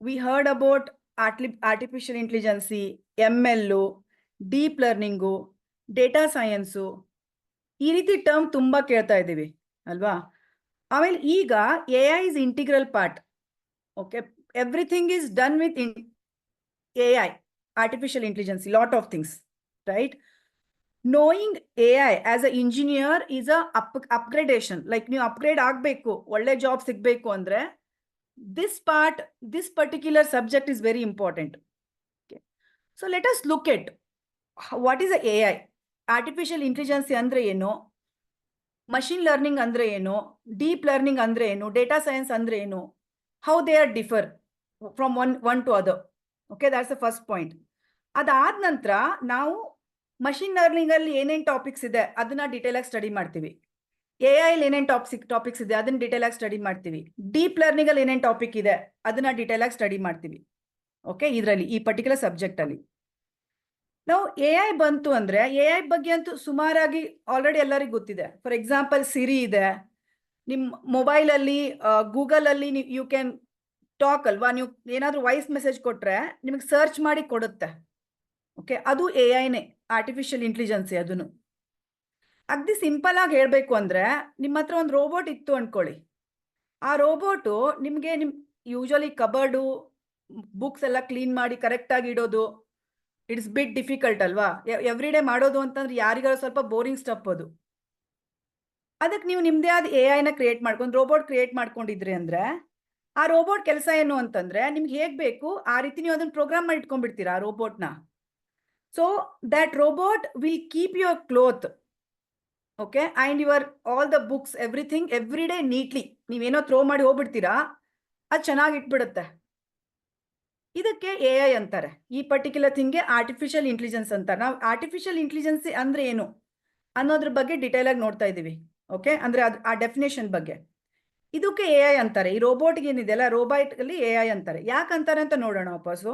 we heard about artificial intelligence, ML, deep learning, data science. ಈ ರೀತಿ term ತುಂಬಾ ಕೇಳ್ತಾ ಇದ್ದೀವಿ ಅಲ್ವಾ. ಆಮೇಲೆ ಈಗ AI is integral part. Okay, everything is done with AI, artificial intelligence, lot of things, right? Knowing AI as an engineer is a upgradation. Like ನೀವು upgrade ಆಗಬೇಕು, ಒಳ್ಳೆ ಜಾಬ್ ಸಿಗಬೇಕು ಅಂದ್ರೆ this particular subject is very important. Okay, so let us look at what is the AI. Artificial intelligence ಅಂದ್ರೆ ಏನು, machine learning ಅಂದ್ರೆ ಏನು, deep learning ಅಂದ್ರೆ ಏನು, data science ಅಂದ್ರೆ ಏನು, how they are differ from one to other. Okay, that's the first point. ಅದಾದ ನಂತರ ನಾವು ಮಷಿನ್ ಲರ್ನಿಂಗ್ ಅಲ್ಲಿ ಏನೇನು ಟಾಪಿಕ್ಸ್ ಇದೆ ಅದನ್ನ ಡೀಟೇಲ್ ಆಗಿ ಸ್ಟಡಿ ಮಾಡ್ತೀವಿ. AI ಅಲ್ಲಿ ಏನೇನು ಟಾಪಿಕ್ಸ್ ಇದೆ ಅದನ್ನ ಡೀಟೇಲ್ ಆಗಿ ಸ್ಟಡಿ ಮಾಡ್ತೀವಿ. ಡೀಪ್ ಲರ್ನಿಂಗ್ ಅಲ್ಲಿ ಏನೇನು ಟಾಪಿಕ್ ಇದೆ ಅದನ್ನ ಡೀಟೇಲ್ ಆಗಿ ಸ್ಟಡಿ ಮಾಡ್ತೀವಿ. ಓಕೆ, ಇದರಲ್ಲಿ ಈ ಪರ್ಟಿಕ್ಯುಲರ್ ಸಬ್ಜೆಕ್ಟ್ ಅಲ್ಲಿ ನಾವು AI ಬಂತು ಅಂದ್ರೆ AI ಬಗ್ಗೆ ಅಂತೂ ಸುಮಾರಾಗಿ ಆಲ್ರೆಡಿ ಎಲ್ಲರಿಗೂ ಗೊತ್ತಿದೆ. ಫಾರ್ ಎಕ್ಸಾಂಪಲ್ ಸಿರಿ ಇದೆ, ನಿಮ್ಮ ಮೊಬೈಲ್ ಅಲ್ಲಿ ಗೂಗಲ್ ಅಲ್ಲಿ ಯು ಕ್ಯಾನ್ ಟಾಕ್ ಅಲ್ವಾ. ನೀವು ಏನಾದ್ರೂ ವಾಯ್ಸ್ ಮೆಸೇಜ್ ಕೊಟ್ರೆ ನಿಮಗೆ ಸರ್ಚ್ ಮಾಡಿ ಕೊಡುತ್ತೆ. ಓಕೆ, ಅದು AI ನೇ, ಆರ್ಟಿಫಿಷಿಯಲ್ ಇಂಟೆಲಿಜೆನ್ಸಿ. ಅದನ್ನು ಅಗ್ದಿ ಸಿಂಪಲ್ ಆಗಿ ಹೇಳ್ಬೇಕು ಅಂದ್ರೆ ನಿಮ್ಮ ಹತ್ರ ಒಂದು ರೋಬೋಟ್ ಇತ್ತು ಅನ್ಕೊಳ್ಳಿ. ಆ ರೋಬೋಟು ನಿಮಗೆ ಯೂಶಲಿ ಕಬರ್ಡು ಬುಕ್ಸ್ ಎಲ್ಲ ಕ್ಲೀನ್ ಮಾಡಿ ಕರೆಕ್ಟ್ ಆಗಿ ಇಡೋದು ಇಟ್ಸ್ ಬಿಟ್ ಡಿಫಿಕಲ್ಟ್ ಅಲ್ವಾ. ಎವ್ರಿ ಡೇ ಮಾಡೋದು ಅಂತಂದ್ರೆ ಯಾರಿಗಾರು ಸ್ವಲ್ಪ ಬೋರಿಂಗ್ ಸ್ಟಫ್ ಅದು. ಅದಕ್ಕೆ ನೀವು ನಿಮ್ದೇ ಆದ AI ನ ಕ್ರಿಯೇಟ್ ಮಾಡ್ಕೊಂಡು ರೋಬೋಟ್ ಕ್ರಿಯೇಟ್ ಮಾಡ್ಕೊಂಡಿದ್ರಿ ಅಂದ್ರೆ ಆ ರೋಬೋಟ್ ಕೆಲಸ ಏನು ಅಂತಂದ್ರೆ ನಿಮ್ಗೆ ಹೇಗ್ ಬೇಕು ಆ ರೀತಿ ನೀವು ಅದನ್ನ ಪ್ರೋಗ್ರಾಮ್ ಮಾಡಿ ಇಟ್ಕೊಂಡ್ಬಿಡ್ತೀರಾ ಆ ರೋಬೋಟ್ನ. So that robot will keep your cloth, okay, and your all the books everything every day neatly. ನೀವೇನೋ ಥ್ರೋ ಮಾಡಿ ಹೋಗ್ಬಿಡ್ತೀರಾ, ಅದು ಚೆನ್ನಾಗಿ ಇಟ್ಬಿಡುತ್ತೆ. ಇದಕ್ಕೆ AI ಅಂತಾರೆ. ಈ ಪರ್ಟಿಕ್ಯುಲರ್ ಥಿಂಗ್ಗೆ ಆರ್ಟಿಫಿಷಿಯಲ್ ಇಂಟೆಲಿಜೆನ್ಸ್ ಅಂತಾರೆ. ನಾವು ಆರ್ಟಿಫಿಷಿಯಲ್ ಇಂಟೆಲಿಜೆನ್ಸಿ ಅಂದ್ರೆ ಏನು ಅನ್ನೋದ್ರ ಬಗ್ಗೆ ಡೀಟೇಲ್ ಆಗಿ ನೋಡ್ತಾ ಇದ್ದೀವಿ. ಓಕೆ, ಅಂದ್ರೆ ಆ ಡೆಫಿನೇಷನ್ ಬಗ್ಗೆ. ಇದಕ್ಕೆ AI ಅಂತಾರೆ. ಈ ರೋಬೋಟ್ಗೆ ಏನಿದೆಯಲ್ಲ, ರೋಬೋಟ್ ಅಲ್ಲಿ AI ಅಂತಾರೆ. ಯಾಕಂತಾರೆ ಅಂತ ನೋಡೋಣ ವಾಪಸ್ಸು.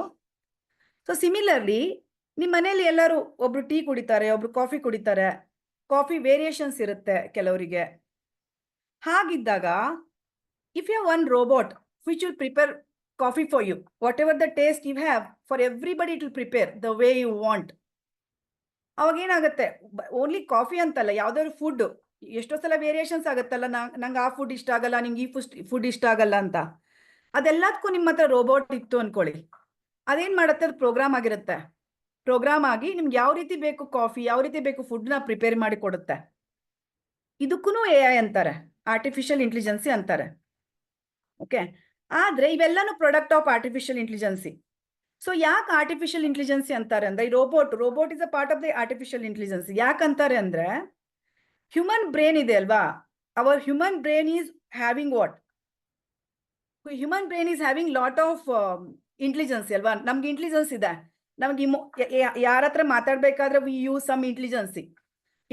ಸೊ ಸಿಮಿಲರ್ಲಿ ನಿಮ್ಮ ಮನೇಲಿ ಎಲ್ಲರೂ ಒಬ್ರು ಟೀ ಕುಡಿತಾರೆ, ಒಬ್ರು ಕಾಫಿ ಕುಡಿತಾರೆ. ಕಾಫಿ ವೇರಿಯೇಷನ್ಸ್ ಇರುತ್ತೆ ಕೆಲವರಿಗೆ. ಹಾಗಿದ್ದಾಗ if you own robot which will prepare coffee for you, whatever the taste you have, for everybody it will prepare the way you want. ಅವಾಗ ಏನಾಗುತ್ತೆ, ಓನ್ಲಿ ಕಾಫಿ ಅಂತಲ್ಲ, ಯಾವ್ದಾದ್ರು ಫುಡ್ ಎಷ್ಟೋ ಸಲ ವೇರಿಯೇಷನ್ಸ್ ಆಗುತ್ತಲ್ಲ, ನಂಗೆ ಆ ಫುಡ್ ಇಷ್ಟ ಆಗಲ್ಲ, ನಿಂಗೆ ಈ ಫುಡ್ ಇಷ್ಟ ಆಗಲ್ಲ ಅಂತ. ಅದೆಲ್ಲದಕ್ಕೂ ನಿಮ್ಮ ಹತ್ರ ರೋಬೋಟ್ ಇತ್ತು ಅನ್ಕೊಳ್ಳಿ. ಅದೇನ್ ಮಾಡುತ್ತೆ, ಅದು ಪ್ರೋಗ್ರಾಮ್ ಆಗಿರುತ್ತೆ. ಪ್ರೋಗ್ರಾಮ್ ಆಗಿ ನಿಮ್ಗೆ ಯಾವ ರೀತಿ ಬೇಕು ಕಾಫಿ, ಯಾವ ರೀತಿ ಬೇಕು ಫುಡ್ನ ಪ್ರಿಪೇರ್ ಮಾಡಿ ಕೊಡುತ್ತೆ. ಇದಕ್ಕೂ AI ಅಂತಾರೆ, ಆರ್ಟಿಫಿಷಿಯಲ್ ಇಂಟೆಲಿಜೆನ್ಸಿ ಅಂತಾರೆ. ಓಕೆ, ಆದ್ರೆ ಇವೆಲ್ಲಾನು product of artificial intelligence. So ಯಾಕೆ ಆರ್ಟಿಫಿಷಿಯಲ್ ಇಂಟೆಲಿಜೆನ್ಸಿ ಅಂತಾರೆ ಅಂದ್ರೆ, ಈ robot is a part of the artificial intelligence. ಯಾಕಂತಾರೆ ಅಂದ್ರೆ, ಹ್ಯೂಮನ್ ಬ್ರೈನ್ ಇದೆ ಅಲ್ವಾ, our human brain is having what, human brain is having lot of intelligence ಅಲ್ವಾ. ನಮ್ಗೆ ಇಂಟೆಲಿಜೆನ್ಸ್ ಇದೆ. ನಮ್ಗೆ ಯಾರ ಹತ್ರ ಮಾತಾಡ್ಬೇಕಾದ್ರೆ we use some intelligence.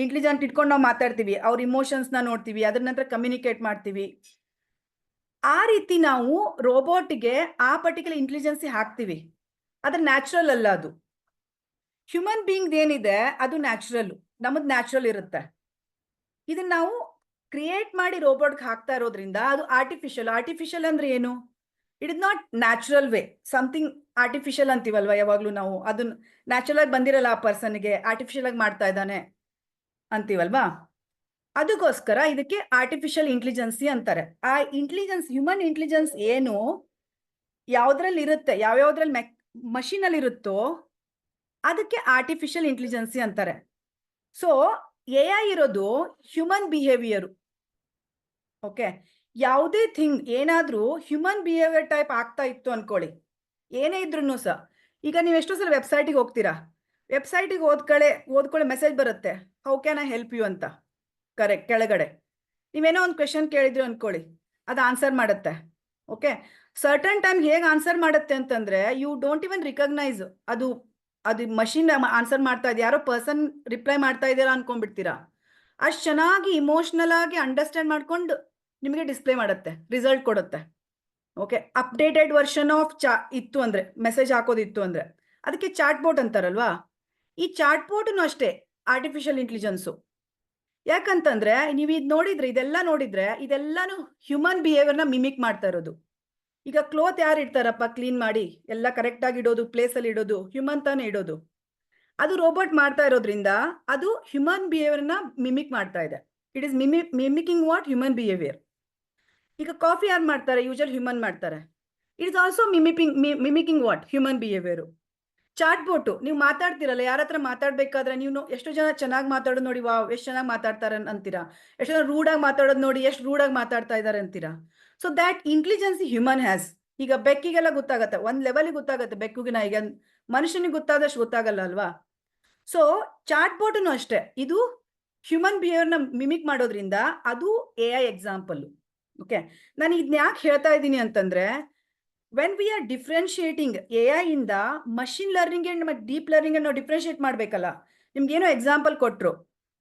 Intelligent ಇಟ್ಕೊಂಡು ನಾವು ಮಾತಾಡ್ತೀವಿ, ಅವ್ರ ಇಮೋಷನ್ಸ್ನ ನೋಡ್ತೀವಿ, ಅದ್ರ ನಂತರ ಕಮ್ಯುನಿಕೇಟ್ ಮಾಡ್ತೀವಿ. ಆ ರೀತಿ ನಾವು ರೋಬೋಟ್ಗೆ ಆ ಪರ್ಟಿಕ್ಯುಲರ್ ಇಂಟೆಲಿಜೆನ್ಸಿ ಹಾಕ್ತೀವಿ. ಅದ್ರ ನ್ಯಾಚುರಲ್ ಅಲ್ಲ ಅದು. ಹ್ಯೂಮನ್ ಬೀಯಿಂಗ್ ಏನಿದೆ ಅದು ನ್ಯಾಚುರಲ್, ನಮ್ಮದು ನ್ಯಾಚುರಲ್ ಇರುತ್ತೆ. ಇದನ್ನ ನಾವು ಕ್ರಿಯೇಟ್ ಮಾಡಿ ರೋಬೋಟ್ಗೆ ಹಾಕ್ತಾ ಇರೋದ್ರಿಂದ ಅದು ಆರ್ಟಿಫಿಷಿಯಲ್ ಅಂದ್ರೆ ಏನು, it is not natural way. Something artificial ಅಂತೀವಲ್ವಾ ಯಾವಾಗ್ಲೂ ನಾವು, ಅದನ್ನ ನ್ಯಾಚುರಲ್ ಆಗಿ ಬಂದಿರಲ್ಲ ಆ ಪರ್ಸನ್ಗೆ, ಆರ್ಟಿಫಿಷಿಯಲ್ ಆಗಿ ಮಾಡ್ತಾ ಇದ್ದಾನೆ ಅಂತೀವಲ್ವಾ. ಅದಕ್ಕೋಸ್ಕರ ಇದಕ್ಕೆ ಆರ್ಟಿಫಿಷಿಯಲ್ ಇಂಟೆಲಿಜೆನ್ಸಿ ಅಂತಾರೆ. ಆ ಇಂಟೆಲಿಜೆನ್ಸ್, ಹ್ಯೂಮನ್ ಇಂಟೆಲಿಜೆನ್ಸ್ ಏನು ಯಾವ್ದ್ರಲ್ಲಿ ಇರುತ್ತೆ, ಯಾವ್ಯಾವ್ದ್ರಲ್ಲಿ ಮಷೀನ್ ಅಲ್ಲಿ ಇರುತ್ತೋ ಅದಕ್ಕೆ ಆರ್ಟಿಫಿಷಿಯಲ್ ಇಂಟೆಲಿಜೆನ್ಸಿ ಅಂತಾರೆ. ಸೊ AI ಇರೋದು ಹ್ಯೂಮನ್ ಬಿಹೇವಿಯರ್. ಓಕೆ, ಯಾವುದೇ ಥಿಂಗ್ ಏನಾದ್ರೂ ಹ್ಯೂಮನ್ ಬಿಹೇವಿಯರ್ ಟೈಪ್ ಆಗ್ತಾ ಇತ್ತು ಅನ್ಕೊಳ್ಳಿ, ಏನೇ ಇದ್ರೂ ಸಹ. ಈಗ ನೀವು ಎಷ್ಟೋ ಸಲ ವೆಬ್ಸೈಟಿಗೆ ಹೋಗ್ತೀರಾ, ವೆಬ್ಸೈಟಿಗೆ ಓದ್ಕೊಳ್ಳೆ ಮೆಸೇಜ್ ಬರುತ್ತೆ, how can I help you ಅಂತ. ಕರೆಕ್ಟ್, ಕೆಳಗಡೆ ನೀವೇನೋ ಒಂದು ಕ್ವೆಶನ್ ಕೇಳಿದ್ರು ಅನ್ಕೊಳ್ಳಿ, ಅದು ಆನ್ಸರ್ ಮಾಡುತ್ತೆ. ಓಕೆ, ಸರ್ಟನ್ ಟೈಮ್ ಹೇಗೆ ಆನ್ಸರ್ ಮಾಡುತ್ತೆ ಅಂತಂದ್ರೆ ಯು ಡೋಂಟ್ ಇವನ್ ರಿಕಗ್ನೈಸ್ ಅದು ಮಷಿನ್ ಆನ್ಸರ್ ಮಾಡ್ತಾ ಇದೆ, ಯಾರೋ ಪರ್ಸನ್ ರಿಪ್ಲೈ ಮಾಡ್ತಾ ಇದ್ದೀರಾ ಅನ್ಕೊಂಡ್ಬಿಡ್ತೀರಾ. ಅಷ್ಟು ಚೆನ್ನಾಗಿ ಇಮೋಷ್ನಲ್ ಆಗಿ ಅಂಡರ್ಸ್ಟ್ಯಾಂಡ್ ಮಾಡ್ಕೊಂಡು ನಿಮಗೆ ಡಿಸ್ಪ್ಲೇ ಮಾಡುತ್ತೆ, ರಿಸಲ್ಟ್ ಕೊಡುತ್ತೆ. ಓಕೆ, ಅಪ್ಡೇಟೆಡ್ ವರ್ಷನ್ ಆಫ್ ಇತ್ತು ಅಂದ್ರೆ, ಮೆಸೇಜ್ ಹಾಕೋದಿತ್ತು ಅಂದ್ರೆ ಅದಕ್ಕೆ ಚಾಟ್ ಬೋಟ್ ಅಂತಾರಲ್ವಾ. ಈ ಚಾಟ್ ಬೋಟ್ನು ಅಷ್ಟೇ ಆರ್ಟಿಫಿಷಿಯಲ್ ಇಂಟೆಲಿಜೆನ್ಸು. ಯಾಕಂತಂದ್ರೆ ನೀವು ಇದೆಲ್ಲ ನೋಡಿದ್ರೆ ಇದೆಲ್ಲಾನು ಹ್ಯೂಮನ್ ಬಿಹೇವಿಯರ್ನ ಮಿಮಿಕ್ ಮಾಡ್ತಾ ಇರೋದು. ಈಗ ಕ್ಲೋತ್ ಯಾರು ಇಡ್ತಾರಪ್ಪ ಕ್ಲೀನ್ ಮಾಡಿ ಎಲ್ಲ ಕರೆಕ್ಟಾಗಿ ಇಡೋದು, ಪ್ಲೇಸಲ್ಲಿ ಇಡೋದು, ಹ್ಯೂಮನ್ ತಾನೇ ಇಡೋದು. ಅದು ರೋಬೋಟ್ ಮಾಡ್ತಾ ಇರೋದ್ರಿಂದ ಅದು ಹ್ಯೂಮನ್ ಬಿಹೇವಿಯರ್ನ ಮಿಮಿಕ್ ಮಾಡ್ತಾ ಇದೆ. It is mimicking what human behaviour. ಈಗ ಕಾಫಿ ಯಾರು ಮಾಡ್ತಾರೆ? ಯೂಶಲ್ ಹ್ಯೂಮನ್ ಮಾಡ್ತಾರೆ. It is also mimicking what human behaviour. Chat bot, ನೀವು ಮಾತಾಡ್ತಿರಲ್ಲ, ಯಾರ ಹತ್ರ ಮಾತಾಡ್ಬೇಕಾದ್ರೆ ನೀವು ಎಷ್ಟು ಜನ ಚೆನ್ನಾಗಿ ಮಾತಾಡೋದು ನೋಡಿ, ವಾವ್ ಎಷ್ಟು ಚೆನ್ನಾಗಿ ಮಾತಾಡ್ತಾರೆ ಅಂತೀರಾ. ಎಷ್ಟು ಜನ ರೂಡಾಗಿ ಮಾತಾಡೋದು ನೋಡಿ ಎಷ್ಟು ರೂಡಾಗಿ ಮಾತಾಡ್ತಾ ಇದ್ದಾರೆ ಅಂತೀರಾ. So that intelligence human has. ಈಗ ಬೆಕ್ಕಿಗೆಲ್ಲ ಗೊತ್ತಾಗತ್ತೆ, ಒಂದ್ ಲೆವೆಲ್ಗೆ ಗೊತ್ತಾಗತ್ತೆ ಬೆಕ್ಕುಗಿನ, ಈಗ ಮನುಷ್ಯನಿಗೆ ಗೊತ್ತಾದಷ್ಟು ಗೊತ್ತಾಗಲ್ಲ ಅಲ್ವಾ. ಸೊ ಚಾಟ್ ಬೋಟನು ಅಷ್ಟೇ, ಇದು ಹ್ಯೂಮನ್ ಬಿಹೇವಿಯರ್ನ ಮಿಮಿಕ್ ಮಾಡೋದ್ರಿಂದ ಅದು AI ಎಕ್ಸಾಂಪಲ್. ಓಕೆ, ನಾನು ಇದನ್ನ ಯಾಕೆ ಹೇಳ್ತಾ ಇದ್ದೀನಿ ಅಂತಂದ್ರೆ, when we are differentiating AI ಇಂದ machine learning and deep learning ನಾವು ಡಿಫ್ರೆನ್ಶಿಯೇಟ್ ಮಾಡ್ಬೇಕಲ್ಲ. ನಿಮ್ಗೇನೋ ಎಕ್ಸಾಂಪಲ್ ಕೊಟ್ರು,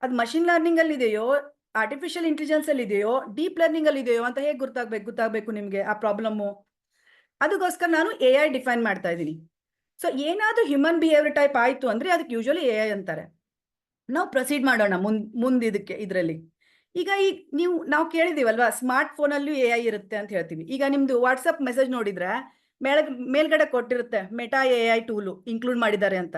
ಅದು ಮಷಿನ್ ಲರ್ನಿಂಗ್ ಅಲ್ಲಿ ಇದೆಯೋ, ಆರ್ಟಿಫಿಷಿಯಲ್ ಇಂಟೆಲಿಜೆನ್ಸ್ ಅಲ್ಲಿ ಇದೆಯೋ, ಡೀಪ್ ಲರ್ನಿಂಗ್ ಅಲ್ಲಿ ಇದೆಯೋ ಅಂತ ಹೇಗೆ ಗೊತ್ತಾಗಬೇಕು ನಿಮಗೆ ಆ ಪ್ರಾಬ್ಲಮ್ಮು. ಅದಕ್ಕೋಸ್ಕರ ನಾನು AI ಡಿಫೈನ್ ಮಾಡ್ತಾ ಇದ್ದೀನಿ. ಸೊ ಏನಾದ್ರೂ ಹ್ಯೂಮನ್ ಬಿಹೇವಿಯರ್ ಟೈಪ್ ಆಯ್ತು ಅಂದ್ರೆ ಅದಕ್ಕೆ ಯೂಶಲಿ AI ಅಂತಾರೆ. ನಾವು ಪ್ರೊಸೀಡ್ ಮಾಡೋಣ ಮುಂದೆ ಇದರಲ್ಲಿ. ಈಗ ನಾವು ಕೇಳಿದೀವಲ್ವಾ, ಸ್ಮಾರ್ಟ್ ಫೋನಲ್ಲೂ AI ಇರುತ್ತೆ ಅಂತ ಹೇಳ್ತೀವಿ. ಈಗ ನಿಮ್ದು ವಾಟ್ಸಪ್ ಮೆಸೇಜ್ ನೋಡಿದ್ರೆ ಮೇಲ್ಗಡೆ ಕೊಟ್ಟಿರುತ್ತೆ ಮೆಟಾ AI ಟೂಲು ಇನ್ಕ್ಲೂಡ್ ಮಾಡಿದ್ದಾರೆ ಅಂತ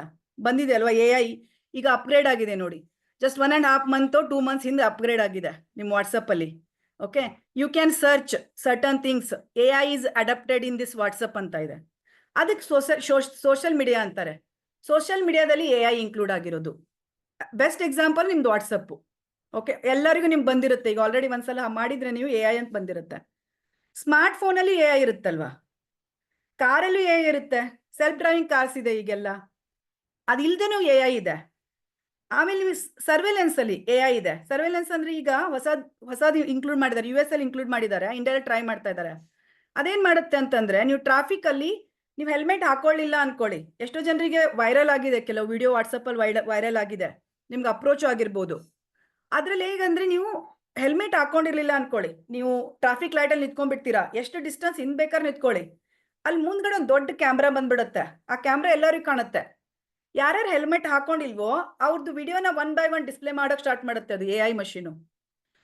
ಬಂದಿದೆ ಅಲ್ವಾ. AI ಈಗ ಅಪ್ಗ್ರೇಡ್ ಆಗಿದೆ ನೋಡಿ, ಜಸ್ಟ್ 1.5 month 2 months ಹಿಂದೆ ಅಪ್ಗ್ರೇಡ್ ಆಗಿದೆ ನಿಮ್ಮ ವಾಟ್ಸಪ್ ಅಲ್ಲಿ. Okay, you can search certain things, AI is adapted in this WhatsApp ಅಂತ ಇದೆ. ಅದಕ್ಕೆ ಸೋಷಿಯಲ್ ಮೀಡಿಯಾ ಅಂತಾರೆ. ಸೋಷಿಯಲ್ ಮೀಡಿಯಾದಲ್ಲಿ AI ಇನ್ಕ್ಲೂಡ್ ಆಗಿರೋದು. ಬೆಸ್ಟ್ ಎಕ್ಸಾಂಪಲ್ ನಿಮ್ದು ವಾಟ್ಸಪ್. ಓಕೆ, ಎಲ್ಲರಿಗೂ ನಿಮ್ಗೆ ಬಂದಿರುತ್ತೆ, ಈಗ ಆಲ್ರೆಡಿ ಒಂದ್ಸಲ ಮಾಡಿದ್ರೆ ನೀವು AI ಅಂತ ಬಂದಿರುತ್ತೆ. ಸ್ಮಾರ್ಟ್ ಫೋನಲ್ಲಿ AI ಇರುತ್ತಲ್ವಾ, ಕಾರಲ್ಲೂ AI ಇರುತ್ತೆ, ಸೆಲ್ಫ್ ಡ್ರೈವಿಂಗ್ ಕಾರ್ಸ್ ಇದೆ ಈಗೆಲ್ಲ, ಅದಿಲ್ದೇನೂ AI ಇದೆ. ಆಮೇಲೆ ನೀವು ಸರ್ವೇಲೆನ್ಸ್ ಅಲ್ಲಿ AI ಇದೆ. ಸರ್ವೇಲೆನ್ಸ್ ಅಂದ್ರೆ ಈಗ ಹೊಸದು ಇನ್ಕ್ಲೂಡ್ ಮಾಡಿದ್ದಾರೆ, US ಅಲ್ಲಿ ಇನ್ಕ್ಲೂಡ್ ಮಾಡಿದ್ದಾರೆ, ಇಂಡಿಯಾದಲ್ಲಿ ಟ್ರೈ ಮಾಡ್ತಾ ಇದ್ದಾರೆ. ಅದೇನ್ ಮಾಡುತ್ತೆ ಅಂತಂದ್ರೆ, ನೀವು ಟ್ರಾಫಿಕ್ ಅಲ್ಲಿ ನೀವು ಹೆಲ್ಮೆಟ್ ಹಾಕೊಳ್ಳಿಲ್ಲ ಅನ್ಕೊಳ್ಳಿ, ಎಷ್ಟೋ ಜನರಿಗೆ ವೈರಲ್ ಆಗಿದೆ, ಕೆಲವು ವಿಡಿಯೋ ವಾಟ್ಸಪ್ ಅಲ್ಲಿ ವೈರಲ್ ಆಗಿದೆ, ನಿಮ್ಗೆ ಅಪ್ರೋಚ್ ಆಗಿರ್ಬೋದು. ಅದ್ರಲ್ಲಿ ಹೇಗಂದ್ರೆ, ನೀವು ಹೆಲ್ಮೆಟ್ ಹಾಕೊಂಡಿರ್ಲಿಲ್ಲ ಅನ್ಕೊಳ್ಳಿ, ನೀವು ಟ್ರಾಫಿಕ್ ಲೈಟ್ ಅಲ್ಲಿ ನಿಂತ್ಕೊಂಡ್ಬಿಡ್ತೀರಾ, ಎಷ್ಟು ಡಿಸ್ಟೆನ್ಸ್ ಹಿಂದ್ ಬೇಕಾದ್ರೆ ನಿಂತ್ಕೊಳ್ಳಿ, ಅಲ್ಲಿ ಮುಂದ್ಗಡೆ ಒಂದು ದೊಡ್ಡ ಕ್ಯಾಮ್ರಾ ಬಂದ್ಬಿಡುತ್ತೆ. ಆ ಕ್ಯಾಮ್ರಾ ಎಲ್ಲರಿಗೂ ಕಾಣುತ್ತೆ. ಯಾರ್ಯಾರು ಹೆಲ್ಮೆಟ್ ಹಾಕೊಂಡಿಲ್ವೋ ಅವ್ರದ್ದು ವಿಡಿಯೋನ 1 by 1 ಡಿಸ್ಪ್ಲೇ ಮಾಡೋಕೆ ಸ್ಟಾರ್ಟ್ ಮಾಡುತ್ತೆ ಅದು AI ಮಷೀನು.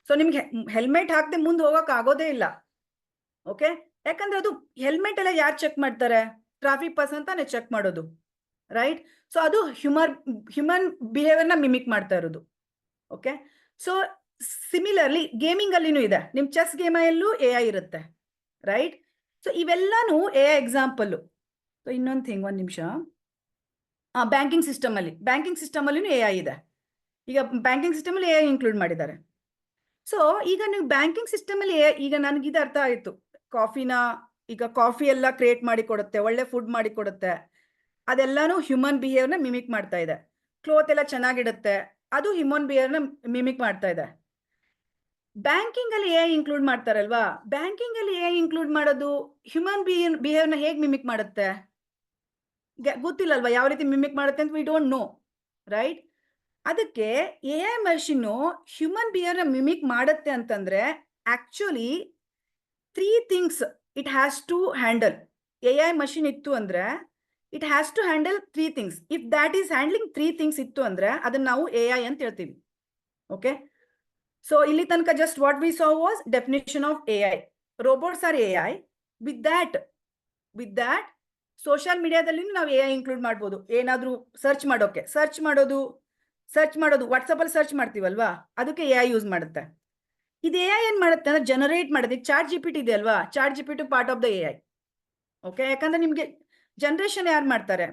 ಸೊ ನಿಮ್ಗೆ ಹೆಲ್ಮೆಟ್ ಹಾಕದೆ ಮುಂದೆ ಹೋಗಕ್ ಆಗೋದೇ ಇಲ್ಲ. ಓಕೆ, ಯಾಕಂದ್ರೆ ಅದು ಹೆಲ್ಮೆಟ್ ಎಲ್ಲ ಯಾರು ಚೆಕ್ ಮಾಡ್ತಾರೆ? ಟ್ರಾಫಿಕ್ ಪರ್ಸನ್ ತಾನೇ ಚೆಕ್ ಮಾಡೋದು, ರೈಟ್? ಸೊ ಅದು ಹ್ಯೂಮನ್ ಬಿಹೇವಿಯರ್ನ ಮಿಮಿಕ್ ಮಾಡ್ತಾ ಇರೋದು. ಓಕೆ, ಸೊ ಸಿಮಿಲರ್ಲಿ ಗೇಮಿಂಗ್ ಅಲ್ಲಿನೂ ಇದೆ. ನಿಮ್ ಚೆಸ್ ಗೇಮ್ ಅಲ್ಲೂ AI ಇರುತ್ತೆ, ರೈಟ್? ಸೊ ಇವೆಲ್ಲಾನು AI ಎಕ್ಸಾಂಪಲ್. ಸೊ ಇನ್ನೊಂದು ಥಿಂಗ್, ಒಂದು ನಿಮಿಷ. ಬ್ಯಾಂಕಿಂಗ್ ಸಿಸ್ಟಮ್ ಅಲ್ಲಿನೂ AI ಇದೆ. ಈಗ ಬ್ಯಾಂಕಿಂಗ್ ಸಿಸ್ಟಮ್ ಅಲ್ಲಿ AI ಇನ್ಕ್ಲೂಡ್ ಮಾಡಿದ್ದಾರೆ. ಸೊ ಈಗ ನೀವು ಬ್ಯಾಂಕಿಂಗ್ ಸಿಸ್ಟಮ್ ಅಲ್ಲಿ ಈಗ ನನಗೆ ಇದು ಅರ್ಥ ಆಯ್ತು, ಈಗ ಕಾಫಿ ಎಲ್ಲ ಕ್ರಿಯೇಟ್ ಮಾಡಿ ಕೊಡುತ್ತೆ, ಒಳ್ಳೆ ಫುಡ್ ಮಾಡಿ ಕೊಡುತ್ತೆ, ಅದೆಲ್ಲಾನು ಹ್ಯೂಮನ್ ಬಿಹೇವಿಯರ್ನ ಮಿಮಿಕ್ ಮಾಡ್ತಾ ಇದೆ. ಕ್ಲೋತ್ ಎಲ್ಲ ಚೆನ್ನಾಗಿಡುತ್ತೆ, ಅದು ಹ್ಯೂಮನ್ ಬಿಹೇವಿಯರ್ನ ಮಿಮಿಕ್ ಮಾಡ್ತಾ ಇದೆ. ಬ್ಯಾಂಕಿಂಗ್ ಅಲ್ಲಿ AI ಇನ್ಕ್ಲೂಡ್ ಮಾಡ್ತಾರಲ್ವಾ, ಬ್ಯಾಂಕಿಂಗ್ ಅಲ್ಲಿ AI ಇನ್ಕ್ಲೂಡ್ ಮಾಡೋದು ಹ್ಯೂಮನ್ ಬಿಹೇವಿಯರ್ನ ಹೇಗೆ ಮಿಮಿಕ್ ಮಾಡುತ್ತೆ? ಗೊತ್ತಿಲ್ಲಲ್ವಾ ಯಾವ ರೀತಿ ಮಿಮಿಕ್ ಮಾಡುತ್ತೆ ಅಂತ, ವಿ ಡೋಂಟ್ ನೋ, ರೈಟ್? ಅದಕ್ಕೆ AI ಮಷೀನು ಹ್ಯೂಮನ್ ಬಿಹೇವಿಯರ್ನ ಮಿಮಿಕ್ ಮಾಡುತ್ತೆ ಅಂತಂದ್ರೆ actually 3 things it has to handle. AI machine ಇತ್ತು ಅಂದ್ರೆ it has to handle 3 things. If that is handling 3 things ಇತ್ತು ಅಂದ್ರೆ ಅದನ್ನ ನಾವು AI ಅಂತ ಹೇಳ್ತೀವಿ. ಓಕೆ, ಸೊ ಇಲ್ಲಿ ತನಕ just what we saw was definition of AI. Robots are AI. With that social ಮೀಡಿಯಾದಲ್ಲಿ ನಾವು AI ಇನ್ಕ್ಲೂಡ್ ಮಾಡ್ಬೋದು. ಏನಾದ್ರೂ ಸರ್ಚ್ ಮಾಡೋದು ವಾಟ್ಸಪ್ ಅಲ್ಲಿ ಸರ್ಚ್ ಮಾಡ್ತೀವಲ್ವಾ, ಅದಕ್ಕೆ AI ಯೂಸ್ ಮಾಡುತ್ತೆ. ಇದು AI ಏನ್ ಮಾಡುತ್ತೆ ಅಂದ್ರೆ ಜನರೇಟ್ ಮಾಡುತ್ತೆ. ಚಾಟ್ GPT ಇದೆ ಅಲ್ವಾ, chat GPT part of the AI. Okay, ಯಾಕಂದ್ರೆ ನಿಮ್ಗೆ ಜನರೇಷನ್ ಯಾರು ಮಾಡ್ತಾರೆ?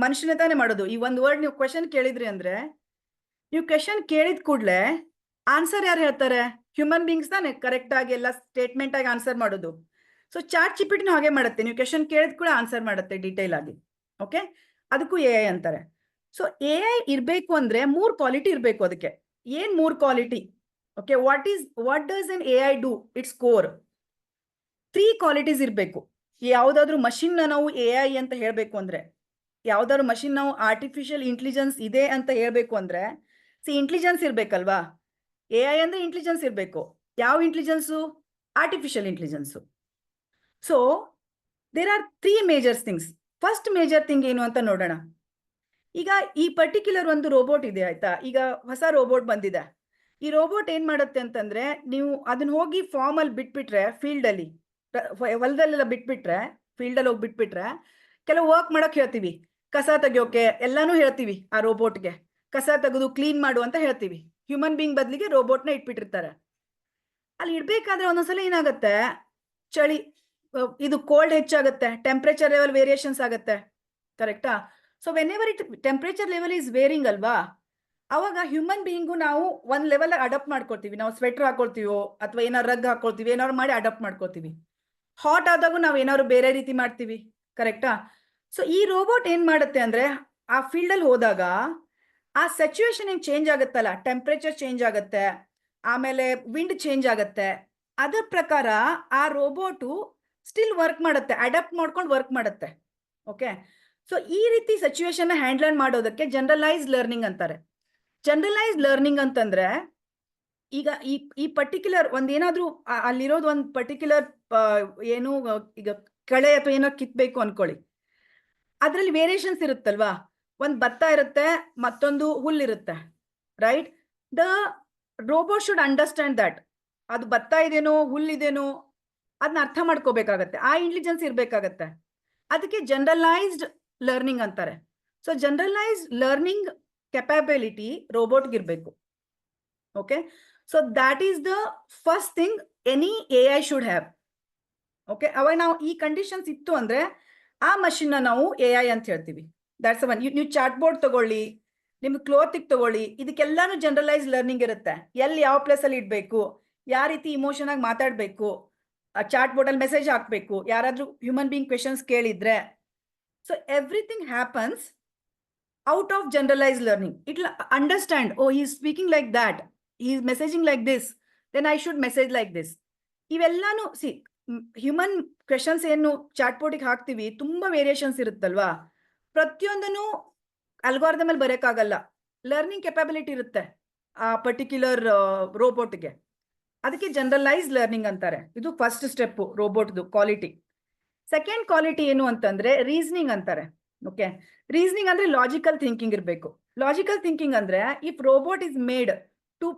ಮನುಷ್ಯನೇ ತಾನೇ ಮಾಡೋದು. ಈ ಒಂದು ವರ್ಡ್ ನೀವು ಕ್ವೆಶನ್ ಕೇಳಿದ್ರಿ ಅಂದ್ರೆ, ನೀವು ಕ್ವೆಶನ್ ಕೇಳಿದ ಕೂಡಲೇ ಆನ್ಸರ್ ಯಾರು ಹೇಳ್ತಾರೆ? ಹ್ಯೂಮನ್ ಬೀಯಿಂಗ್ಸ್ ತಾನೆ ಕರೆಕ್ಟ್ ಆಗಿ ಎಲ್ಲ ಸ್ಟೇಟ್ಮೆಂಟ್ ಆಗಿ ಆನ್ಸರ್ ಮಾಡೋದು. ಸೊ ಚಾಟ್ ಜಿಪಿಟಿನೂ ಹಾಗೆ ಮಾಡುತ್ತೆ, ನೀವು ಕ್ವೆಶನ್ ಕೇಳಿದ ಕೂಡ ಆನ್ಸರ್ ಮಾಡುತ್ತೆ ಡೀಟೇಲ್ ಆಗಿ. ಓಕೆ, ಅದಕ್ಕೂ AI ಅಂತಾರೆ. ಸೊ AI ಇರಬೇಕು ಅಂದ್ರೆ 3 ಕ್ವಾಲಿಟಿ ಇರಬೇಕು ಅದಕ್ಕೆ. ಏನ್ 3 quality? Okay, what does N AI do? It's core 3 qualities ಇರಬೇಕು. ಯಾವುದಾದ್ರೂ ಮಷಿನ್ ನಾವು AI ಅಂತ ಹೇಳಬೇಕು ಅಂದ್ರೆ, ಯಾವ್ದಾದ್ರು ಮಷಿನ್ ನಾವು ಆರ್ಟಿಫಿಷಿಯಲ್ ಇಂಟೆಲಿಜೆನ್ಸ್ ಇದೆ ಅಂತ ಹೇಳ್ಬೇಕು ಅಂದ್ರೆ, ಇಂಟೆಲಿಜೆನ್ಸ್ ಇರ್ಬೇಕಲ್ವಾ? AI ಅಂದ್ರೆ ಇಂಟೆಲಿಜೆನ್ಸ್ ಇರಬೇಕು. ಯಾವ intelligence? Artificial intelligence. So there are 3 major things. First major thing ಏನು ಅಂತ ನೋಡೋಣ. ಈಗ ಈ ಪರ್ಟಿಕ್ಯುಲರ್ ಒಂದು ರೋಬೋಟ್ ಇದೆ ಆಯ್ತಾ, ಈಗ ಹೊಸ ರೋಬೋಟ್ ಬಂದಿದೆ. ಈ ರೋಬೋಟ್ ಏನ್ ಮಾಡುತ್ತೆ ಅಂತಂದ್ರೆ, ನೀವು ಅದನ್ನ ಹೋಗಿ ಫಾರ್ಮ್ ಅಲ್ಲಿ ಬಿಟ್ಬಿಟ್ರೆ ಫೀಲ್ಡ್ ಅಲ್ಲಿ, ಹೊಲದಲ್ಲೆಲ್ಲ ಬಿಟ್ಬಿಟ್ರೆ, ಫೀಲ್ಡಲ್ಲಿ ಹೋಗಿ ಬಿಟ್ಬಿಟ್ರೆ ಕೆಲವು ವರ್ಕ್ ಮಾಡಕ್ ಹೇಳ್ತೀವಿ, ಕಸ ತೆಗಿಯೋಕೆ ಎಲ್ಲಾನು ಹೇಳ್ತೀವಿ ಆ ರೋಬೋಟ್ಗೆ, ಕಸ ತೆಗೆದು ಕ್ಲೀನ್ ಮಾಡು ಅಂತ ಹೇಳ್ತೀವಿ. ಹ್ಯೂಮನ್ ಬೀಯಿಂಗ್ ಬದಲಿಗೆ ರೋಬೋಟ್ನ ಇಟ್ಬಿಟ್ಟಿರ್ತಾರೆ. ಅಲ್ಲಿ ಇಡ್ಬೇಕಾದ್ರೆ ಒಂದೊಂದ್ಸಲ ಏನಾಗುತ್ತೆ, ಚಳಿ, ಇದು ಕೋಲ್ಡ್ ಹೆಚ್ಚಾಗುತ್ತೆ, ಟೆಂಪರೇಚರ್ ಲೆವೆಲ್ ವೇರಿಯೇಷನ್ಸ್ ಆಗುತ್ತೆ, ಕರೆಕ್ಟಾ? So when ever it temperature level is varying ಅಲ್ವಾ, ಅವಾಗ ಹ್ಯೂಮನ್ ಬೀಯಿಂಗು ನಾವು ಒಂದ್ ಲೆವೆಲ್ ಅಡಾಪ್ಟ್ ಮಾಡ್ಕೊಳ್ತೀವಿ. ನಾವು ಸ್ವೆಟರ್ ಹಾಕೊಳ್ತೀವೋ ಅಥವಾ ಏನಾರು ರಗ್ ಹಾಕೊಳ್ತೀವಿ, ಏನಾದ್ರು ಮಾಡಿ ಅಡಾಪ್ಟ್ ಮಾಡ್ಕೊಳ್ತೀವಿ. ಹಾಟ್ ಆದಾಗೂ ನಾವು ಏನಾದ್ರು ಬೇರೆ ರೀತಿ ಮಾಡ್ತೀವಿ, ಕರೆಕ್ಟಾ? ಸೊ ಈ ರೋಬೋಟ್ ಏನ್ ಮಾಡುತ್ತೆ ಅಂದ್ರೆ, ಆ ಫೀಲ್ಡ್ ಅಲ್ಲಿ ಹೋದಾಗ ಆ ಸಿಚುವೇಶನ್ ಏನ್ ಚೇಂಜ್ ಆಗುತ್ತಲ್ಲ, ಟೆಂಪರೇಚರ್ ಚೇಂಜ್ ಆಗುತ್ತೆ, ಆಮೇಲೆ ವಿಂಡ್ ಚೇಂಜ್ ಆಗುತ್ತೆ, ಅದ್ರ ಪ್ರಕಾರ ಆ ರೋಬೋಟು ಸ್ಟಿಲ್ ವರ್ಕ್ ಮಾಡುತ್ತೆ, ಅಡಾಪ್ಟ್ ಮಾಡ್ಕೊಂಡು ವರ್ಕ್ ಮಾಡುತ್ತೆ. ಓಕೆ, ಸೊ ಈ ರೀತಿ ಸಿಚುವೇಶನ್ ಹ್ಯಾಂಡಲ್ ಮಾಡೋದಕ್ಕೆ ಜನರಲೈಸ್ ಲರ್ನಿಂಗ್ ಅಂತಾರೆ. ಜನರಲೈಸ್ ಲರ್ನಿಂಗ್ ಅಂತಂದ್ರೆ, ಈಗ ಈ ಪರ್ಟಿಕ್ಯುಲರ್ ಒಂದೇನಾದ್ರೂ ಅಲ್ಲಿರೋದು ಒಂದು ಪರ್ಟಿಕ್ಯುಲರ್ ಏನು, ಈಗ ಕಳೆ ಅಥವಾ ಏನೋ ಕಿತ್ಬೇಕು ಅನ್ಕೊಳ್ಳಿ, ಅದ್ರಲ್ಲಿ ವೇರಿಯೇಷನ್ಸ್ ಇರುತ್ತಲ್ವಾ, ಒಂದ್ ಭತ್ತ ಇರುತ್ತೆ, ಮತ್ತೊಂದು ಹುಲ್ಲಿರುತ್ತೆ, right? The robot should understand that ಅದು ಭತ್ತ ಇದೇನೋ ಹುಲ್ಲಿದೇನೋ ಅದನ್ನ ಅರ್ಥ ಮಾಡ್ಕೋಬೇಕಾಗತ್ತೆ, ಆ ಇಂಟೆಲಿಜೆನ್ಸ್ ಇರ್ಬೇಕಾಗತ್ತೆ. ಅದಕ್ಕೆ ಜನರಲೈಸ್ಡ್ ಲರ್ನಿಂಗ್ ಅಂತಾರೆ. ಸೊ ಜನರಲೈಸ್ಡ್ ಲರ್ನಿಂಗ್ ಕೆಪಾಬಿಲಿಟಿ ರೋಬೋಟ್ಗೆ ಇರಬೇಕು. Okay, so that is the first thing any AI should have. Okay, ಅವಾಗ ನಾವು ಈ ಕಂಡೀಷನ್ಸ್ ಇತ್ತು ಅಂದ್ರೆ ಆ ಮಷಿನ್ ನಾವು AI ಅಂತ ಹೇಳ್ತೀವಿ. That's one. ನೀವು ಚಾಟ್ ಬೋರ್ಡ್ ತಗೊಳ್ಳಿ, ನಿಮ್ಗೆ ಕ್ಲೋತಿಗೆ ತಗೊಳ್ಳಿ, ಇದಕ್ಕೆಲ್ಲಾನು ಜನರಲೈಸ್ ಲರ್ನಿಂಗ್ ಇರುತ್ತೆ. ಎಲ್ಲಿ ಯಾವ ಪ್ಲೇಸ್ ಅಲ್ಲಿ ಇಡಬೇಕು, ಯಾವ ರೀತಿ ಇಮೋಷನ್ ಆಗಿ ಮಾತಾಡಬೇಕು, ಚಾಟ್ ಬೋರ್ಡ್ ಅಲ್ಲಿ ಮೆಸೇಜ್ ಹಾಕಬೇಕು, ಯಾರಾದ್ರೂ ಹ್ಯೂಮನ್ ಬೀಯಿಂಗ್ ಕ್ವೆಶನ್ಸ್ ಕೇಳಿದ್ರೆ. So everything happens out of generalise learning. It will understand, oh he is speaking like that, he is messaging like this, then I should message like this. ಇವೆಲ್ಲಾನು human questions ಏನು chat ಬೋರ್ಡಿಗೆ ಹಾಕ್ತಿವಿ, ತುಂಬಾ variations ಇರುತ್ತಲ್ವಾ, ಪ್ರತಿಯೊಂದನ್ನು algorithm ಅಲ್ಲಿ ಬರೆಯಕ್ಕಾಗಲ್ಲ. Learning capability ಇರುತ್ತೆ ಆ ಪರ್ಟಿಕ್ಯುಲರ್ ರೋಬೋಟ್ಗೆ. ಅದಕ್ಕೆ ಜನರಲೈಸ್ ಲರ್ನಿಂಗ್ ಅಂತಾರೆ. ಇದು ಫಸ್ಟ್ ಸ್ಟೆಪ್ ರೋಬೋಟ್ದು ಕ್ವಾಲಿಟಿ. ಸೆಕೆಂಡ್ ಕ್ವಾಲಿಟಿ ಏನು ಅಂತಂದ್ರೆ ರೀಸನಿಂಗ್ ಅಂತಾರೆ. ಓಕೆ, ರೀಸನಿಂಗ್ ಅಂದ್ರೆ ಲಾಜಿಕಲ್ ಥಿಂಕಿಂಗ್ ಇರಬೇಕು. ಲಾಜಿಕಲ್ ಥಿಂಕಿಂಗ್ ಅಂದ್ರೆ if robot is made to,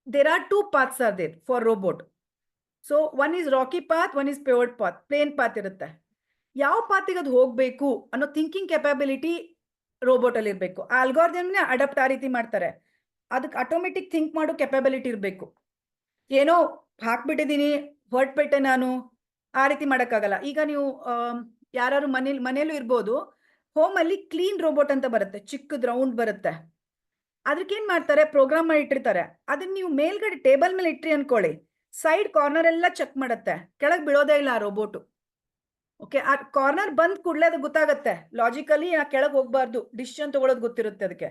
there are two paths are there for robot. So one is rocky path, one is paved path, plain path ಇರುತ್ತೆ. ಯಾವ ಪಾತಿಗೆ ಅದು ಹೋಗ್ಬೇಕು ಅನ್ನೋ thinking capability robot ಅಲ್ಲಿ ಇರಬೇಕು. ಆ ಅಲ್ಗಾರಿದಮ್ನೇ ಅಡಾಪ್ಟ್ ಆ ರೀತಿ ಮಾಡ್ತಾರೆ. ಅದಕ್ಕೆ ಆಟೋಮೆಟಿಕ್ ಥಿಂಕ್ ಮಾಡೋ ಕೆಪಾಬಿಲಿಟಿ ಇರಬೇಕು. ಏನೋ ಹಾಕ್ಬಿಟ್ಟಿದ್ದೀನಿ ಹೊರಟ್ಬಿಟ್ಟೆ ನಾನು, ಆ ರೀತಿ ಮಾಡೋಕ್ಕಾಗಲ್ಲ. ಈಗ ನೀವು ಯಾರು ಮನೇಲೂ ಇರ್ಬೋದು, ಹೋಮ್ ಅಲ್ಲಿ ಕ್ಲೀನ್ ರೋಬೋಟ್ ಅಂತ ಬರುತ್ತೆ, ಚಿಕ್ಕದ್ ರೌಂಡ್ ಬರುತ್ತೆ. ಅದಕ್ಕೇನ್ ಮಾಡ್ತಾರೆ, ಪ್ರೋಗ್ರಾಮ್ ಮಾಡಿ ಇಟ್ಟಿರ್ತಾರೆ. ಅದನ್ನ ನೀವು ಮೇಲ್ಗಡೆ ಟೇಬಲ್ ಮೇಲೆ ಇಟ್ರಿ ಅನ್ಕೊಳ್ಳಿ, ಸೈಡ್ ಕಾರ್ನರ್ ಎಲ್ಲ ಚೆಕ್ ಮಾಡುತ್ತೆ, ಕೆಳಗೆ ಬೀಳೋದೇ ಇಲ್ಲ ಆ ರೋಬೋಟು. ಓಕೆ, ಆ ಕಾರ್ನರ್ ಬಂದ್ ಕೂಡಲೇ ಅದು ಗೊತ್ತಾಗತ್ತೆ, ಲಾಜಿಕಲಿ ನಾ ಕೆಳಗೆ ಹೋಗ್ಬಾರ್ದು, ಡಿಸಿಷನ್ ತಗೊಳ್ಳೋದು ಗೊತ್ತಿರುತ್ತೆ ಅದಕ್ಕೆ.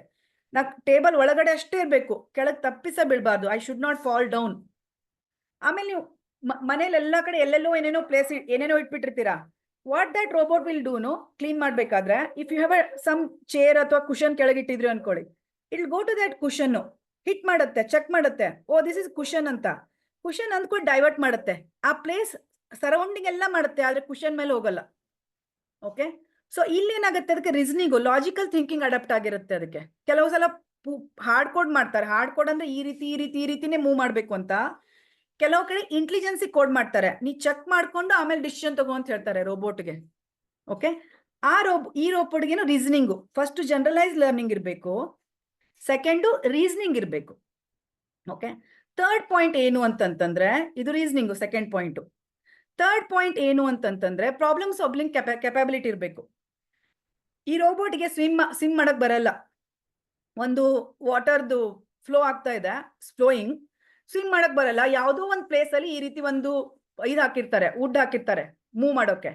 ನಾ ಟೇಬಲ್ ಒಳಗಡೆ ಅಷ್ಟೇ ಇರಬೇಕು, ಕೆಳಗೆ ತಪ್ಪಿಸ ಬೀಳ್ಬಾರ್ದು, I should not fall down. ಆಮೇಲೆ ನೀವು ಮನೇಲಿ ಎಲ್ಲಾ ಕಡೆ ಎಲ್ಲೆಲ್ಲೋ ಏನೇನೋ ಪ್ಲೇಸ್ ಏನೇನೋ ಇಟ್ಬಿಟ್ಟಿರ್ತೀರಾ. ವಾಟ್ ದಟ್ ರೋಬೋಟ್ ವಿಲ್ ಡೂನು, ಕ್ಲೀನ್ ಮಾಡ್ಬೇಕಾದ್ರೆ if you have some chair ಅಥವಾ ಕುಶನ್ ಕೆಳಗಿಟ್ಟಿದ್ರಿ ಅನ್ಕೊಳ್ಳಿ, it will go to that cushion, hit ಮಾಡುತ್ತೆ, ಚೆಕ್ ಮಾಡುತ್ತೆ, ಓ ದಿಸ್ ಇಸ್ ಕುಶನ್ ಅಂತ. ಕುಶನ್ ಅಂದ್ಕೊಂಡು ಡೈವರ್ಟ್ ಮಾಡುತ್ತೆ, ಆ ಪ್ಲೇಸ್ ಸರೌಂಡಿಂಗ್ ಎಲ್ಲ ಮಾಡುತ್ತೆ, ಆದ್ರೆ ಕುಶನ್ ಮೇಲೆ ಹೋಗಲ್ಲ. ಓಕೆ, ಸೊ ಇಲ್ಲೇನಾಗುತ್ತೆ, ಅದಕ್ಕೆ ರೀಸನಿಂಗು ಲಾಜಿಕಲ್ ಥಿಂಕಿಂಗ್ ಅಡಾಪ್ಟ್ ಆಗಿರುತ್ತೆ. ಅದಕ್ಕೆ ಕೆಲವು ಸಲ ಹಾರ್ಡ್ ಕೋಡ್ ಮಾಡ್ತಾರೆ. ಹಾರ್ಡ್ ಕೋಡ್ ಅಂದ್ರೆ ಈ ರೀತಿ ಈ ರೀತಿ ಈ ರೀತಿನೇ ಮೂವ್ ಮಾಡ್ಬೇಕು ಅಂತ. ಕೆಲವು ಕಡೆ ಇಂಟೆಲಿಜೆನ್ಸಿ ಕೋಡ್ ಮಾಡ್ತಾರೆ, ನೀ ಚೆಕ್ ಮಾಡ್ಕೊಂಡು ಆಮೇಲೆ ಡಿಸಿಷನ್ ತಗೋ ಅಂತ ಹೇಳ್ತಾರೆ ರೋಬೋಟ್ಗೆ. ಓಕೆ, ಈ ರೋಬೋಟ್ಗೆ ರೀಸನಿಂಗು ಫಸ್ಟ್ ಜನರಲೈಸ್ ಲರ್ನಿಂಗ್ ಇರಬೇಕು, ಸೆಕೆಂಡು ರೀಸನಿಂಗ್ ಇರಬೇಕು. ಓಕೆ, ಥರ್ಡ್ ಪಾಯಿಂಟ್ ಏನು ಅಂತಂತಂದ್ರೆ, ಇದು reasoning second point. Third point ಏನು ಅಂತಂತಂದ್ರೆ ಪ್ರಾಬ್ಲಮ್ ಸಾಲ್ವಿಂಗ್ ಕೆಪಾಬಿಲಿಟಿ ಇರಬೇಕು. ಈ ರೋಬೋಟ್ಗೆ ಸ್ವಿಮ್ ಮಾಡಕ್ ಬರಲ್ಲ. ಒಂದು ವಾಟರ್ದು ಫ್ಲೋ ಆಗ್ತಾ ಇದೆ, ಫ್ಲೋಯಿಂಗ್, ಸ್ವಿಮ್ ಮಾಡಕ್ ಬರಲ್ಲ. ಯಾವುದೋ ಒಂದು ಪ್ಲೇಸ್ ಅಲ್ಲಿ ಈ ರೀತಿ ಒಂದು ಇದು ಹಾಕಿರ್ತಾರೆ, ವುಡ್ ಹಾಕಿರ್ತಾರೆ ಮೂವ್ ಮಾಡೋಕೆ.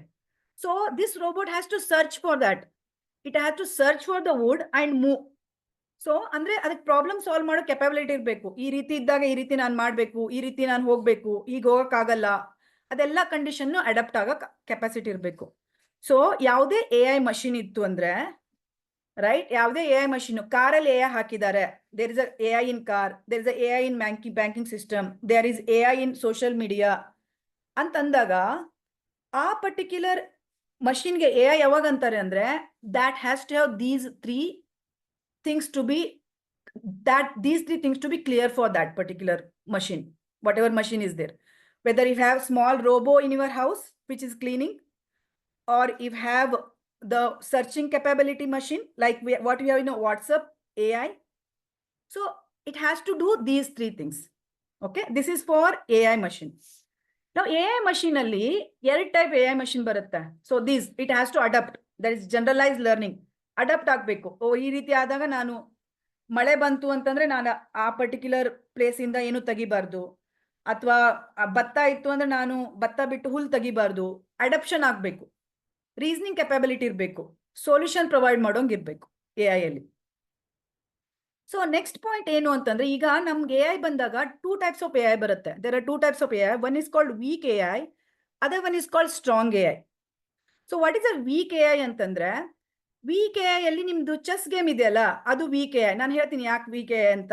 So this robot has to search for that, it has to search for the wood and move. So ಅಂದ್ರೆ ಅದಕ್ಕೆ ಪ್ರಾಬ್ಲಮ್ ಸಾಲ್ವ್ ಮಾಡೋ ಕೆಪಾಬಿಲಿಟಿ ಇರಬೇಕು. ಈ ರೀತಿ ಇದ್ದಾಗ ಈ ರೀತಿ ನಾನು ಮಾಡಬೇಕು, ಈ ರೀತಿ ನಾನು ಹೋಗ್ಬೇಕು, ಈಗ ಹೋಗಕ್ಕಾಗಲ್ಲ, ಅದೆಲ್ಲ ಕಂಡೀಷನ್ ಅಡಾಪ್ಟ್ ಆಗೋ ಕೆಪಾಸಿಟಿ ಇರಬೇಕು. ಸೊ ಯಾವುದೇ AI ಮಷಿನ್ ಇತ್ತು ಅಂದ್ರೆ, ರೈಟ್, ಯಾವುದೇ AI ಮಷಿನ್, ಕಾರಲ್ಲಿ AI ಹಾಕಿದ್ದಾರೆ, there is a AI in car, there is a AI in banking system, there is AI in social media ಅಂತಂದಾಗ ಆ ಪರ್ಟಿಕ್ಯುಲರ್ ಮಷಿನ್ಗೆ AI ಯಾವಾಗ ಅಂತಾರೆ ಅಂದ್ರೆ, that has to have these three things to be clear for that particular machine, whatever machine is there. whether if you have small robo in your house which is cleaning, or if you have the searching capability machine like what we have in WhatsApp AI. So it has to do these three things. Okay, this is for AI machine. Now AI machine ಅಲ್ಲಿ ಎರಡು type AI machine ಬರುತ್ತೆ. So this it has to adapt, that is generalized learning. Adapt ಆಗಬೇಕು. ಈ ರೀತಿ ಆದಾಗ ನಾನು ಮಳೆ ಬಂತು ಅಂತಂದ್ರೆ ನಾನು ಆ ಪರ್ಟಿಕ್ಯುಲರ್ ಪ್ಲೇಸ್ ಇಂದ ಏನು ತೆಗಿಬಾರ್ದು, ಅಥವಾ ಭತ್ತ ಇತ್ತು ಅಂದ್ರೆ ನಾನು ಭತ್ತ ಬಿಟ್ಟು ಹುಲ್ ತೆಗಿಬಾರ್ದು. ಅಡಾಪ್ಷನ್ ಆಗಬೇಕು, ರೀಸನಿಂಗ್ ಕೆಪಾಬಿಲಿಟಿ ಇರಬೇಕು, ಸೊಲ್ಯೂಷನ್ ಪ್ರೊವೈಡ್ ಮಾಡೋಂಗ್ ಇರಬೇಕು AI ಅಲ್ಲಿ. ಸೊ ನೆಕ್ಸ್ಟ್ ಪಾಯಿಂಟ್ ಏನು ಅಂತಂದ್ರೆ, ಈಗ ನಮ್ಗೆ AI ಬಂದಾಗ 2 types of AI ಬರುತ್ತೆ. There are 2 types of AI. One is called weak AI, other one is called strong AI. So what is a weak AI ಅಂತಂದ್ರೆ, weak AI ಅಲ್ಲಿ ನಿಮ್ದು chess game ಇದೆಯಲ್ಲ, ಅದು ವೀಕ್ AI. ನಾನು ಹೇಳ್ತೀನಿ ಯಾಕೆ weak AI ಅಂತ.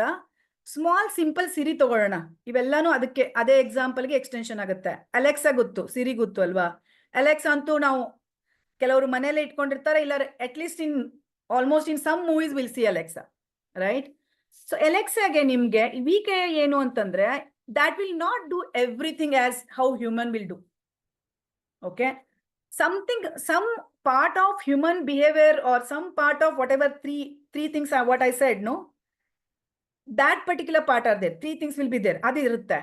ಸ್ಮಾಲ್ ಸಿಂಪಲ್ ಸಿರಿ ತಗೊಳ್ಳೋಣ, ಇವೆಲ್ಲಾನು ಅದಕ್ಕೆ ಅದೇ ಎಕ್ಸಾಂಪಲ್ಗೆ ಎಕ್ಸ್ಟೆನ್ಷನ್ ಆಗುತ್ತೆ. ಅಲೆಕ್ಸಾ ಗೊತ್ತು, ಸಿರಿ ಗೊತ್ತು ಅಲ್ವಾ? ಅಲೆಕ್ಸಾ ಅಂತೂ ನಾವು ಕೆಲವರು ಮನೆಯಲ್ಲೇ ಇಟ್ಕೊಂಡಿರ್ತಾರೆ, ಇಲ್ಲ at least in almost in some movies will see Alexa, right? So ಅಲೆಕ್ಸಾಗೆ ನಿಮ್ಗೆ ವೀಕ್ AI ಏನು ಅಂತಂದ್ರೆ, that will not do everything as how human will do. Okay, something, some part of human behavior or some part of whatever three things are what I said, no, that particular part are there, 3 things will be there, ಅದು ಇರುತ್ತೆ.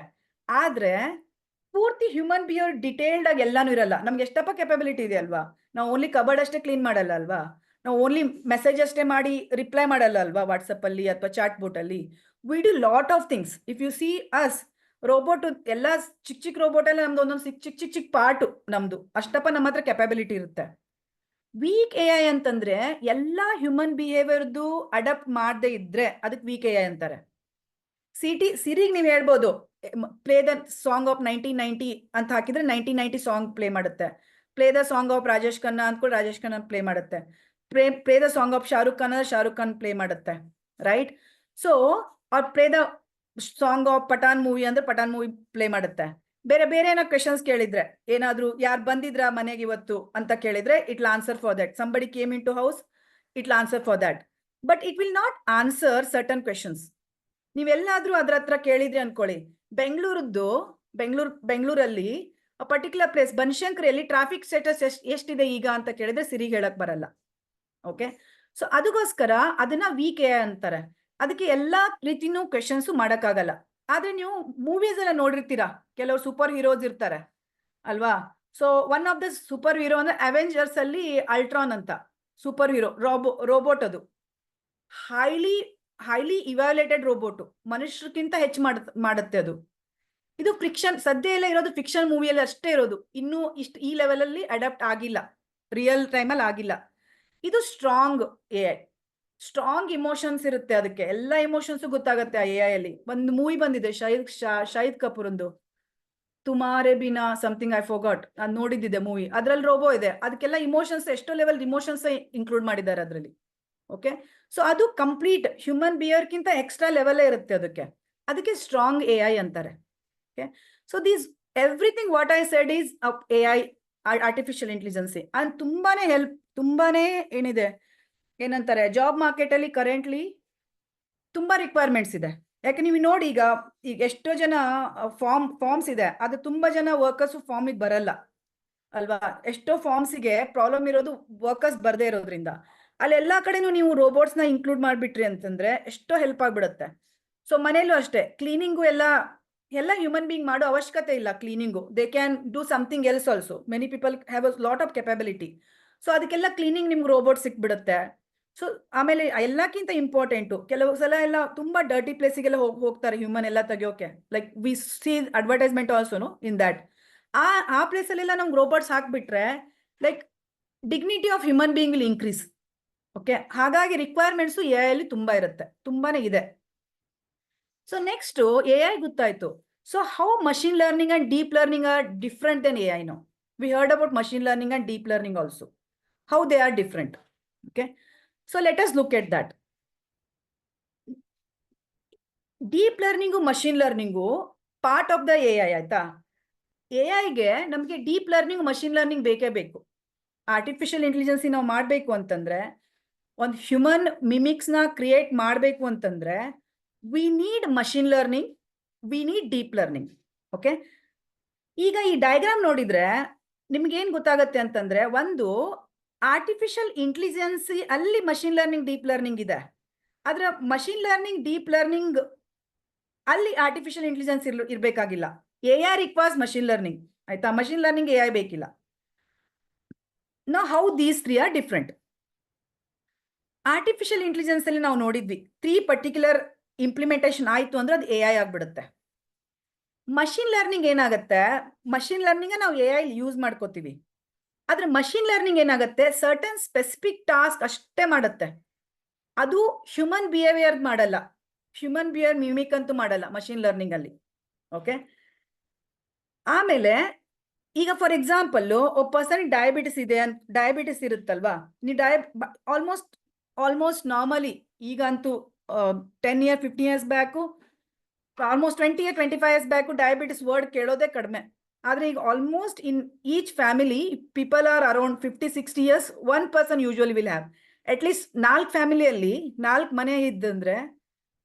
ಆದ್ರೆ ಪೂರ್ತಿ human behaviour detailed ಆಗಿ ಎಲ್ಲಾನು ಇರಲ್ಲ. ನಮ್ಗೆ ಎಷ್ಟಪ್ಪ capability ಇದೆ ಅಲ್ವಾ? ನಾವು ಓನ್ಲಿ ಕಬರ್ಡ್ ಅಷ್ಟೇ ಕ್ಲೀನ್ ಮಾಡಲ್ಲ ಅಲ್ವಾ? ನಾವು ಓನ್ಲಿ ಮೆಸೇಜ್ ಅಷ್ಟೇ ಮಾಡಿ ರಿಪ್ಲೈ ಮಾಡಲ್ಲ ಅಲ್ವಾ ವಾಟ್ಸಪ್ ಅಲ್ಲಿ ಅಥವಾ ಚಾಟ್ ಬೋಟ್ ಅಲ್ಲಿ? We do lot of things. If U C us, robot ಎಲ್ಲ ಚಿಕ್ಕ ಚಿಕ್ಕ ರೋಬೋಟ್ ಎಲ್ಲ ನಮ್ದು ಒಂದೊಂದು ಚಿಕ್ಕ ಚಿಕ್ಕ ಚಿಕ್ಕ ಪಾರ್ಟ್ ನಮ್ದು, ಅಷ್ಟಪ್ಪ ನಮ್ಮ ಹತ್ರ ಕೆಪಾಬಿಲಿಟಿ ಇರುತ್ತೆ. ವೀಕ್ AI ಅಂತಂದ್ರೆ ಎಲ್ಲಾ ಹ್ಯೂಮನ್ ಬಿಹೇವಿಯರ್ದು ಅಡಾಪ್ಟ್ ಮಾಡದೇ ಇದ್ರೆ ಅದಕ್ಕೆ ವೀಕ್ AI ಅಂತಾರೆ. ಸಿರಿಗೆ ನೀವು ಹೇಳ್ಬೋದು ಪ್ಲೇ ದ ಸಾಂಗ್ ಆಫ್ 1990 ಅಂತ ಹಾಕಿದ್ರೆ 1990 ಸಾಂಗ್ ಪ್ಲೇ ಮಾಡುತ್ತೆ. Play the song of Rajesh Khanna ಅಂದ್ಕೊಂಡು ರಾಜೇಶ್ ಖನ್ನಾ ಪ್ಲೇ ಮಾಡುತ್ತೆ. Play the song of Shahrukh Khan ಅಂದ್ರೆ ಶಾರುಖ್ ಖಾನ್ ಪ್ಲೇ ಮಾಡುತ್ತೆ, right? So or play the song of Pathaan movie ಅಂದ್ರೆ ಪಠಾನ್ ಮೂವಿ ಪ್ಲೇ ಮಾಡುತ್ತೆ. ಬೇರೆ ಬೇರೆ ಏನೋ ಕ್ವೆಶನ್ಸ್ ಕೇಳಿದ್ರೆ, ಏನಾದ್ರು ಯಾರು ಬಂದಿದ್ರ ಮನೆಗೆ ಇವತ್ತು ಅಂತ ಕೇಳಿದ್ರೆ it will answer for that. Somebody came in to house, it will answer for that. But it will not answer certain questions. ನೀವೆಲ್ಲಾದ್ರೂ ಅದ್ರ ಹತ್ರ ಕೇಳಿದ್ರಿ ಅನ್ಕೊಳ್ಳಿ, ಬೆಂಗಳೂರಲ್ಲಿ ಪರ್ಟಿಕ್ಯುಲರ್ ಪ್ಲೇಸ್ ಬನಶಂಕರಿಯಲ್ಲಿ ಟ್ರಾಫಿಕ್ ಸ್ಟೇಟಸ್ ಎಷ್ಟಿದೆ ಈಗ ಅಂತ ಕೇಳಿದ್ರೆ ಸಿರಿಗೆ ಹೇಳಕ್ ಬರಲ್ಲ. ಓಕೆ, ಸೊ ಅದಕ್ಕೋಸ್ಕರ ಅದನ್ನ ವೀಕ್ AI ಅಂತಾರೆ. ಅದಕ್ಕೆ ಎಲ್ಲಾ ರೀತಿನೂ ಕ್ವೆಶನ್ಸ್ ಮಾಡಕ್ಕಾಗಲ್ಲ. ಆದ್ರೆ ನೀವು ಮೂವೀಸ್ ಎಲ್ಲ ನೋಡಿರ್ತೀರಾ, ಕೆಲವರು ಸೂಪರ್ ಹೀರೋಸ್ ಇರ್ತಾರೆ ಅಲ್ವಾ? So one of the super hero ಅಂದ್ರೆ ಅವೆಂಜರ್ಸ್ ಅಲ್ಲಿ ಅಲ್ಟ್ರಾನ್ ಅಂತ ಸೂಪರ್ ಹೀರೋ ರೋಬೋಟ್. ಅದು ಹೈಲಿ ಇವ್ಯಾಲ್ಯೂಟೆಡ್ ರೋಬೋಟ್, ಮನುಷ್ಯರ್ಕಿಂತ ಹೆಚ್ಚು ಮಾಡುತ್ತೆ ಅದು. ಇದು ಫಿಕ್ಷನ್, ಸದ್ಯ ಎಲ್ಲ ಇರೋದು ಫಿಕ್ಷನ್ ಮೂವಿಯಲ್ಲಿ ಅಷ್ಟೇ ಇರೋದು, ಇನ್ನೂ ಈ ಲೆವೆಲ್ ಅಲ್ಲಿ ಅಡಾಪ್ಟ್ ಆಗಿಲ್ಲ, ರಿಯಲ್ ಟೈಮಲ್ಲಿ ಆಗಿಲ್ಲ. ಇದು ಸ್ಟ್ರಾಂಗ್ AI. ಸ್ಟ್ರಾಂಗ್ ಇಮೋಷನ್ಸ್ ಇರುತ್ತೆ, ಅದಕ್ಕೆ ಎಲ್ಲ ಇಮೋಷನ್ಸ್ ಗೊತ್ತಾಗುತ್ತೆ ಆ AI ಅಲ್ಲಿ. ಒಂದು ಮೂವಿ ಬಂದಿದೆ ಶಾಹಿದ್ ಕಪೂರ್ ಒಂದು, ತುಮಾರೆ ಬಿನಾ ಸಮಥಿಂಗ್, ಐ ಫಾರ್ಗಾಟ್, ನಾನು ನೋಡಿದ್ದೆ ಮೂವಿ. ಅದ್ರಲ್ಲಿ ರೋಬೋ ಇದೆ, ಅದಕ್ಕೆಲ್ಲ ಇಮೋಷನ್ಸ್, ಎಷ್ಟೋ ಲೆವೆಲ್ ಇಮೋಷನ್ಸ್ ಇನ್ಕ್ಲೂಡ್ ಮಾಡಿದ್ದಾರೆ ಅದರಲ್ಲಿ. ಓಕೆ, ಸೊ ಅದು ಕಂಪ್ಲೀಟ್ ಹ್ಯೂಮನ್ ಬಿಹೇವಿಯರ್ಗಿಂತ ಎಕ್ಸ್ಟ್ರಾ ಲೆವೆಲ್ ಇರುತ್ತೆ ಅದಕ್ಕೆ ಸ್ಟ್ರಾಂಗ್ AI ಅಂತಾರೆ. Okay, so this everything what I said is AI, artificial intelligence. And ತುಂಬಾನೇ ಏನಿದೆ, ಏನಂತಾರೆ, ಜಾಬ್ ಮಾರ್ಕೆಟ್ ಅಲ್ಲಿ ಕರೆಂಟ್ಲಿ ತುಂಬಾ ರಿಕ್ವೈರ್ಮೆಂಟ್ಸ್ ಇದೆ. ಯಾಕೆ ನೀವು ನೋಡಿ, ಈಗ ಎಷ್ಟೋ ಜನ ಫಾರ್ಮ್ಸ್ ಇದೆ, ಅದು ತುಂಬಾ ಜನ ವರ್ಕರ್ಸ್ ಫಾರ್ಮಿಗೆ ಬರಲ್ಲ ಅಲ್ವಾ? ಎಷ್ಟೋ ಫಾರ್ಮ್ಸಿಗೆ ಪ್ರಾಬ್ಲಮ್ ಇರೋದು ವರ್ಕರ್ಸ್ ಬರದೇ ಇರೋದ್ರಿಂದ. ಅಲ್ಲಿ ಎಲ್ಲಾ ಕಡೆನೂ ನೀವು ರೋಬೋಟ್ಸ್ನ ಇನ್ಕ್ಲೂಡ್ ಮಾಡಿಬಿಟ್ರಿ ಅಂತಂದ್ರೆ ಎಷ್ಟೋ ಹೆಲ್ಪ್ ಆಗ್ಬಿಡುತ್ತೆ. ಸೊ ಮನೇಲೂ ಅಷ್ಟೇ, ಕ್ಲೀನಿಂಗು ಎಲ್ಲ ಹ್ಯೂಮನ್ ಬೀಯಿಂಗ್ ಮಾಡೋ ಅವಶ್ಯಕತೆ ಇಲ್ಲ. Cleaning they can do something else also. Many people have a lot of capability. So ಅದಕ್ಕೆಲ್ಲ ಕ್ಲೀನಿಂಗ್ ನಿಮ್ಗೆ ರೋಬೋಟ್ ಸಿಕ್ಬಿಡುತ್ತೆ. ಸೊ ಆಮೇಲೆ ಎಲ್ಲಕ್ಕಿಂತ ಇಂಪಾರ್ಟೆಂಟು, ಕೆಲವು ಸಲ ಎಲ್ಲ ತುಂಬಾ ಡರ್ಟಿ ಪ್ಲೇಸಿಗೆಲ್ಲ ಹೋಗ್ತಾರೆ ಹ್ಯೂಮನ್ ಎಲ್ಲ ತೆಗಿಯೋಕೆ. ಲೈಕ್ ವಿ ಸಿ ಅಡ್ವರ್ಟೈಸ್ಮೆಂಟ್ ಆಲ್ಸೋನು ಇನ್ ದ್ಯಾಟ್. ಆ ಪ್ಲೇಸಲ್ಲೆಲ್ಲ ನಮ್ಗೆ ರೋಬೋಟ್ಸ್ ಹಾಕ್ಬಿಟ್ರೆ like dignity of human being will increase. Okay, ಹಾಗಾಗಿ ರಿಕ್ವೈರ್ಮೆಂಟ್ಸು AI ಅಲ್ಲಿ ತುಂಬಾ ಇರುತ್ತೆ, ತುಂಬಾನೇ ಇದೆ. ಸೊ ನೆಕ್ಸ್ಟ್ AI ಗೊತ್ತಾಯ್ತು. So how machine learning and deep learning are different than AI no. We heard about machine learning and deep learning also, how they are different. Okay, so let us look at that. Deep learning machine learning part of the AI ಆಯ್ತಾ? AIಗೆ ನಮಗೆ deep learning machine learning ಬೇಕೇ ಬೇಕು. Artificial intelligence ನಾವು ಮಾಡಬೇಕು ಅಂತಂದ್ರೆ, ಒಂದು human ಮಿಮಿಕ್ಸ್ನ create ಮಾಡಬೇಕು ಅಂತಂದ್ರೆ we need machine learning, we need deep learning. Okay, ಈಗ ಈ ಡಯಾಗ್ರಾಮ್ ನೋಡಿದ್ರೆ ನಿಮ್ಗೆ ಏನ್ ಗೊತ್ತಾಗತ್ತೆ ಅಂತಂದ್ರೆ, ಒಂದು ಆರ್ಟಿಫಿಷಿಯಲ್ ಇಂಟೆಲಿಜೆನ್ಸ್ ಅಲ್ಲಿ ಮಷಿನ್ ಲರ್ನಿಂಗ್ ಡೀಪ್ ಲರ್ನಿಂಗ್ ಇದೆ. ಆದ್ರೆ ಮಷಿನ್ ಲರ್ನಿಂಗ್ ಡೀಪ್ ಲರ್ನಿಂಗ್ ಅಲ್ಲಿ ಆರ್ಟಿಫಿಷಿಯಲ್ ಇಂಟೆಲಿಜೆನ್ಸ್ ಇರ್ಬೇಕಾಗಿಲ್ಲ. AI ರಿಕ್ವೈರ್ಸ್ ಮಷಿನ್ ಲರ್ನಿಂಗ್, ಆಯ್ತಾ? ಮಷಿನ್ ಲರ್ನಿಂಗ್ AI ಬೇಕಿಲ್ಲ. Know how these 3 are different. Artificial intelligence ಅಲ್ಲಿ ನಾವು ನೋಡಿದ್ವಿ 3 ಪರ್ಟಿಕ್ಯುಲರ್ ಇಂಪ್ಲಿಮೆಂಟೇಷನ್ ಆಯ್ತು ಅಂದ್ರೆ ಅದು AI ಆಗ್ಬಿಡುತ್ತೆ. ಮಷಿನ್ ಲರ್ನಿಂಗ್ ಏನಾಗುತ್ತೆ, ಮಷಿನ್ ಲರ್ನಿಂಗ್ ನಾವು AI ಯೂಸ್ ಮಾಡ್ಕೋತೀವಿ. ಆದ್ರೆ ಮಷಿನ್ ಲರ್ನಿಂಗ್ ಏನಾಗುತ್ತೆ, ಸರ್ಟನ್ ಸ್ಪೆಸಿಫಿಕ್ ಟಾಸ್ಕ್ ಅಷ್ಟೇ ಮಾಡುತ್ತೆ. ಅದು ಹ್ಯೂಮನ್ ಬಿಹೇವಿಯರ್ ಮಾಡಲ್ಲ, ಹ್ಯೂಮನ್ ಬಿಹೇವಿಯರ್ ಮಿಮಿಕ್ ಅಂತೂ ಮಾಡಲ್ಲ ಮಷಿನ್ ಲರ್ನಿಂಗ್ ಅಲ್ಲಿ. ಓಕೆ, ಆಮೇಲೆ ಈಗ ಫಾರ್ ಎಕ್ಸಾಂಪಲ್ ಒಬ್ಬ ಪರ್ಸನ್ ಡಯಾಬಿಟಿಸ್ ಇದೆ ಅಂತ, ಡಯಾಬಿಟಿಸ್ ಇರುತ್ತಲ್ವಾ, ನೀವು ಆಲ್ಮೋಸ್ಟ್ ನಾರ್ಮಲಿ ಈಗಂತೂ 10 years 15 years back, almost 20 years 25 years back diabetes word ಕೇಳೋದೇ ಕಡಿಮೆ. ಆದ್ರೆ ಈಗ almost in each family people are around 50-60 years, 1 person usually will have. At least 4 ಫ್ಯಾಮಿಲಿಯಲ್ಲಿ 4 ಮನೆ ಇದ್ದಂದ್ರೆ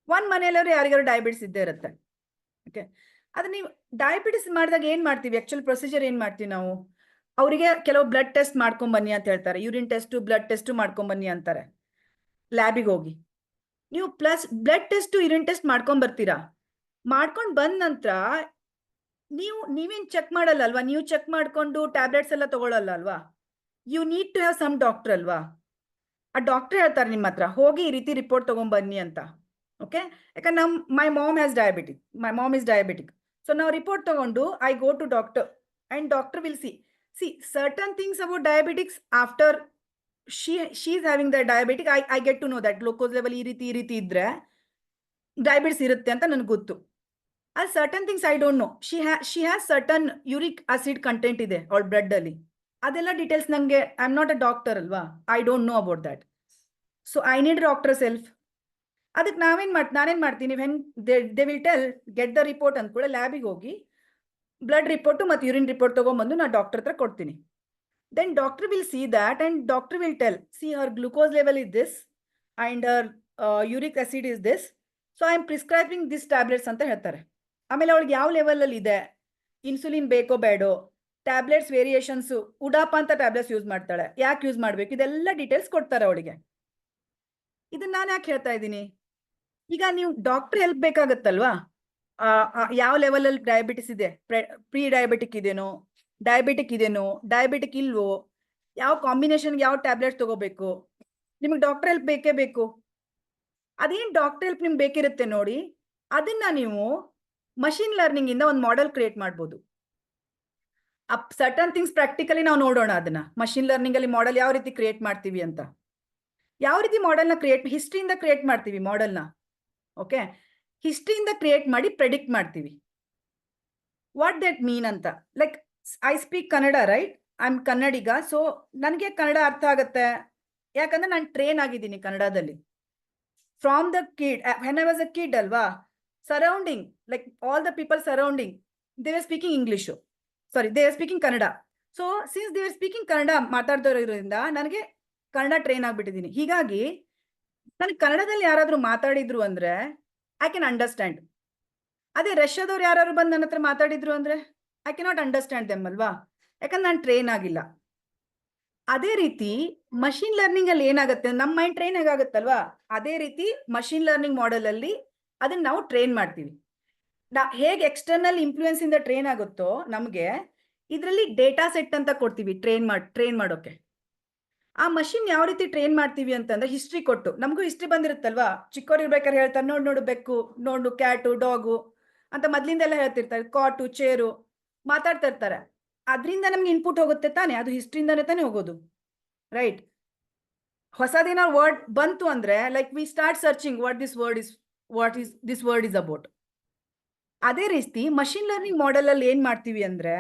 1 ಮನೆಯಲ್ಲರೂ ಯಾರಿಗಾರು ಡಯಾಬಿಟಿಸ್ ಇದ್ದೇ ಇರುತ್ತೆ. ಓಕೆ, ಅದು ನೀವು ಡಯಾಬಿಟಿಸ್ ಮಾಡಿದಾಗ ಏನ್ ಮಾಡ್ತೀವಿ, ಆಕ್ಚುಲ್ ಪ್ರೊಸೀಜರ್ ಏನ್ ಮಾಡ್ತೀವಿ ನಾವು, ಅವರಿಗೆ ಕೆಲವು ಬ್ಲಡ್ ಟೆಸ್ಟ್ ಮಾಡ್ಕೊಂಡ್ ಬನ್ನಿ ಅಂತ ಹೇಳ್ತಾರೆ. ಯೂರಿನ್ ಟೆಸ್ಟ್, ಬ್ಲಡ್ ಟೆಸ್ಟ್ ಮಾಡ್ಕೊಂಡ್ ಬನ್ನಿ ಅಂತಾರೆ ಲ್ಯಾಬಿಗೆ ಹೋಗಿ. ನೀವು plus blood test, urine test ಮಾಡ್ಕೊಂಡ್ ಬರ್ತೀರಾ. ಮಾಡ್ಕೊಂಡ್ ಬಂದ ನಂತರ ನೀವೇನ್ ಚೆಕ್ ಮಾಡಲ್ಲ ಅಲ್ವಾ, ನೀವು ಚೆಕ್ ಮಾಡ್ಕೊಂಡು ಟ್ಯಾಬ್ಲೆಟ್ಸ್ ಎಲ್ಲ ತಗೊಳ್ಳಲ್ಲ ಅಲ್ವಾ. You need to have some doctor ಅಲ್ವಾ. ಆ ಡಾಕ್ಟರ್ ಹೇಳ್ತಾರೆ ನಿಮ್ಮ ಹತ್ರ ಹೋಗಿ ಈ ರೀತಿ ರಿಪೋರ್ಟ್ ತಗೊಂಡ್ ಬನ್ನಿ ಅಂತ. ಓಕೆ, ಯಾಕಂದ್ರೆ my mom is diabetic. So ನಾವು ರಿಪೋರ್ಟ್ ತಗೊಂಡು I go to doctor and doctor will see certain things about diabetics after she is having the diabetic. I get to know that glucose level ಈ ರೀತಿ ಇದ್ರೆ diabetes ಇರುತ್ತೆ ಅಂತ ನನಗೆ ಗೊತ್ತು. ಅದು certain things I don't know. She has certain uric acid content ಇದೆ ಅವಳ ಬ್ಲಡ್ ಅಲ್ಲಿ. ಅದೆಲ್ಲ ಡೀಟೇಲ್ಸ್ ನಂಗೆ, I am not a doctor ಅಲ್ವಾ, I don't know about that. So I need doctor self. ಅದಕ್ಕೆ ನಾನೇನ್ ಮಾಡ್ತೀನಿ, when they will tell get the report ಅಂದ ಕೂಡ ಲ್ಯಾಬಿಗೆ ಹೋಗಿ ಬ್ಲಡ್ ರಿಪೋರ್ಟ್ ಮತ್ತು ಯೂರಿನ್ ರಿಪೋರ್ಟ್ ತಗೊಂಡ್ಬಂದು ನಾನು ಡಾಕ್ಟರ್ ಹತ್ರ ಕೊಡ್ತೀನಿ. Then doctor will see that and doctor will tell, see her glucose level is this and her uric acid is this, so I am prescribing this tablets ಅಂತ ಹೇಳ್ತಾರೆ. ಆಮೇಲೆ ಅವಳಿಗೆ ಯಾವ ಲೆವೆಲ್ ಅಲ್ಲಿ ಇದೆ, ಇನ್ಸುಲಿನ್ ಬೇಕೋ ಬೇಡೋ, ಟ್ಯಾಬ್ಲೆಟ್ಸ್ ವೇರಿಯೇಷನ್ಸ್, ಉಡಾಪ ಅಂತ tablets use ಮಾಡ್ತಾಳೆ, ಯಾಕೆ ಯೂಸ್ ಮಾಡ್ಬೇಕು, ಇದೆಲ್ಲ ಡೀಟೇಲ್ಸ್ ಕೊಡ್ತಾರೆ ಅವಳಿಗೆ. ಇದನ್ನ ನಾನು ಯಾಕೆ ಹೇಳ್ತಾ ಇದ್ದೀನಿ, ಈಗ ನೀವು ಡಾಕ್ಟರ್ ಹೆಲ್ಪ್ ಬೇಕಾಗತ್ತಲ್ವಾ. ಯಾವ ಲೆವೆಲ್ ಅಲ್ಲಿ ಡಯಾಬಿಟಿಸ್ ಇದೆ, ಪ್ರೀ ಡಯಾಬಿಟಿಕ್ ಇದೇನೋ, ಡಯಾಬಿಟಿಕ್ ಇಲ್ವೋ, ಯಾವ ಕಾಂಬಿನೇಷನ್ ಯಾವ ಟ್ಯಾಬ್ಲೆಟ್ ತಗೋಬೇಕು, ನಿಮಗೆ ಡಾಕ್ಟರ್ ಹೆಲ್ಪ್ ಬೇಕೇ ಬೇಕು. ಅದೇನ್ ಡಾಕ್ಟರ್ ಹೆಲ್ಪ್ ನಿಮ್ಗೆ ಬೇಕಿರುತ್ತೆ ನೋಡಿ, ಅದನ್ನ ನೀವು ಮಷಿನ್ ಲರ್ನಿಂಗ್ ಇಂದ ಒಂದು ಮಾಡೆಲ್ ಕ್ರಿಯೇಟ್ ಮಾಡ್ಬೋದು. ಸರ್ಟನ್ ಥಿಂಗ್ಸ್ ಪ್ರಾಕ್ಟಿಕಲಿ ನಾವು ನೋಡೋಣ ಅದನ್ನ. ಮಷಿನ್ ಲರ್ನಿಂಗ್ ಅಲ್ಲಿ ಮಾಡೆಲ್ ಯಾವ ರೀತಿ ಕ್ರಿಯೇಟ್ ಮಾಡ್ತೀವಿ ಅಂತ, ಯಾವ ರೀತಿ ಮಾಡೆಲ್ನ ಹಿಸ್ಟ್ರಿಯಿಂದ ಕ್ರಿಯೇಟ್ ಮಾಡ್ತೀವಿ ಮಾಡೆಲ್ನ. ಓಕೆ, ಹಿಸ್ಟ್ರಿಯಿಂದ ಕ್ರಿಯೇಟ್ ಮಾಡಿ ಪ್ರೆಡಿಕ್ಟ್ ಮಾಡ್ತೀವಿ. ವಾಟ್ ದಟ್ ಮೀನ್ ಅಂತ, like I speak Kannada, right, I am Kannadiga. ಸೊ ನನಗೆ ಕನ್ನಡ ಅರ್ಥ ಆಗುತ್ತೆ, ಯಾಕಂದ್ರೆ ನಾನು ಟ್ರೈನ್ ಆಗಿದ್ದೀನಿ ಕನ್ನಡದಲ್ಲಿ. From the kid, when I was a kid ಅಲ್ವಾ, surrounding, like all the people surrounding, they are speaking English, they are speaking Kannada. So since they are speaking Kannada ಮಾತಾಡ್ದೋರೋದ್ರಿಂದ ನನಗೆ ಕನ್ನಡ ಟ್ರೈನ್ ಆಗ್ಬಿಟ್ಟಿದ್ದೀನಿ. ಹೀಗಾಗಿ ನನಗೆ ಕನ್ನಡದಲ್ಲಿ ಯಾರಾದ್ರೂ ಮಾತಾಡಿದ್ರು ಅಂದ್ರೆ ಐ ಕ್ಯಾನ್ ಅಂಡರ್ಸ್ಟ್ಯಾಂಡ್. ಅದೇ ರಷ್ಯಾದವ್ರು ಯಾರು ಬಂದು ನನ್ನ ಹತ್ರ ಮಾತಾಡಿದ್ರು ಅಂದ್ರೆ ಐ ಕೆನಾಟ್ ಅಂಡರ್ಸ್ಟ್ಯಾಂಡ್ ದೆಮ್ ಅಲ್ವಾ, ಯಾಕಂದ್ರೆ ನಾನು ಟ್ರೈನ್ ಆಗಿಲ್ಲ. ಅದೇ ರೀತಿ ಮಷಿನ್ ಲರ್ನಿಂಗ್ ಅಲ್ಲಿ ಏನಾಗುತ್ತೆ, ನಮ್ಮ ಮೈಂಡ್ ಟ್ರೈನ್ ಹೇಗಾಗುತ್ತಲ್ವಾ, ಅದೇ ರೀತಿ ಮಷಿನ್ ಲರ್ನಿಂಗ್ ಮಾಡೆಲ್ ಅಲ್ಲಿ ಅದನ್ನ ನಾವು ಟ್ರೈನ್ ಮಾಡ್ತೀವಿ. ಹೇಗೆ ಎಕ್ಸ್ಟರ್ನಲ್ ಇನ್ಫ್ಲೂಯೆನ್ಸ್ ಇಂದ ಟ್ರೈನ್ ಆಗುತ್ತೋ ನಮಗೆ ಇದರಲ್ಲಿ ಡೇಟಾ ಸೆಟ್ ಅಂತ ಕೊಡ್ತೀವಿ ಟ್ರೈನ್ ಮಾಡೋಕೆ. ಆ ಮಷಿನ್ ಯಾವ ರೀತಿ ಟ್ರೈನ್ ಮಾಡ್ತೀವಿ ಅಂತಂದ್ರೆ ಹಿಸ್ಟ್ರಿ ಕೊಟ್ಟು, ನಮಗೂ ಹಿಸ್ಟ್ರಿ ಬಂದಿರುತ್ತಲ್ವಾ, ಚಿಕ್ಕವ್ರು ಇರ್ಬೇಕಾದ್ರೆ ಹೇಳ್ತಾರೆ ನೋಡು ಬೆಕ್ಕು, ನೋಡು ಕ್ಯಾಟು, ಡಾಗು ಅಂತ ಮೊದ್ಲಿಂದೆಲ್ಲ ಹೇಳ್ತಿರ್ತಾರೆ, ಕಾಟು, ಚೇರು ಮಾತಾಡ್ತಾ ಇರ್ತಾರೆ. ಅದರಿಂದ ನಮ್ಗೆ ಇನ್ಪುಟ್ ಹೋಗುತ್ತೆ ತಾನೆ, ಅದು ಹಿಸ್ಟ್ರಿಯಿಂದಾನೇ ತಾನೇ ಹೋಗೋದು, ರೈಟ್. ಹೊಸದೇನೋ ವರ್ಡ್ ಬಂತು ಅಂದ್ರೆ like we start searching what is this word is about. ಅದೇ ರೀತಿ ಮಷಿನ್ ಲರ್ನಿಂಗ್ ಮಾಡೆಲ್ ಅಲ್ಲಿ ಏನ್ ಮಾಡ್ತೀವಿ ಅಂದ್ರೆ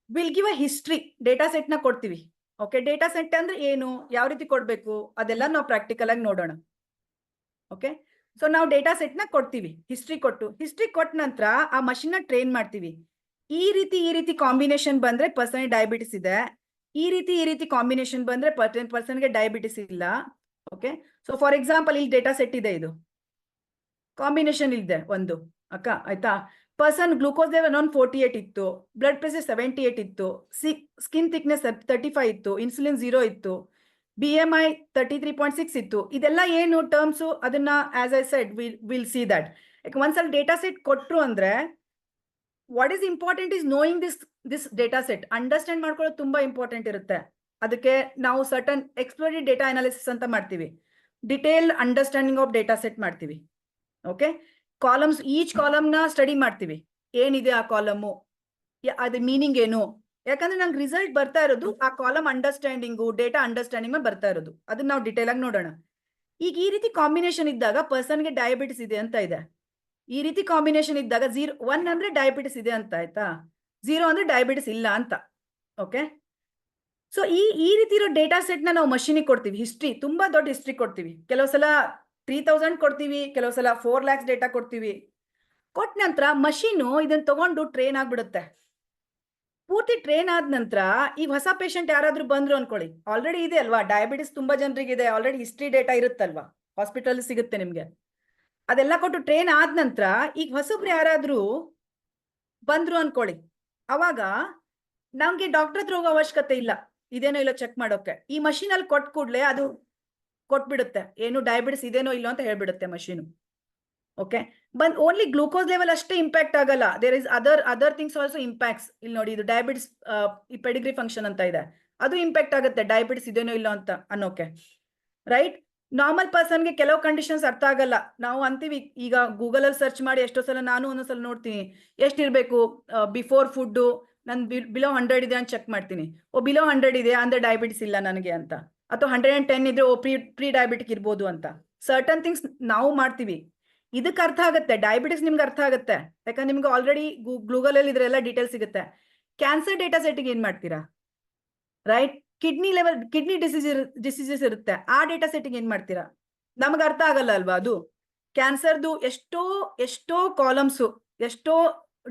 will give a history, data set ನ ಕೊಡ್ತೀವಿ. ಓಕೆ, ಡೇಟಾ ಸೆಟ್ ಅಂದ್ರೆ ಏನು, ಯಾವ ರೀತಿ ಕೊಡ್ಬೇಕು, ಅದೆಲ್ಲ ನಾವು ಪ್ರಾಕ್ಟಿಕಲ್ ಆಗಿ ನೋಡೋಣ. ಓಕೆ, ಸೊ ನಾವು ಡೇಟಾ ಸೆಟ್ ನ ಕೊಡ್ತೀವಿ, ಹಿಸ್ಟ್ರಿ ಕೊಟ್ಟ ನಂತರ ಆ ಮಷಿನ್ ನ ಟ್ರೈನ್ ಮಾಡ್ತೀವಿ. ಈ ರೀತಿ ಕಾಂಬಿನೇಷನ್ ಬಂದ್ರೆ ಪರ್ಸನ್ ಡಯಾಬಿಟಿಸ್ ಇದೆ, ಈ ರೀತಿ ಕಾಂಬಿನೇಷನ್ ಬಂದ್ರೆ ಪರ್ಸನ್ಗೆ ಡಯಾಬಿಟಿಸ್ ಇಲ್ಲ. ಓಕೆ, ಸೊ ಫಾರ್ ಎಕ್ಸಾಂಪಲ್ ಇಲ್ಲಿ ಡೇಟಾ ಸೆಟ್ ಇದೆ, ಇದು ಕಾಂಬಿನೇಷನ್ ಇದೆ ಒಂದು ಅಕ್ಕ, ಆಯ್ತಾ. ಪರ್ಸನ್ ಗ್ಲೂಕೋಸ್ ಲೆವೆಲ್ ಅರೌಂಡ್ 48 ಇತ್ತು, ಬ್ಲಡ್ ಪ್ರೆಷರ್ 78 ಇತ್ತು, ಸ್ಕಿನ್ ಥಿಕ್ನೆಸ್ 35 ಇತ್ತು, ಇನ್ಸುಲಿನ್ 0 ಇತ್ತು, BMI 33.6 ಇತ್ತು. ಇದೆಲ್ಲ ಏನು ಟರ್ಮ್ಸು, ಅದನ್ನ as I said will see that. ಯಾಕೆ ಒಂದ್ಸಲ ಡೇಟಾ ಸೆಟ್ ಕೊಟ್ರು ಅಂದ್ರೆ what is important is knowing this data set. Understand ಮಾಡ್ಕೊಳ್ಳೋದು ತುಂಬಾ ಇಂಪಾರ್ಟೆಂಟ್ ಇರುತ್ತೆ. ಅದಕ್ಕೆ ನಾವು ಸರ್ಟನ್ ಎಕ್ಸ್ಪ್ಲೋರೇಟರಿ ಡೇಟಾ ಅನಾಲಿಸಿಸ್ ಅಂತ ಮಾಡ್ತೀವಿ, detail understanding of data set ಮಾಡ್ತೀವಿ. ಓಕೆ, ಕಾಲಮ್ಸ್, ಈಚ್ ಕಾಲಮ್ನ ಸ್ಟಡಿ ಮಾಡ್ತೀವಿ, ಏನಿದೆ ಆ ಕಾಲಮು, ಅದ್ರ ಮೀನಿಂಗ್ ಏನು. ಯಾಕಂದ್ರೆ ನಂಗೆ ರಿಸಲ್ಟ್ ಬರ್ತಾ ಇರೋದು ಆ ಕಾಲಮ್ ಅಂಡರ್ಸ್ಟ್ಯಾಂಡಿಂಗು, ಡೇಟಾ ಅಂಡರ್ಸ್ಟ್ಯಾಂಡಿಂಗ್ ಬರ್ತಾ ಇರೋದು. ಅದನ್ನ ನಾವು ಡಿಟೇಲ್ ಆಗಿ ನೋಡೋಣ. ಈಗ ಈ ರೀತಿ ಕಾಂಬಿನೇಷನ್ ಇದ್ದಾಗ ಪರ್ಸನ್ಗೆ ಡಯಾಬಿಟಿಸ್ ಇದೆ ಅಂತ ಇದೆ. ಈ ರೀತಿ ಕಾಂಬಿನೇಷನ್ ಇದ್ದಾಗ 1 ಅಂದ್ರೆ ಡಯಾಬಿಟಿಸ್ ಇದೆ ಅಂತ ಆಯ್ತಾ, 0 ಅಂದ್ರೆ ಡಯಾಬಿಟಿಸ್ ಇಲ್ಲ ಅಂತ. ಓಕೆ, ಸೊ ಈ ರೀತಿ ಇರೋ ಡೇಟಾ ಸೆಟ್ ನ ನಾವು ಮಷೀನಿಗೆ ಕೊಡ್ತೀವಿ. ಹಿಸ್ಟ್ರಿ, ತುಂಬಾ ದೊಡ್ಡ ಹಿಸ್ಟ್ರಿ ಕೊಡ್ತೀವಿ. ಕೆಲವು ಸಲ 3000 ಕೊಡ್ತೀವಿ, ಕೆಲವು ಸಲ 4 lakhs ಡೇಟಾ ಕೊಡ್ತೀವಿ. ಕೊಟ್ಟ ನಂತರ ಮಷೀನು ಇದನ್ನ ತಗೊಂಡು ಟ್ರೈನ್ ಆಗ್ಬಿಡುತ್ತೆ. ಪೂರ್ತಿ ಟ್ರೈನ್ ಆದ ನಂತರ ಈಗ ಹೊಸ ಪೇಷಂಟ್ ಯಾರಾದ್ರೂ ಬಂದ್ರು ಅನ್ಕೊಳ್ಳಿ, ಆಲ್ರೆಡಿ ಇದೆ ಅಲ್ವಾ ಡಯಾಬಿಟಿಸ್, ತುಂಬಾ ಜನರಿಗೆ ಇದೆ, ಆಲ್ರೆಡಿ ಹಿಸ್ಟ್ರಿ ಡೇಟಾ ಇರುತ್ತಲ್ವಾ, ಹಾಸ್ಪಿಟಲ್ ಸಿಗುತ್ತೆ ನಿಮ್ಗೆ. ಅದೆಲ್ಲ ಕೊಟ್ಟು ಟ್ರೈನ್ ಆದ ನಂತರ ಈಗ ಹೊಸಬ್ರು ಯಾರಾದ್ರೂ ಬಂದ್ರು ಅನ್ಕೊಳ್ಳಿ, ಅವಾಗ ನಮ್ಗೆ ಡಾಕ್ಟರ್ ಹತ್ರ ಹೋಗೋ ಅವಶ್ಯಕತೆ ಇಲ್ಲ, ಇದೇನೋ ಇಲ್ಲ ಚೆಕ್ ಮಾಡೋಕೆ. ಈ ಮಷೀನ್ ಅಲ್ಲಿ ಕೊಟ್ಟ ಕೂಡ್ಲೆ ಅದು ಕೊಟ್ಬಿಡುತ್ತೆ, ಏನು ಡಯಾಬಿಟಿಸ್ ಇದೇನೋ ಇಲ್ಲೋ ಅಂತ ಹೇಳ್ಬಿಡುತ್ತೆ machine. Okay, only glucose level ಅಷ್ಟೇ ಇಂಪ್ಯಾಕ್ಟ್ ಆಗಲ್ಲ, there is other things also impacts. ಇಲ್ಲಿ ನೋಡಿ, ಇದು ಡಯಾಬಿಟಿಸ್ ಈ ಪೆಡಿಗ್ರಿ ಫಂಕ್ಷನ್ ಅಂತ ಇದೆ, ಅದು ಇಂಪ್ಯಾಕ್ಟ್ ಆಗುತ್ತೆ ಡಯಾಬಿಟಿಸ್ ಇದೇನೋ ಇಲ್ಲೋ ಅಂತ ಅನ್ನೋಕೆ. ರೈಟ್, ನಾರ್ಮಲ್ ಪರ್ಸನ್ಗೆ ಕೆಲವು ಕಂಡೀಷನ್ಸ್ ಅರ್ಥ ಆಗಲ್ಲ. ನಾವು ಅಂತೀವಿ, ಈಗ ಗೂಗಲ್ ಅಲ್ಲಿ ಸರ್ಚ್ ಮಾಡಿ ಎಷ್ಟೋ ಸಲ ನಾನು ಒಂದೊಂದ್ಸಲ ನೋಡ್ತೀನಿ, ಎಷ್ಟಿರ್ಬೇಕು ಬಿಫೋರ್ ಫುಡ್, ನನ್ ಬಿಲೋ 100 ಇದೆ ಅಂತ ಚೆಕ್ ಮಾಡ್ತೀನಿ. ಬಿಲೋ 100 ಇದೆ ಅಂದ್ರೆ ಡಯಾಬಿಟಿಸ್ ಇಲ್ಲ ನನಗೆ ಅಂತ, ಅಥವಾ 110 ಇದ್ರೆ ಪ್ರೀ ಡಯಾಬಿಟಿಕ್ ಇರ್ಬೋದು ಅಂತ. ಸರ್ಟನ್ ಥಿಂಗ್ಸ್ ನಾವು ಮಾಡ್ತೀವಿ. ಇದಕ್ಕೆ ಅರ್ಥ ಆಗುತ್ತೆ, ಡಯಾಬಿಟಿಸ್ ನಿಮ್ಗೆ ಅರ್ಥ ಆಗುತ್ತೆ, ಯಾಕಂದ್ರೆ ನಿಮ್ಗೆ ಆಲ್ರೆಡಿ ಗೂಗಲ್ ಅಲ್ಲಿ ಇದ್ರೆಲ್ಲ ಡೀಟೇಲ್ಸ್ ಸಿಗುತ್ತೆ. ಕ್ಯಾನ್ಸರ್ ಡೇಟಾ ಸೆಟ್ಗೆ ಏನ್ ಮಾಡ್ತೀರಾ, ರೈಟ್? ಕಿಡ್ನಿ ಡಿಸೀಸಸ್ ಇರುತ್ತೆ, ಆ ಡೇಟಾ ಸೆಟ್ಗೆ ಏನ್ ಮಾಡ್ತೀರಾ? ನಮ್ಗೆ ಅರ್ಥ ಆಗಲ್ಲ ಅಲ್ವಾ ಅದು. ಕ್ಯಾನ್ಸರ್ದು ಎಷ್ಟೋ ಕಾಲಮ್ಸು, ಎಷ್ಟೋ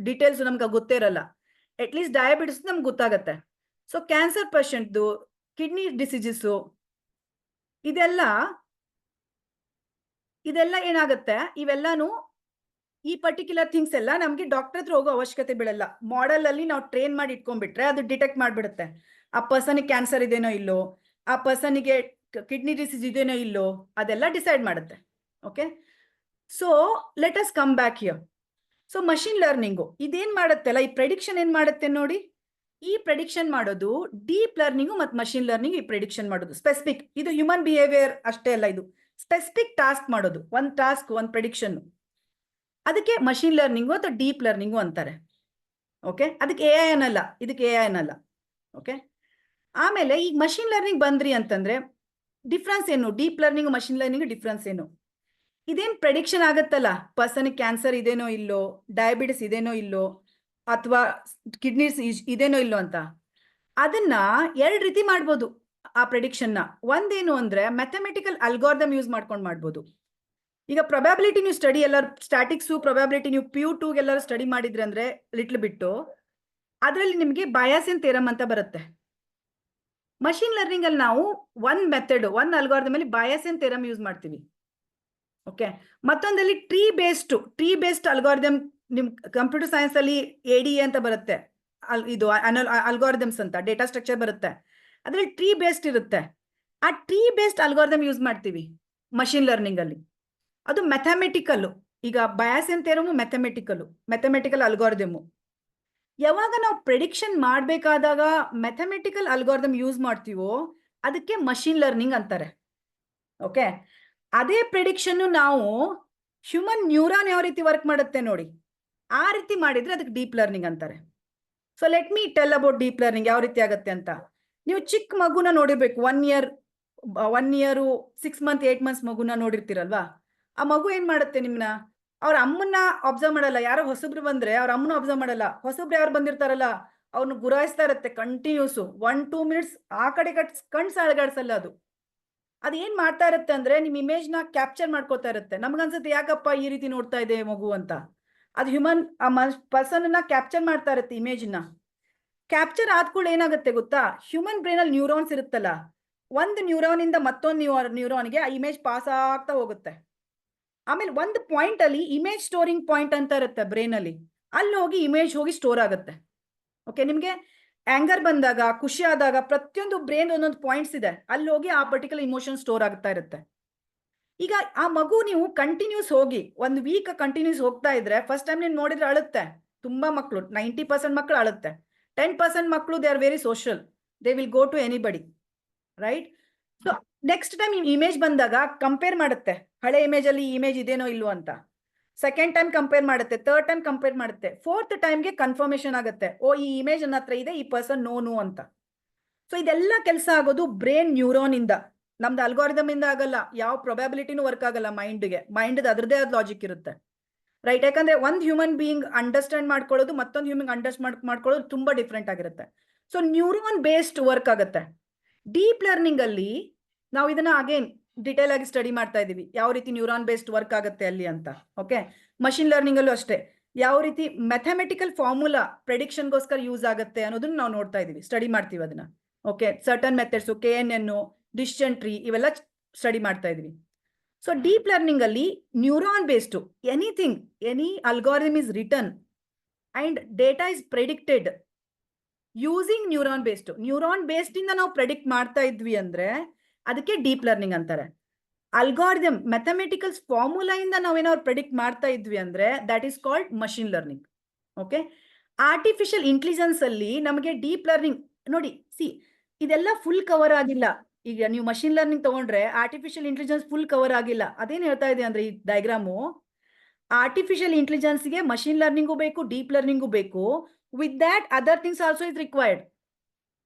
ಡೀಟೇಲ್ಸ್ ನಮ್ಗೆ ಗೊತ್ತೇ ಇರಲ್ಲ. ಅಟ್ ಲೀಸ್ಟ್ ಡಯಾಬಿಟಿಸ್ ನಮ್ಗೆ ಗೊತ್ತಾಗತ್ತೆ. ಸೊ ಕ್ಯಾನ್ಸರ್ ಪೇಷಂಟ್ದು, ಕಿಡ್ನಿ ಡಿಸೀಸಸ್ಸು, ಇದೆಲ್ಲ ಏನಾಗುತ್ತೆ, ಇವೆಲ್ಲಾನು ಈ ಪರ್ಟಿಕ್ಯುಲರ್ ಥಿಂಗ್ಸ್ ಎಲ್ಲ ನಮ್ಗೆ ಡಾಕ್ಟರ್ ಹತ್ರ ಹೋಗೋ ಅವಶ್ಯಕತೆ ಬೀಳಲ್ಲ. ಮಾಡೆಲ್ ಅಲ್ಲಿ ನಾವು ಟ್ರೈನ್ ಮಾಡಿ ಇಟ್ಕೊಂಡ್ಬಿಟ್ರೆ ಅದು ಡಿಟೆಕ್ಟ್ ಮಾಡ್ಬಿಡುತ್ತೆ, ಆ ಪರ್ಸನ್ಗೆ ಕ್ಯಾನ್ಸರ್ ಇದೇನೋ ಇಲ್ಲೋ, ಆ ಪರ್ಸನ್ಗೆ ಕಿಡ್ನಿ ಡಿಸೀಸ್ ಇದೇನೋ ಇಲ್ಲೋ, ಅದೆಲ್ಲ ಡಿಸೈಡ್ ಮಾಡುತ್ತೆ. Okay, so let us come back here. So machine learning ಇದೇನ್ ಮಾಡುತ್ತೆಲ್ಲ, ಈ ಪ್ರೆಡಿಕ್ಷನ್ ಏನ್ ಮಾಡುತ್ತೆ ನೋಡಿ. ಈ ಪ್ರೆಡಿಕ್ಷನ್ ಮಾಡೋದು ಡೀಪ್ ಲರ್ನಿಂಗು ಮತ್ತು ಮಷಿನ್ ಲರ್ನಿಂಗ್. ಈ ಪ್ರೆಡಿಕ್ಷನ್ ಮಾಡೋದು ಸ್ಪೆಸಿಫಿಕ್, ಇದು ಹ್ಯೂಮನ್ ಬಿಹೇವಿಯರ್ ಅಷ್ಟೇ ಅಲ್ಲ, ಇದು ಸ್ಪೆಸಿಫಿಕ್ ಟಾಸ್ಕ್ ಮಾಡೋದು, ಒಂದು ಟಾಸ್ಕ್, ಒಂದು ಪ್ರೆಡಿಕ್ಷನ್. ಅದಕ್ಕೆ ಮಷಿನ್ ಲರ್ನಿಂಗು ಅಥವಾ ಡೀಪ್ ಲರ್ನಿಂಗು ಅಂತಾರೆ. ಓಕೆ, ಅದಕ್ಕೆ ಎ ಐ ಅನ್ನಲ್ಲ, ಇದಕ್ಕೆ ಎ ಐ ಅನ್ನಲ್ಲ. ಓಕೆ, ಆಮೇಲೆ ಈಗ ಮಷಿನ್ ಲರ್ನಿಂಗ್ ಬಂದ್ರಿ ಅಂತಂದ್ರೆ ಡಿಫ್ರೆನ್ಸ್ ಏನು, deep learning machine learning difference ಏನು? ಇದೇನ್ ಪ್ರೆಡಿಕ್ಷನ್ ಆಗತ್ತಲ್ಲ, ಪರ್ಸನ್ ಕ್ಯಾನ್ಸರ್ ಇದೇನೋ ಇಲ್ಲೋ, ಡಯಾಬಿಟಿಸ್ ಇದೇನೋ ಇಲ್ಲೋ, ಅಥವಾ ಕಿಡ್ನೀಸ್ ಇದೇನೋ ಇಲ್ಲೋ ಅಂತ, ಅದನ್ನ 2 ರೀತಿ ಮಾಡ್ಬೋದು ಆ ಪ್ರೆಡಿಕ್ಷನ್ನ. ಒಂದೇನು ಅಂದ್ರೆ ಮ್ಯಾಥಮೆಟಿಕಲ್ ಅಲ್ಗಾರಿದಮ್ ಯೂಸ್ ಮಾಡ್ಕೊಂಡು ಮಾಡ್ಬೋದು. ಈಗ ಪ್ರೊಬ್ಯಾಬಿಲಿಟಿ ನೀವು ಸ್ಟಡಿ ಎಲ್ಲರೂ, ಸ್ಟ್ಯಾಟಿಕ್ಸು ಪ್ರೊಬ್ಯಾಬಿಲಿಟಿ ನೀವು PU2 ಎಲ್ಲರೂ ಸ್ಟಡಿ ಮಾಡಿದ್ರೆ ಅಂದ್ರೆ ಲಿಟ್ಲ್ ಬಿಟ್ಟು, ಅದರಲ್ಲಿ ನಿಮಗೆ ಬಯಾಸಿಯನ್ ಥಿಯರಮ್ ಅಂತ ಬರುತ್ತೆ. ಮಷಿನ್ ಲರ್ನಿಂಗ್ ಅಲ್ಲಿ ನಾವು ಒಂದು ಮೆಥಡ್, ಒಂದು ಅಲ್ಗಾರಿದಮ್ ಅಲ್ಲಿ ಬಯಾಸಿಯನ್ ಥಿಯರಮ್ ಯೂಸ್ ಮಾಡ್ತೀವಿ. ಓಕೆ, ಮತ್ತೊಂದಲ್ಲಿ ಟ್ರೀ ಬೇಸ್ಡ್ ಅಲ್ಗಾರಿದಮ್, ನಿಮ್ ಕಂಪ್ಯೂಟರ್ ಸೈನ್ಸ್ ಅಲ್ಲಿ ADA ಅಂತ ಬರುತ್ತೆ, ಇದು ಅಲ್ಗಾರಿದಮ್ಸ್ ಅಂತ ಡೇಟಾ ಸ್ಟ್ರಕ್ಚರ್ ಬರುತ್ತೆ, ಅದ್ರಲ್ಲಿ ಟ್ರೀ ಬೇಸ್ಡ್ ಇರುತ್ತೆ. ಆ ಟ್ರೀ ಬೇಸ್ಡ್ ಅಲ್ಗಾರಿದಮ್ ಯೂಸ್ ಮಾಡ್ತೀವಿ ಮಷಿನ್ ಲರ್ನಿಂಗ್ ಅಲ್ಲಿ, ಅದು ಮ್ಯಾಥಮೆಟಿಕಲ್. ಈಗ ಬಯಾಸಿಯನ್ ಥಿಯರಮ್ ಮ್ಯಾಥಮೆಟಿಕಲ್ ಅಲ್ಗಾರಿದಮ್. ಯಾವಾಗ ನಾವು ಪ್ರೆಡಿಕ್ಷನ್ ಮಾಡಬೇಕಾದಾಗ ಮ್ಯಾಥಮೆಟಿಕಲ್ ಅಲ್ಗಾರಿದಮ್ ಯೂಸ್ ಮಾಡ್ತೀವೋ ಅದಕ್ಕೆ ಮಷಿನ್ ಲರ್ನಿಂಗ್ ಅಂತಾರೆ. ಓಕೆ, ಅದೇ ಪ್ರೆಡಿಕ್ಷನ್ ನಾವು ಹ್ಯೂಮನ್ ನ್ಯೂರಾನ್ ಯಾವ ರೀತಿ ವರ್ಕ್ ಮಾಡುತ್ತೆ ನೋಡಿ, ಆ ರೀತಿ ಮಾಡಿದ್ರೆ ಅದಕ್ಕೆ ಡೀಪ್ ಲರ್ನಿಂಗ್ ಅಂತಾರೆ. So let me tell about deep learning ಯಾವ ರೀತಿ ಆಗುತ್ತೆ ಅಂತ. ನೀವು ಚಿಕ್ಕ ಮಗುನ ನೋಡಿರ್ಬೇಕು, 1 year 6 months 8 months ಮಗುನ ನೋಡಿರ್ತೀರಲ್ವಾ. ಆ ಮಗು ಏನ್ ಮಾಡುತ್ತೆ, ನಿಮ್ನ ಅವ್ರ ಅಮ್ಮನ್ನ ಅಬ್ಸರ್ವ್ ಮಾಡಲ್ಲ, ಯಾರೋ ಹೊಸಬ್ರು ಬಂದ್ರೆ ಅವ್ರ ಅಮ್ಮನ ಅಬ್ಸರ್ವ್ ಮಾಡಲ್ಲ, ಹೊಸಬ್ರು ಯಾರು ಬಂದಿರ್ತಾರಲ್ಲ ಅವ್ರನ್ನ ಗುರಾಯಿಸ್ತಾ ಇರುತ್ತೆ ಕಂಟಿನ್ಯೂಸ್ 1-2 minutes, ಆ ಕಡೆ ಕಣ್ ಸಾಳಗಾಡ್ಸಲ್ಲ ಅದು. ಅದೇನ್ ಮಾಡ್ತಾ ಇರುತ್ತೆ ಅಂದ್ರೆ ನಿಮ್ ಇಮೇಜ್ ನ ಕ್ಯಾಪ್ಚರ್ ಮಾಡ್ಕೋತಾ ಇರುತ್ತೆ. ನಮ್ಗನ್ಸುತ್ತೆ ಯಾಕಪ್ಪ ಈ ರೀತಿ ನೋಡ್ತಾ ಇದೆ ಮಗು ಅಂತ. ಅದು ಹ್ಯೂಮನ್ ಪರ್ಸನ್ ನ ಕ್ಯಾಪ್ಚರ್ ಮಾಡ್ತಾ ಇರುತ್ತೆ ಇಮೇಜ್ ನ. ಕ್ಯಾಪ್ಚರ್ ಆದ್ಕೂಡ ಏನಾಗುತ್ತೆ ಗೊತ್ತಾ, ಹ್ಯೂಮನ್ ಬ್ರೈನ್ ಅಲ್ಲಿ ನ್ಯೂರಾನ್ಸ್ ಇರುತ್ತಲ್ಲ, ಒಂದು ನ್ಯೂರಾನ್ ಇಂದ ಮತ್ತೊಂದು ನ್ಯೂರಾನ್ಗೆ ಆ ಇಮೇಜ್ ಪಾಸ್ ಆಗ್ತಾ ಹೋಗುತ್ತೆ. ಆಮೇಲೆ ಒಂದು ಪಾಯಿಂಟ್ ಅಲ್ಲಿ ಇಮೇಜ್ ಸ್ಟೋರಿಂಗ್ ಪಾಯಿಂಟ್ ಅಂತ ಇರುತ್ತೆ ಬ್ರೈನ್ ಅಲ್ಲಿ, ಅಲ್ಲಿ ಹೋಗಿ ಇಮೇಜ್ ಹೋಗಿ ಸ್ಟೋರ್ ಆಗುತ್ತೆ. ಓಕೆ, ನಿಮಗೆ ಆಂಗರ್ ಬಂದಾಗ, ಖುಷಿ ಆದಾಗ ಪ್ರತಿಯೊಂದು ಬ್ರೈನ್ ಒಂದೊಂದು ಪಾಯಿಂಟ್ಸ್ ಇದೆ, ಅಲ್ಲಿ ಹೋಗಿ ಆ ಪರ್ಟಿಕ್ಯುಲರ್ ಇಮೋಷನ್ ಸ್ಟೋರ್ ಆಗ್ತಾ ಇರುತ್ತೆ. ಈಗ ಆ ಮಗು ನೀವು ಕಂಟಿನ್ಯೂಸ್ ಹೋಗಿ 1 ವೀಕ್ ಕಂಟಿನ್ಯೂಸ್ ಹೋಗ್ತಾ ಇದ್ರೆ ಫಸ್ಟ್ ಟೈಮ್ ನೀವು ನೋಡಿದ್ರೆ ಅಳುತ್ತೆ. ತುಂಬಾ ಮಕ್ಕಳು 90% ಮಕ್ಕಳು ಅಳುತ್ತೆ. 10% ಮಕ್ಕಳು they are very social, they will go to anybody, right? So next time image ಬಂದಾಗ ಕಂಪೇರ್ ಮಾಡುತ್ತೆ, ಹಳೆ ಇಮೇಜ್ ಅಲ್ಲಿ ಈ ಇಮೇಜ್ ಇದೇನೋ ಇಲ್ವೋ ಅಂತ. ಸೆಕೆಂಡ್ ಟೈಮ್ ಕಂಪೇರ್ ಮಾಡುತ್ತೆ, ಥರ್ಡ್ ಟೈಮ್ ಕಂಪೇರ್ ಮಾಡುತ್ತೆ, ಫೋರ್ತ್ ಟೈಮ್ಗೆ ಕನ್ಫರ್ಮೇಶನ್ ಆಗುತ್ತೆ, ಓ ಈ ಇಮೇಜ್ ನನ್ನ ಹತ್ರ ಇದೆ, ಈ ಪರ್ಸನ್ ನೋ ಅಂತ. ಸೊ ಇದೆಲ್ಲ ಕೆಲಸ ಆಗೋದು ಬ್ರೈನ್ ನ್ಯೂರಾನ್ ಇಂದ, ನಮ್ದು ಅಲ್ಗಾರಿದಮ್ ಇಂದ ಆಗಲ್ಲ. ಯಾವ ಪ್ರೊಬ್ಯಾಬಿಲಿಟಿನೂ ವರ್ಕ್ ಆಗಲ್ಲ ಮೈಂಡ್ಗೆ. ಮೈಂಡ್ ಅದರದೇ ಆದ ಲಾಜಿಕ್ ಇರುತ್ತೆ, ರೈಟ್? ಯಾಕಂದ್ರೆ ಒಂದು ಹ್ಯೂಮನ್ ಬೀಯಿಂಗ್ ಅಂಡರ್ಸ್ಟ್ಯಾಂಡ್ ಮಾಡ್ಕೊಳ್ಳೋದು ಮತ್ತೊಂದು ಹ್ಯೂಮನ್ ಅಂಡರ್ಸ್ಟ್ಯಾಂಡ್ ಮಾಡ್ಕೊಳ್ಳೋದು ತುಂಬಾ ಡಿಫ್ರೆಂಟ್ ಆಗಿರುತ್ತೆ. ಸೊ ನ್ಯೂರಾನ್ ಬೇಸ್ಡ್ ವರ್ಕ್ ಆಗುತ್ತೆ. ಡೀಪ್ ಲರ್ನಿಂಗ್ ಅಲ್ಲಿ ನಾವು ಇದನ್ನ ಅಗೇನ್ ಡಿಟೇಲ್ ಆಗಿ ಸ್ಟಡಿ ಮಾಡ್ತಾ ಇದೀವಿ, ಯಾವ ರೀತಿ ನ್ಯೂರಾನ್ ಬೇಸ್ಡ್ ವರ್ಕ್ ಆಗುತ್ತೆ ಅಲ್ಲಿ ಅಂತ. ಓಕೆ, ಮಷಿನ್ ಲರ್ನಿಂಗ್ ಅಲ್ಲೂ ಅಷ್ಟೇ, ಯಾವ ರೀತಿ ಮ್ಯಾಥಮೆಟಿಕಲ್ ಫಾರ್ಮುಲಾ ಪ್ರೆಡಿಕ್ಷನ್ಗೋಸ್ಕರ ಯೂಸ್ ಆಗುತ್ತೆ ಅನ್ನೋದನ್ನ ನಾವು ನೋಡ್ತಾ ಇದೀವಿ, ಸ್ಟಡಿ ಮಾಡ್ತೀವಿ ಅದನ್ನ. Okay, certain methods, KNN, decision tree, ಇವೆಲ್ಲ ಸ್ಟಡಿ ಮಾಡ್ತಾ ಇದೀವಿ. ಸೊ ಡೀಪ್ ಲರ್ನಿಂಗ್ ಅಲ್ಲಿ neuron based anything, any algorithm is written and data is predicted using neuron based ಇಂದ ನಾವು ಪ್ರೆಡಿಕ್ಟ್ ಮಾಡ್ತಾ ಇದ್ವಿ ಅಂದ್ರೆ ಅದಕ್ಕೆ ಡೀಪ್ ಲರ್ನಿಂಗ್ ಅಂತಾರೆ. ಅಲ್ಗಾರಿದಮ್ ಮ್ಯಾಥಮೆಟಿಕಲ್ಸ್ ಫಾರ್ಮುಲಾ ಇಂದ ನಾವೇನಾದ್ರು ಪ್ರೆಡಿಕ್ಟ್ ಮಾಡ್ತಾ ಇದ್ವಿ ಅಂದ್ರೆ that is called machine learning. Okay, artificial intelligence ಅಲ್ಲಿ ನಮಗೆ ಡೀಪ್ ಲರ್ನಿಂಗ್ ನೋಡಿ, ಇದೆಲ್ಲ ಫುಲ್ ಕವರ್ ಆಗಿಲ್ಲ. ಈಗ ನೀವು ಮಷಿನ್ ಲರ್ನಿಂಗ್ ತಗೊಂಡ್ರೆ ಆರ್ಟಿಫಿಷಿಯಲ್ ಇಂಟೆಲಿಜೆನ್ಸ್ ಫುಲ್ ಕವರ್ ಆಗಿಲ್ಲ. ಅದೇನ್ ಹೇಳ್ತಾ ಇದೆ ಅಂದ್ರೆ ಈ ಡಯಾಗ್ರಾಮು, ಆರ್ಟಿಫಿಷಿಯಲ್ ಇಂಟೆಲಿಜೆನ್ಸ್ಗೆ ಮಷಿನ್ ಲರ್ನಿಂಗು ಬೇಕು, ಡೀಪ್ ಲರ್ನಿಂಗು ಬೇಕು. With that other things also is required.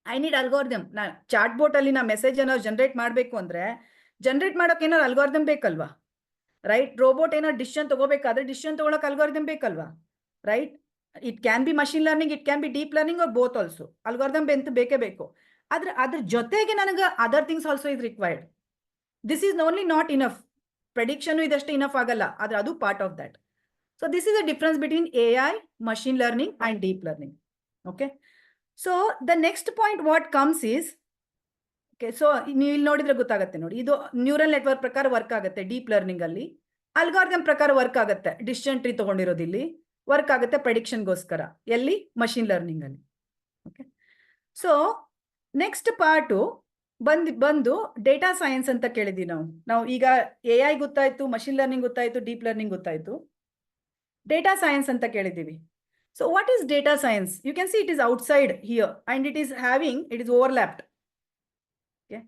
I need algorithm. Chat bot ಅಲ್ಲಿ ನಾ ಮೆಸೇಜ್ ಏನಾದ್ರು ಜನರೇಟ್ ಮಾಡಬೇಕು ಅಂದ್ರೆ ಜನರೇಟ್ ಮಾಡೋಕೆ ಏನಾದ್ರು ಅಲ್ಗಾರಿದಮ್ ಬೇಕಲ್ವಾ, ರೈಟ್? ರೋಬೋಟ್ ಏನಾದ್ರು ಡಿಸಿಷನ್ ತಗೋಬೇಕಾದ್ರೆ ಡಿಸಿಷನ್ ತಗೊಳಕ್ ಅಲ್ಗಾರಿದಮ್ ಬೇಕಲ್ವಾ, right? It can be machine learning, it can be deep learning or both also. Algorithm ಬೇಕೇ ಬೇಕು. ಆದ್ರೆ ಅದ್ರ ಜೊತೆಗೆ ನನಗೆ other things also is required. This is only not enough. Prediction ಇದಷ್ಟೇ ಇನಫ್ ಆಗಲ್ಲ, ಆದ್ರೆ ಅದು part of that. So this is a difference between AI, machine learning and deep learning. Okay, so the next point what comes is, okay, so ನೀವು ಇಲ್ಲಿ ನೋಡಿದ್ರೆ ಗೊತ್ತಾಗುತ್ತೆ ನೋಡಿ, ಇದು ನ್ಯೂರಲ್ ನೆಟ್ವರ್ಕ್ ಪ್ರಕಾರ ವರ್ಕ್ ಆಗುತ್ತೆ ಡೀಪ್ ಲರ್ನಿಂಗ್ ಅಲ್ಲಿ. ಅಲ್ಗಾರಿದಮ್ ಪ್ರಕಾರ ವರ್ಕ್ ಆಗುತ್ತೆ, ಡಿಸಿಷನ್ ಟ್ರೀ ತಗೊಂಡಿರೋದು ಇಲ್ಲಿ ವರ್ಕ್ ಆಗುತ್ತೆ ಪ್ರೆಡಿಕ್ಷನ್ಗೋಸ್ಕರ, ಎಲ್ಲಿ? ಮಷಿನ್ ಲರ್ನಿಂಗ್ ಅಲ್ಲಿ. ಓಕೆ, ಸೊ ನೆಕ್ಸ್ಟ್ ಪಾರ್ಟು ಬಂದು ಡೇಟಾ ಸೈನ್ಸ್ ಅಂತ ಕೇಳಿದ್ವಿ ನಾವು ಈಗ AI ಗೊತ್ತಾಯ್ತು, ಮಷಿನ್ ಲರ್ನಿಂಗ್ ಗೊತ್ತಾಯ್ತು, ಡೀಪ್ ಲರ್ನಿಂಗ್ ಗೊತ್ತಾಯ್ತು, ಡೇಟಾ ಸೈನ್ಸ್ ಅಂತ ಕೇಳಿದ್ದೀವಿ. So what is data science? You can see it is outside here and it is ಓವರ್ಲ್ಯಾಪ್ಡ್. Okay,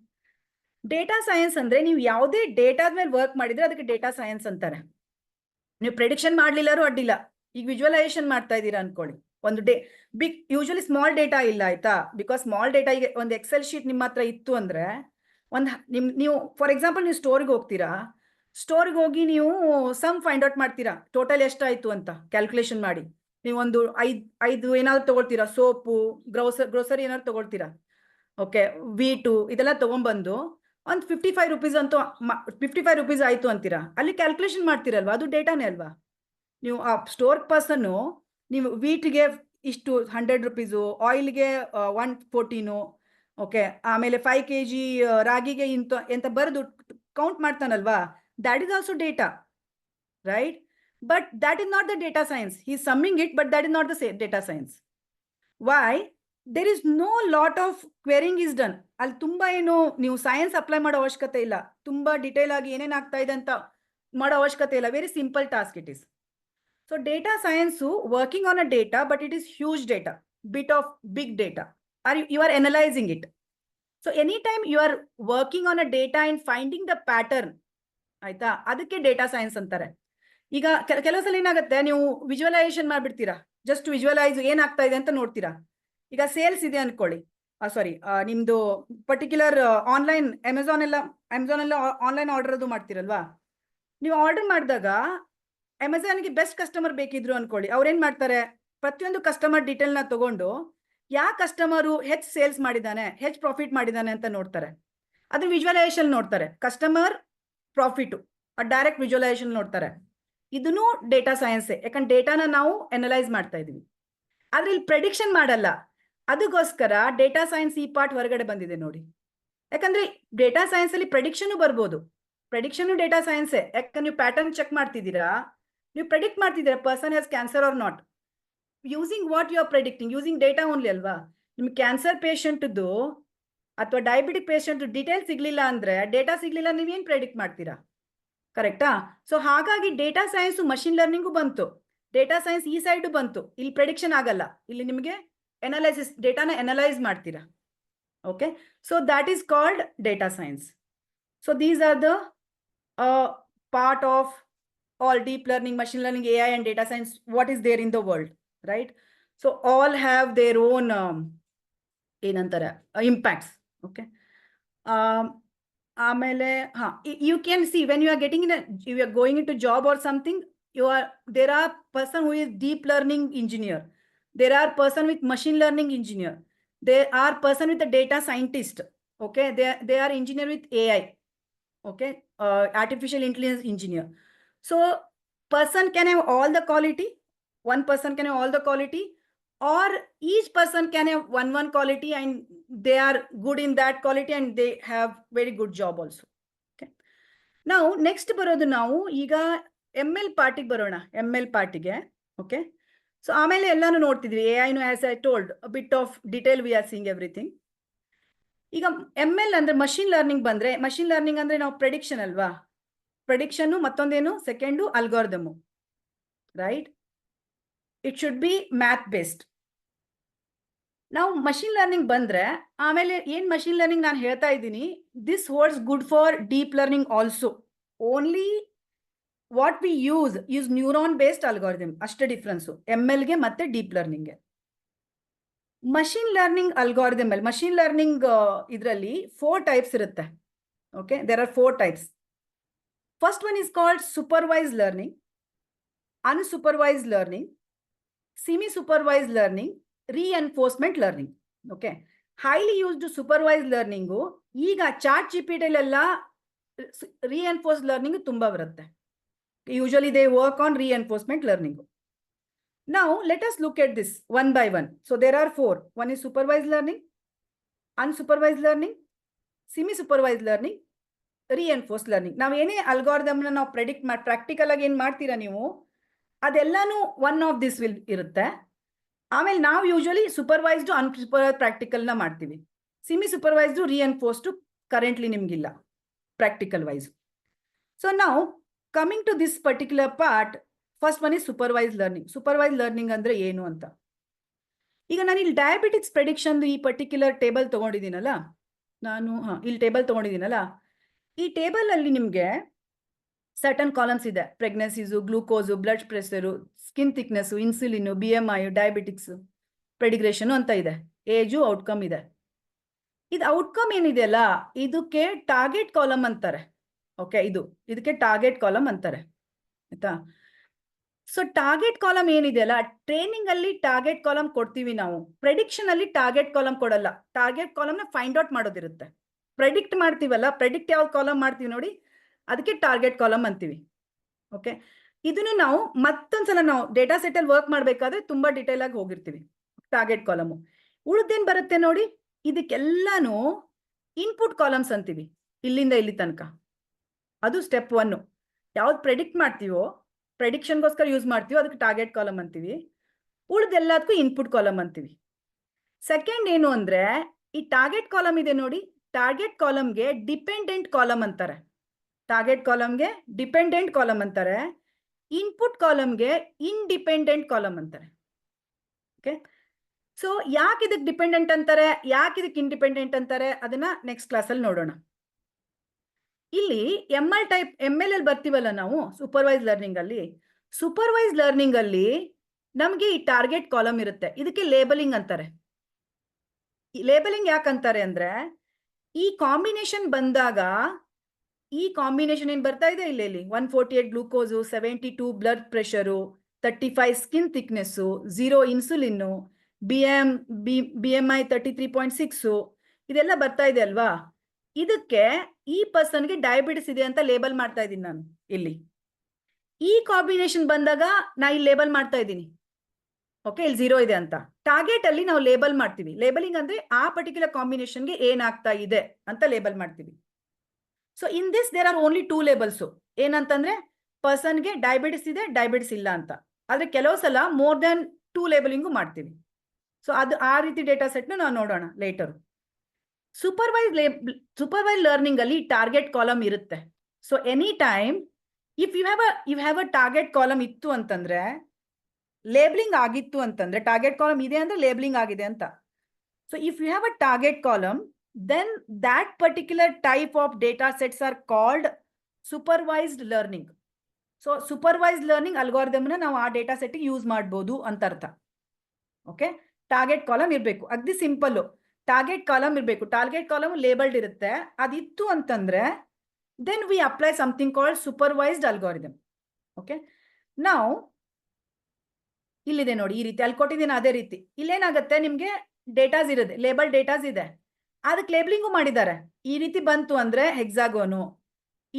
data science ಅಂದ್ರೆ ನೀವು ಯಾವುದೇ ಡೇಟಾದ ಮೇಲೆ ವರ್ಕ್ ಮಾಡಿದ್ರೆ ಅದಕ್ಕೆ ಡೇಟಾ ಸೈನ್ಸ್ ಅಂತಾರೆ. ನೀವು ಪ್ರೆಡಿಕ್ಷನ್ ಮಾಡ್ಲಿಲ್ಲಾರು ಅಡ್ಡಿಲ್ಲ. ಈಗ ವಿಜುವಲೈಸೇಷನ್ ಮಾಡ್ತಾ ಇದ್ದೀರಾ ಅನ್ಕೊಳ್ಳಿ, ಒಂದು ಬಿಗ್, ಯೂಶಲಿ ಸ್ಮಾಲ್ ಡೇಟಾ ಇಲ್ಲ, ಆಯ್ತಾ? ಬಿಕಾಸ್ ಸ್ಮಾಲ್ ಡೇಟಾ, ಈಗ ಒಂದು ಎಕ್ಸೆಲ್ ಶೀಟ್ ನಿಮ್ಮ ಹತ್ರ ಇತ್ತು ಅಂದ್ರೆ ನೀವು ಫಾರ್ ಎಕ್ಸಾಂಪಲ್ ನೀವು ಸ್ಟೋರ್ಗೆ ಹೋಗ್ತೀರಾ, ಸ್ಟೋರ್ಗೆ ಹೋಗಿ ನೀವು ಸಮ್ ಫೈಂಡ್ ಔಟ್ ಮಾಡ್ತೀರಾ, ಟೋಟಲ್ ಎಷ್ಟಾಯ್ತು ಅಂತ ಕ್ಯಾಲ್ಕುಲೇಷನ್ ಮಾಡಿ. ನೀವು ಒಂದು ಐದು ಏನಾದ್ರು ತಗೊಳ್ತೀರಾ, ಸೋಪು, ಗ್ರೋಸರಿ ಏನಾದ್ರು ತಗೊಳ್ತೀರಾ, ಓಕೆ, ವೀಟು ಇದೆಲ್ಲ ತಗೊಂಡ್ಬಂದು ಒಂದು 55 ರೂಪೀಸ್ ಅಂತೂ 55 ರೂಪೀಸ್ ಆಯ್ತು ಅಂತೀರಾ, ಅಲ್ಲಿ ಕ್ಯಾಲ್ಕುಲೇಷನ್ ಮಾಡ್ತೀರಲ್ವಾ, ಅದು ಡೇಟಾನೇ ಅಲ್ವಾ? ನೀವು ಆ ಸ್ಟೋರ್ ಪರ್ಸನ್ನು ನೀವು ವೀಟ್ಗೆ ಇಷ್ಟು 100 ರೂಪೀಸು, ಆಯಿಲ್ಗೆ 114, ಓಕೆ, ಆಮೇಲೆ 5 kg ರಾಗಿಗೆ ಎಂತ ಬರೆದು count ಮಾಡ್ತಾನಲ್ವಾ, that is also data, right? But that is not the data science. He is summing it, but that is not the data science. Why? There is no lot of querying is done. ಅಲ್ಲಿ ತುಂಬಾ ಏನು ನೀವು science apply ಮಾಡೋ ಅವಶ್ಯಕತೆ ಇಲ್ಲ, ತುಂಬಾ detail ಆಗಿ ಏನೇನು ಆಗ್ತಾ ಇದೆ ಅಂತ ಮಾಡೋ ಅವಶ್ಯಕತೆ ಇಲ್ಲ. Very simple task it is. So data science working on a data, but it is huge data, bit of big data, you are analyzing it. So anytime you are working on a data and finding the pattern, ಆಯ್ತಾ, ಅದಕ್ಕೆ data science ಅಂತಾರೆ. ಈಗ ಕೆಲವು ಸಲ ಏನಾಗುತ್ತೆ, ನೀವು visualisation ಮಾಡ್ಬಿಡ್ತೀರಾ, just visualise ಏನಾಗ್ತಾ ಇದೆ ಅಂತ ನೋಡ್ತೀರಾ. ಈಗ ಸೇಲ್ಸ್ ಇದೆ ಅನ್ಕೊಳ್ಳಿ, ನಿಮ್ದು ಪರ್ಟಿಕ್ಯುಲರ್ ಆನ್ಲೈನ್ ಅಮೆಝಾನ್ ಎಲ್ಲ ಆನ್ಲೈನ್ ಆರ್ಡರ್ ಅದು ಮಾಡ್ತೀರಲ್ವಾ, ನೀವು ಆರ್ಡರ್ ಮಾಡಿದಾಗ ಅಮೆಝಾನ್ಗೆ ಬೆಸ್ಟ್ ಕಸ್ಟಮರ್ ಬೇಕಿದ್ರು ಅನ್ಕೊಳ್ಳಿ, ಅವ್ರೇನ್ ಮಾಡ್ತಾರೆ, ಪ್ರತಿಯೊಂದು ಕಸ್ಟಮರ್ ಡೀಟೇಲ್ನ ತಗೊಂಡು ಯಾವ ಕಸ್ಟಮರು ಹೆಚ್ಚು ಸೇಲ್ಸ್ ಮಾಡಿದ್ದಾನೆ, ಹೆಚ್ಚು ಪ್ರಾಫಿಟ್ ಮಾಡಿದ್ದಾನೆ ಅಂತ ನೋಡ್ತಾರೆ. ಅದು ವಿಜುವಲೈಸೇಷನ್ ನೋಡ್ತಾರೆ, ಕಸ್ಟಮರ್ ಪ್ರಾಫಿಟ್ ಡೈರೆಕ್ಟ್ ವಿಜುವಲೈಸೇಷನ್ ನೋಡ್ತಾರೆ. ಇದನ್ನು ಡೇಟಾ ಸೈನ್ಸೇ, ಯಾಕಂದ್ರೆ ಡೇಟಾನ ನಾವು ಅನಲೈಸ್ ಮಾಡ್ತಾ ಇದೀವಿ. ಆದ್ರೆ ಇಲ್ಲಿ ಪ್ರೆಡಿಕ್ಷನ್ ಮಾಡಲ್ಲ, ಅದಕ್ಕೋಸ್ಕರ ಡೇಟಾ ಸೈನ್ಸ್ ಈ ಪಾರ್ಟ್ ಹೊರಗಡೆ ಬಂದಿದೆ ನೋಡಿ. ಯಾಕಂದ್ರೆ ಡೇಟಾ ಸೈನ್ಸ್ ಅಲ್ಲಿ ಪ್ರೆಡಿಕ್ಷನ್ ಬರ್ಬೋದು, ಪ್ರೆಡಿಕ್ಷನ್ ಡೇಟಾ ಸೈನ್ಸೇ. ಯಾಕಂದ್ರೆ ನೀವು ಪ್ಯಾಟರ್ನ್ ಚೆಕ್ ಮಾಡ್ತಿದ್ದೀರಾ, ನೀವು ಪ್ರೆಡಿಕ್ಟ್ ಮಾಡ್ತಿದ್ದೀರಾ person has cancer or not. Using what you are predicting, using data only ಅಲ್ವಾ. ನಿಮ್ಗೆ ಕ್ಯಾನ್ಸರ್ ಪೇಷಂಟ್ದು ಅಥವಾ ಡಯಾಬಿಟಿಕ್ ಪೇಷಂಟ್ ಡೀಟೇಲ್ ಸಿಗ್ಲಿಲ್ಲ ಅಂದ್ರೆ, ಡೇಟಾ ಸಿಗ್ಲಿಲ್ಲ, ನೀವೇನ್ ಪ್ರೆಡಿಕ್ಟ್ ಮಾಡ್ತೀರಾ, ಕರೆಕ್ಟಾ? ಸೊ ಹಾಗಾಗಿ ಡೇಟಾ ಸೈನ್ಸ್ ಮಷಿನ್ ಲರ್ನಿಂಗು ಬಂತು, ಡೇಟಾ ಸೈನ್ಸ್ ಈ ಸೈಡ್ ಬಂತು. ಇಲ್ಲಿ ಪ್ರೆಡಿಕ್ಷನ್ ಆಗಲ್ಲ, ಇಲ್ಲಿ ನಿಮಗೆ ಎನಾಲೈಸಿಸ್, ಡೇಟಾನ ಎನಲೈಸ್ ಮಾಡ್ತೀರಾ. Okay, so that is called data science. So these are the part of all deep learning, machine learning, AI and data science, what is there in the world, right? So all have their own ಏನಂತಾರೆ impacts. Okay, ಆಮೇಲೆ you can see when you are getting in a, you are going into job or something, there are person who is deep learning engineer, there are person with machine learning engineer, there are person with a data scientist. Okay, they are engineer with AI. Okay, artificial intelligence engineer. So person can have all the quality, one person can have all the quality, or each person can have one quality and they are good in that quality and they have very good job also. Okay, now next ಬರೋದು ನಾವು ಈಗ ML ಪಾರ್ಟಿಗೆ ಬರೋಣ, ML ಪಾರ್ಟಿಗೆ. Okay, so ಆಮೇಲೆ ಎಲ್ಲಾನು ನೋಡ್ತಿದ್ವಿ, AI ನು as I told a bit of detail we are seeing everything. ಈಗ ML ಅಂದ್ರೆ ಮಷಿನ್ ಲರ್ನಿಂಗ್ ಬಂದ್ರೆ, ಮಷಿನ್ ಲರ್ನಿಂಗ್ ಅಂದ್ರೆ ನಾವು ಪ್ರೆಡಿಕ್ಷನ್ ಅಲ್ವಾ, ಪ್ರೆಡಿಕ್ಷನ್ ಮತ್ತೊಂದೇನು second algorithm, right? It should be math based. ನಾವು ಮಷಿನ್ ಲರ್ನಿಂಗ್ ಬಂದ್ರೆ ಆಮೇಲೆ ಏನ್ ಮಷಿನ್ ಲರ್ನಿಂಗ್ ನಾನು ಹೇಳ್ತಾ ಇದ್ದೀನಿ, this holds good for deep learning also. Only what we use neuron based algorithm, ಅಷ್ಟೇ ಡಿಫ್ರೆನ್ಸು MLಗೆ ಮತ್ತೆ ಡೀಪ್ ಲರ್ನಿಂಗ್ಗೆ. ಮಷಿನ್ ಲರ್ನಿಂಗ್ ಅಲ್ಗಾರಿದಮ್ ಅಲ್ಲಿ, ಮಷಿನ್ ಲರ್ನಿಂಗ್ ಇದರಲ್ಲಿ 4 ಟೈಪ್ಸ್ ಇರುತ್ತೆ. Okay, there are 4 types. First one is called supervised learning, unsupervised learning, semi-supervised learning, reinforcement learning. Okay, highly used supervised learning ಈಗ chat GPT ಎಲ್ಲ reinforced learning ತುಂಬಾ ಬರುತ್ತೆ. Usually they work on reinforcement learning. Now let us look at this one by one. So there are 4. One is supervised learning, unsupervised learning, semi-supervised learning, reinforce learning. ನಾವು ಏನೇ ಅಲ್ಗಾರಿದಮ್ನ ನಾವು predict ಮಾಡಿ practical ಆಗಿ ಏನು ಮಾಡ್ತೀರಾ ನೀವು, ಅದೆಲ್ಲಾನು ಒನ್ ಆಫ್ ದಿಸ್ ವಿಲ್ ಇರುತ್ತೆ. ಆಮೇಲೆ ನಾವು ಯೂಶುವಲಿ ಸೂಪರ್ವೈಸ್ಡು ಅನ್ಸೂಪರ್ವೈಸ್ಡ್ ಪ್ರಾಕ್ಟಿಕಲ್ನ ಮಾಡ್ತೀವಿ. ಸಿಮಿ ಸೂಪರ್ವೈಸ್ಡು ರಿಎನ್ಫೋರ್ಸ್ಡು ಕರೆಂಟ್ಲಿ ನಿಮಗಿಲ್ಲ ಪ್ರಾಕ್ಟಿಕಲ್ ವೈಸ್. ಸೊ ನಾವು coming to this particular part, first one is supervised learning. Supervised learning ಅಂದರೆ ಏನು ಅಂತ, ಈಗ ನಾನು ಇಲ್ಲಿ ಡಯಾಬಿಟಿಕ್ಸ್ ಪ್ರೆಡಿಕ್ಷನ್ ಈ ಪರ್ಟಿಕ್ಯುಲರ್ ಟೇಬಲ್ ತೊಗೊಂಡಿದ್ದೀನಲ್ಲ, ಇಲ್ಲಿ ಟೇಬಲ್ ತೊಗೊಂಡಿದ್ದೀನಲ್ಲ, ಈ ಟೇಬಲ್ ಅಲ್ಲಿ ನಿಮಗೆ ಸರ್ಟನ್ ಕಾಲಮ್ಸ್ ಇದೆ. Pregnancies, glucose, blood pressure, skin thickness, insulin, BMI, diabetics, ಪ್ರೆಡಿಗ್ರೇಷನ್ ಅಂತ ಇದೆ. ಏಜು, ಔಟ್ಕಮ್ ಇದೆ. ಇದು ಔಟ್ಕಮ್ ಏನಿದೆಯಲ್ಲ, ಇದಕ್ಕೆ ಟಾರ್ಗೆಟ್ ಕಾಲಮ್ ಅಂತಾರೆ. ಓಕೆ, ಇದಕ್ಕೆ ಟಾರ್ಗೆಟ್ ಕಾಲಮ್ ಅಂತಾರೆ, ಆಯ್ತಾ? ಸೊ ಟಾರ್ಗೆಟ್ ಕಾಲಮ್ ಏನಿದೆಯಲ್ಲ, ಟ್ರೈನಿಂಗ್ ಅಲ್ಲಿ ಟಾರ್ಗೆಟ್ ಕಾಲಮ್ ಕೊಡ್ತೀವಿ ನಾವು, ಪ್ರೆಡಿಕ್ಷನ್ ಅಲ್ಲಿ ಟಾರ್ಗೆಟ್ ಕಾಲಮ್ ಕೊಡಲ್ಲ. ಟಾರ್ಗೆಟ್ ಕಾಲಮ್ನ ಫೈಂಡ್ ಔಟ್ ಮಾಡೋದಿರುತ್ತೆ. ಪ್ರೆಡಿಕ್ಟ್ ಮಾಡ್ತೀವಲ್ಲ, ಪ್ರೆಡಿಕ್ಟ್ ಯಾವ ಕಾಲಮ್ ಮಾಡ್ತೀವಿ ನೋಡಿ, ಅದಕ್ಕೆ ಟಾರ್ಗೆಟ್ ಕಾಲಮ್ ಅಂತೀವಿ. ಓಕೆ, ಇದನ್ನು ನಾವು ಮತ್ತೊಂದ್ಸಲ ನಾವು ಡೇಟಾ ಸೆಟ್ ಅಲ್ಲಿ ವರ್ಕ್ ಮಾಡಬೇಕಾದ್ರೆ ತುಂಬಾ ಡಿಟೇಲ್ ಆಗಿ ಹೋಗಿರ್ತೀವಿ. ಟಾರ್ಗೆಟ್ ಕಾಲಮು ಉಳಿದೇನ್ ಬರುತ್ತೆ ನೋಡಿ, ಇದಕ್ಕೆಲ್ಲಾನು ಇನ್ಪುಟ್ ಕಾಲಮ್ಸ್ ಅಂತೀವಿ, ಇಲ್ಲಿಂದ ಇಲ್ಲಿ ತನಕ. ಅದು ಸ್ಟೆಪ್ 1. ಯಾವ್ದು ಪ್ರೆಡಿಕ್ಟ್ ಮಾಡ್ತೀವೋ, ಪ್ರೆಡಿಕ್ಷನ್ಗೋಸ್ಕರ ಯೂಸ್ ಮಾಡ್ತೀವೋ ಅದಕ್ಕೆ ಟಾರ್ಗೆಟ್ ಕಾಲಮ್ ಅಂತೀವಿ. ಉಳಿದೆಲ್ಲದಕ್ಕೂ ಇನ್ಪುಟ್ ಕಾಲಮ್ ಅಂತೀವಿ. ಸೆಕೆಂಡ್ ಏನು ಅಂದ್ರೆ, ಈ ಟಾರ್ಗೆಟ್ ಕಾಲಮ್ ಇದೆ ನೋಡಿ, ಟಾರ್ಗೆಟ್ ಕಾಲಮ್ಗೆ ಡಿಪೆಂಡೆಂಟ್ ಕಾಲಮ್ ಅಂತಾರೆ. ಟಾರ್ಗೆಟ್ ಕಾಲಮ್ಗೆ ಡಿಪೆಂಡೆಂಟ್ ಕಾಲಮ್ ಅಂತಾರೆ. ಇನ್ಪುಟ್ ಕಾಲಮ್ಗೆ ಇಂಡಿಪೆಂಡೆಂಟ್ ಕಾಲಮ್ ಅಂತಾರೆ. ಓಕೆ, ಸೊ ಯಾಕೆ ಇದಕ್ಕೆ ಡಿಪೆಂಡೆಂಟ್ ಅಂತಾರೆ, ಯಾಕೆ ಇದಕ್ಕೆ ಇಂಡಿಪೆಂಡೆಂಟ್ ಅಂತಾರೆ, ಅದನ್ನ ನೆಕ್ಸ್ಟ್ ಕ್ಲಾಸಲ್ಲಿ ನೋಡೋಣ. ಇಲ್ಲಿ ML ಅಲ್ಲಿ ಬರ್ತೀವಲ್ಲ ನಾವು ಸೂಪರ್ವೈಸ್ ಲರ್ನಿಂಗ್ ಅಲ್ಲಿ, ಸೂಪರ್ವೈಸ್ ಲರ್ನಿಂಗ್ ಅಲ್ಲಿ ನಮಗೆ ಈ ಟಾರ್ಗೆಟ್ ಕಾಲಮ್ ಇರುತ್ತೆ, ಇದಕ್ಕೆ ಲೇಬಲಿಂಗ್ ಅಂತಾರೆ. ಲೇಬಲಿಂಗ್ ಯಾಕಂತಾರೆ ಅಂದ್ರೆ, ಈ ಕಾಂಬಿನೇಷನ್ ಬಂದಾಗ, ಈ ಕಾಂಬಿನೇಷನ್ ಏನ್ ಬರ್ತಾ ಇದೆ ಇಲ್ಲಿ 148 glucose, 72 blood pressure, 35 skin thickness, 0 insulin, BMI 33.6, ಇದೆಲ್ಲ ಬರ್ತಾ ಇದೆ ಅಲ್ವಾ. ಇದಕ್ಕೆ ಈ ಪರ್ಸನ್ಗೆ ಡಯಾಬಿಟಿಸ್ ಇದೆ ಅಂತ ಲೇಬಲ್ ಮಾಡ್ತಾ ಇದ್ದೀನಿ ನಾನು ಇಲ್ಲಿ. ಈ ಕಾಂಬಿನೇಷನ್ ಬಂದಾಗ ನಾ ಇಲ್ಲಿ ಲೇಬಲ್ ಮಾಡ್ತಾ ಇದ್ದೀನಿ. ಓಕೆ, ಇಲ್ಲಿ 0 ಇದೆ ಅಂತ. ಟಾರ್ಗೆಟ್ ಅಲ್ಲಿ ನಾವು ಲೇಬಲ್ ಮಾಡ್ತೀವಿ. ಲೇಬಲಿಂಗ್ ಅಂದ್ರೆ ಆ ಪರ್ಟಿಕ್ಯುಲರ್ ಕಾಂಬಿನೇಷನ್ಗೆ ಏನಾಗ್ತಾ ಇದೆ ಅಂತ ಲೇಬಲ್ ಮಾಡ್ತೀವಿ. So in this there are only 2 labels. ಏನಂತಂದ್ರೆ, ಪರ್ಸನ್ಗೆ ಡಯಾಬಿಟಿಸ್ ಇದೆ, ಡಯಾಬಿಟಿಸ್ ಇಲ್ಲ ಅಂತ. ಆದ್ರೆ ಕೆಲವು ಸಲ ಮೋರ್ ದನ್ 2 ಲೇಬಲಿಂಗು ಮಾಡ್ತೀವಿ. ಸೊ ಅದು ಆ ರೀತಿ ಡೇಟಾ ಸೆಟ್ನ ನಾವು ನೋಡೋಣ ಲೇಟರ್. ಸೂಪರ್ವೈಸ್ ಲರ್ನಿಂಗ್ ಅಲ್ಲಿ ಟಾರ್ಗೆಟ್ ಕಾಲಮ್ ಇರುತ್ತೆ. So any time if you have a target column ಇತ್ತು ಅಂತಂದ್ರೆ, ಲೇಬಲಿಂಗ್ ಆಗಿತ್ತು ಅಂತಂದ್ರೆ, ಟಾರ್ಗೆಟ್ ಕಾಲಮ್ ಇದೆ ಅಂದ್ರೆ ಲೇಬಲಿಂಗ್ ಆಗಿದೆ ಅಂತ. So if you have a target column, then that particular type of data sets are called supervised learning. So supervised learning ಅಲ್ಗಾರಿದಮ್ನ ನಾವು ಆ ಡೇಟಾ ಸೆಟ್ ಯೂಸ್ ಮಾಡ್ಬೋದು ಅಂತ ಅರ್ಥ. ಓಕೆ, ಟಾರ್ಗೆಟ್ ಕಾಲಮ್ ಇರಬೇಕು, ಅಗ್ದಿ ಸಿಂಪಲ್. ಟಾರ್ಗೆಟ್ ಕಾಲಮ್ ಇರಬೇಕು, ಟಾರ್ಗೆಟ್ ಕಾಲಮ್ ಲೇಬಲ್ಡ್ ಇರುತ್ತೆ. ಅದಿತ್ತು ಅಂತಂದ್ರೆ then we apply something called supervised algorithm. Okay, ನಾವು ಇಲ್ಲಿದೆ ನೋಡಿ, ಈ ರೀತಿ ಅಲ್ಲಿ ಕೊಟ್ಟಿದ್ದೀನಿ. ಅದೇ ರೀತಿ ಇಲ್ಲೇನಾಗುತ್ತೆ, ನಿಮ್ಗೆ ಡೇಟಾಸ್ ಇರುತ್ತೆ, ಲೇಬಲ್ ಡೇಟಾಸ್ ಇದೆ, ಅದಕ್ಕೆ ಲೇಬಲಿಂಗು ಮಾಡಿದ್ದಾರೆ. ಈ ರೀತಿ ಬಂತು ಅಂದ್ರೆ ಹೆಕ್ಸಾಗೋನು,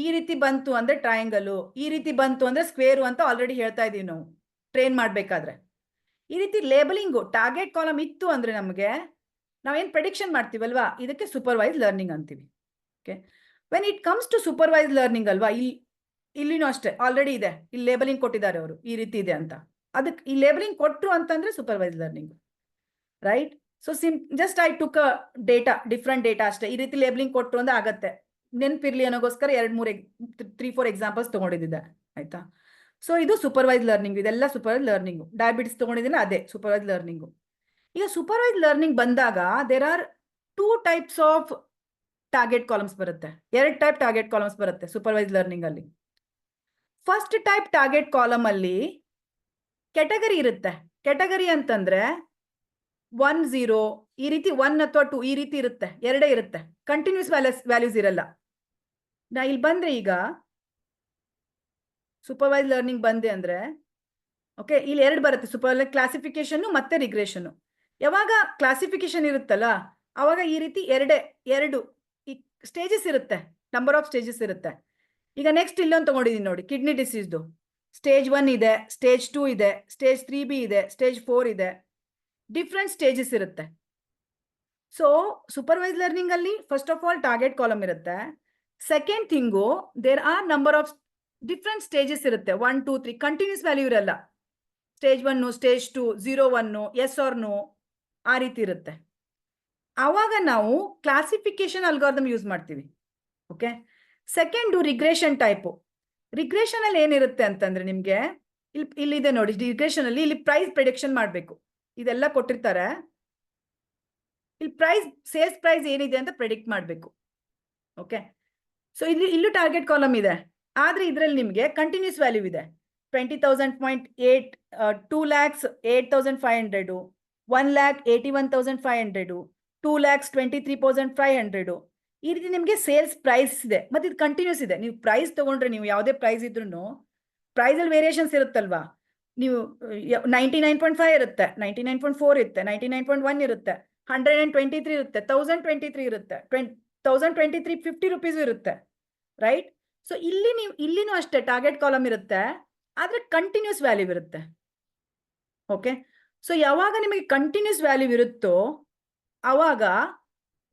ಈ ರೀತಿ ಬಂತು ಅಂದ್ರೆ ಟ್ರಯಾಂಗಲು, ಈ ರೀತಿ ಬಂತು ಅಂದ್ರೆ ಸ್ಕ್ವೇರು ಅಂತ ಆಲ್ರೆಡಿ ಹೇಳ್ತಾ ಇದೀವಿ ನಾವು ಟ್ರೈನ್ ಮಾಡ್ಬೇಕಾದ್ರೆ. ಈ ರೀತಿ ಲೇಬಲಿಂಗು ಟಾರ್ಗೆಟ್ ಕಾಲಮ್ ಇತ್ತು ಅಂದ್ರೆ ನಮಗೆ ನಾವೇನ್ ಪ್ರೆಡಿಕ್ಷನ್ ಮಾಡ್ತೀವಲ್ವಾ, ಇದಕ್ಕೆ ಸೂಪರ್ವೈಸ್ ಲರ್ನಿಂಗ್ ಅಂತೀವಿ. Okay, when it comes to supervise learning ಅಲ್ವಾ, ಇಲ್ಲಿನೂ ಅಷ್ಟೇ ಆಲ್ರೆಡಿ ಇದೆ, ಇಲ್ಲಿ ಲೇಬಲಿಂಗ್ ಕೊಟ್ಟಿದ್ದಾರೆ ಅವರು, ಈ ರೀತಿ ಇದೆ ಅಂತ. ಅದಕ್ಕೆ ಈ ಲೇಬಲಿಂಗ್ ಕೊಟ್ಟರು ಅಂತಂದ್ರೆ supervise learning, right? So just I took a data, different data ಅಷ್ಟೇ. ಈ ರೀತಿ ಲೇಬಲಿಂಗ್ ಕೊಟ್ಟರು ಅಂದ್ರೆ ಆಗತ್ತೆ, ನೆನಪಿರ್ಲಿ ಅನ್ನೋಗೋಸ್ಕರ 3-4 ಎಕ್ಸಾಂಪಲ್ಸ್ ತಗೊಂಡಿದ್ದೆ, ಆಯ್ತಾ? ಸೊ ಇದು ಸೂಪರ್ವೈಸ್ ಲರ್ನಿಂಗ್, ಇದೆಲ್ಲ ಸೂಪರ್ವೈಸ್ ಲರ್ನಿಂಗ್. ಡಯಾಬಿಟಿಸ್ ತಗೊಂಡಿದ್ದೀನಿ, ಅದೇ ಸೂಪರ್ವೈಸ್ ಲರ್ನಿಂಗು. ಈಗ ಸೂಪರ್ವೈಸ್ ಲರ್ನಿಂಗ್ ಬಂದಾಗ there are 2 types of target columns ಬರುತ್ತೆ. 2 ಟೈಪ್ ಟಾರ್ಗೆಟ್ ಕಾಲಮ್ಸ್ ಬರುತ್ತೆ ಸೂಪರ್ವೈಸ್ ಲರ್ನಿಂಗ್ ಅಲ್ಲಿ. ಫಸ್ಟ್ ಟೈಪ್ ಟಾರ್ಗೆಟ್ ಕಾಲಮ್ ಅಲ್ಲಿ ಕೆಟಗರಿ ಇರುತ್ತೆ. ಕೆಟಗರಿ ಅಂತಂದ್ರೆ 1, 0 ಈ ರೀತಿ, 1 ಅಥವಾ 2 ಈ ರೀತಿ ಇರುತ್ತೆ, ಎರಡೇ ಇರುತ್ತೆ, ಕಂಟಿನ್ಯೂಸ್ ವ್ಯಾಲ್ಯೂಸ್ ಇರಲ್ಲ. ನಾ ಇಲ್ಲಿ ಬಂದ್ರೆ ಈಗ ಸೂಪರ್ವೈಸ್ ಲರ್ನಿಂಗ್ ಬಂದೆ ಅಂದ್ರೆ, ಓಕೆ, ಇಲ್ಲಿ 2 ಬರುತ್ತೆ, ಸೂಪರ್ವೈಸ್ ಕ್ಲಾಸಿಫಿಕೇಶನ್ ಮತ್ತೆ ರಿಗ್ರೆಷನ್. ಯಾವಾಗ ಕ್ಲಾಸಿಫಿಕೇಶನ್ ಇರುತ್ತಲ್ಲ ಅವಾಗ ಈ ರೀತಿ ಎರಡು ಸ್ಟೇಜಸ್ ಇರುತ್ತೆ, ನಂಬರ್ ಆಫ್ ಸ್ಟೇಜಸ್ ಇರುತ್ತೆ. ಈಗ ನೆಕ್ಸ್ಟ್ ಇಲ್ಲೊಂದು ತಗೊಂಡಿದ್ದೀನಿ ನೋಡಿ, ಕಿಡ್ನಿ ಡಿಸೀಸ್ದು ಸ್ಟೇಜ್ 1 ಇದೆ, ಸ್ಟೇಜ್ 2 ಇದೆ, ಸ್ಟೇಜ್ 3B ಇದೆ, ಸ್ಟೇಜ್ 4 ಇದೆ, ಡಿಫ್ರೆಂಟ್ ಸ್ಟೇಜಸ್ ಇರುತ್ತೆ. ಸೊ ಸೂಪರ್ವೈಸ್ ಲರ್ನಿಂಗ್ ಅಲ್ಲಿ first of all target column ಇರುತ್ತೆ. Second thing, there are number of different stages ಇರುತ್ತೆ, 1, 2, 3 ಕಂಟಿನ್ಯೂಸ್ ವ್ಯಾಲ್ಯೂ ಇರಲ್ಲ. Stage 1, stage 2, 0, 1, yes or no ಆ ರೀತಿ ಇರುತ್ತೆ. ಆವಾಗ ನಾವು ಕ್ಲಾಸಿಫಿಕೇಶನ್ ಅಲ್ಗಾರಿದಮ್ ಯೂಸ್ ಮಾಡ್ತೀವಿ. Okay, second regression type. Regression ಅಲ್ಲಿ ಏನಿರುತ್ತೆ ಅಂತಂದ್ರೆ ನಿಮ್ಗೆ ಇಲ್ಲಿದೆ ನೋಡಿ, ರಿಗ್ರೆಷನ್ ಅಲ್ಲಿ ಇಲ್ಲಿ ಪ್ರೈಸ್ ಪ್ರೆಡಿಕ್ಷನ್ ಮಾಡಬೇಕು. ಇದೆಲ್ಲ ಕೊಟ್ಟಿರ್ತಾರೆ, ಇಲ್ಲಿ ಸೇಲ್ಸ್ ಪ್ರೈಸ್ ಏನಿದೆ ಅಂತ ಪ್ರೆಡಿಕ್ಟ್ ಮಾಡಬೇಕು. ಓಕೆ, ಸೊ ಇಲ್ಲೂ ಟಾರ್ಗೆಟ್ ಕಾಲಮ್ ಇದೆ, ಆದ್ರೆ ಇದರಲ್ಲಿ ನಿಮಗೆ ಕಂಟಿನ್ಯೂಸ್ ವ್ಯಾಲ್ಯೂ ಇದೆ. 20,000.8, 2,08,500, 1,81,500, 2,23,500 ಈ ರೀತಿ ನಿಮಗೆ ಸೇಲ್ಸ್ ಪ್ರೈಸ್ ಇದೆ. ಮತ್ತೆ ಇದು ಕಂಟಿನ್ಯೂಸ್ ಇದೆ. ನೀವು ಪ್ರೈಸ್ ತಗೊಂಡ್ರೆ, ನೀವು ಯಾವುದೇ ಪ್ರೈಸ್ ಇದ್ರೂ ಪ್ರೈಸ್ ಅಲ್ಲಿ ವೇರಿಯೇಷನ್ಸ್ ಇರುತ್ತಲ್ವಾ. ನೀವು 99.5 ಇರುತ್ತೆ, 99.4 ಇರುತ್ತೆ, 99.1 ಇರುತ್ತೆ, 123 ಇರುತ್ತೆ, 1023 ಇರುತ್ತೆ, 1023 50 ರುಪೀಸ್ ಇರುತ್ತೆ, ರೈಟ್? ಸೊ ಇಲ್ಲಿನೂ ಅಷ್ಟೇ ಟಾರ್ಗೆಟ್ ಕಾಲಮ್ ಇರುತ್ತೆ, ಆದ್ರೆ ಕಂಟಿನ್ಯೂಸ್ ವ್ಯಾಲ್ಯೂ ಇರುತ್ತೆ. ಓಕೆ, ಸೊ ಯಾವಾಗ ನಿಮಗೆ ಕಂಟಿನ್ಯೂಸ್ ವ್ಯಾಲ್ಯೂ ಇರುತ್ತೋ ಅವಾಗ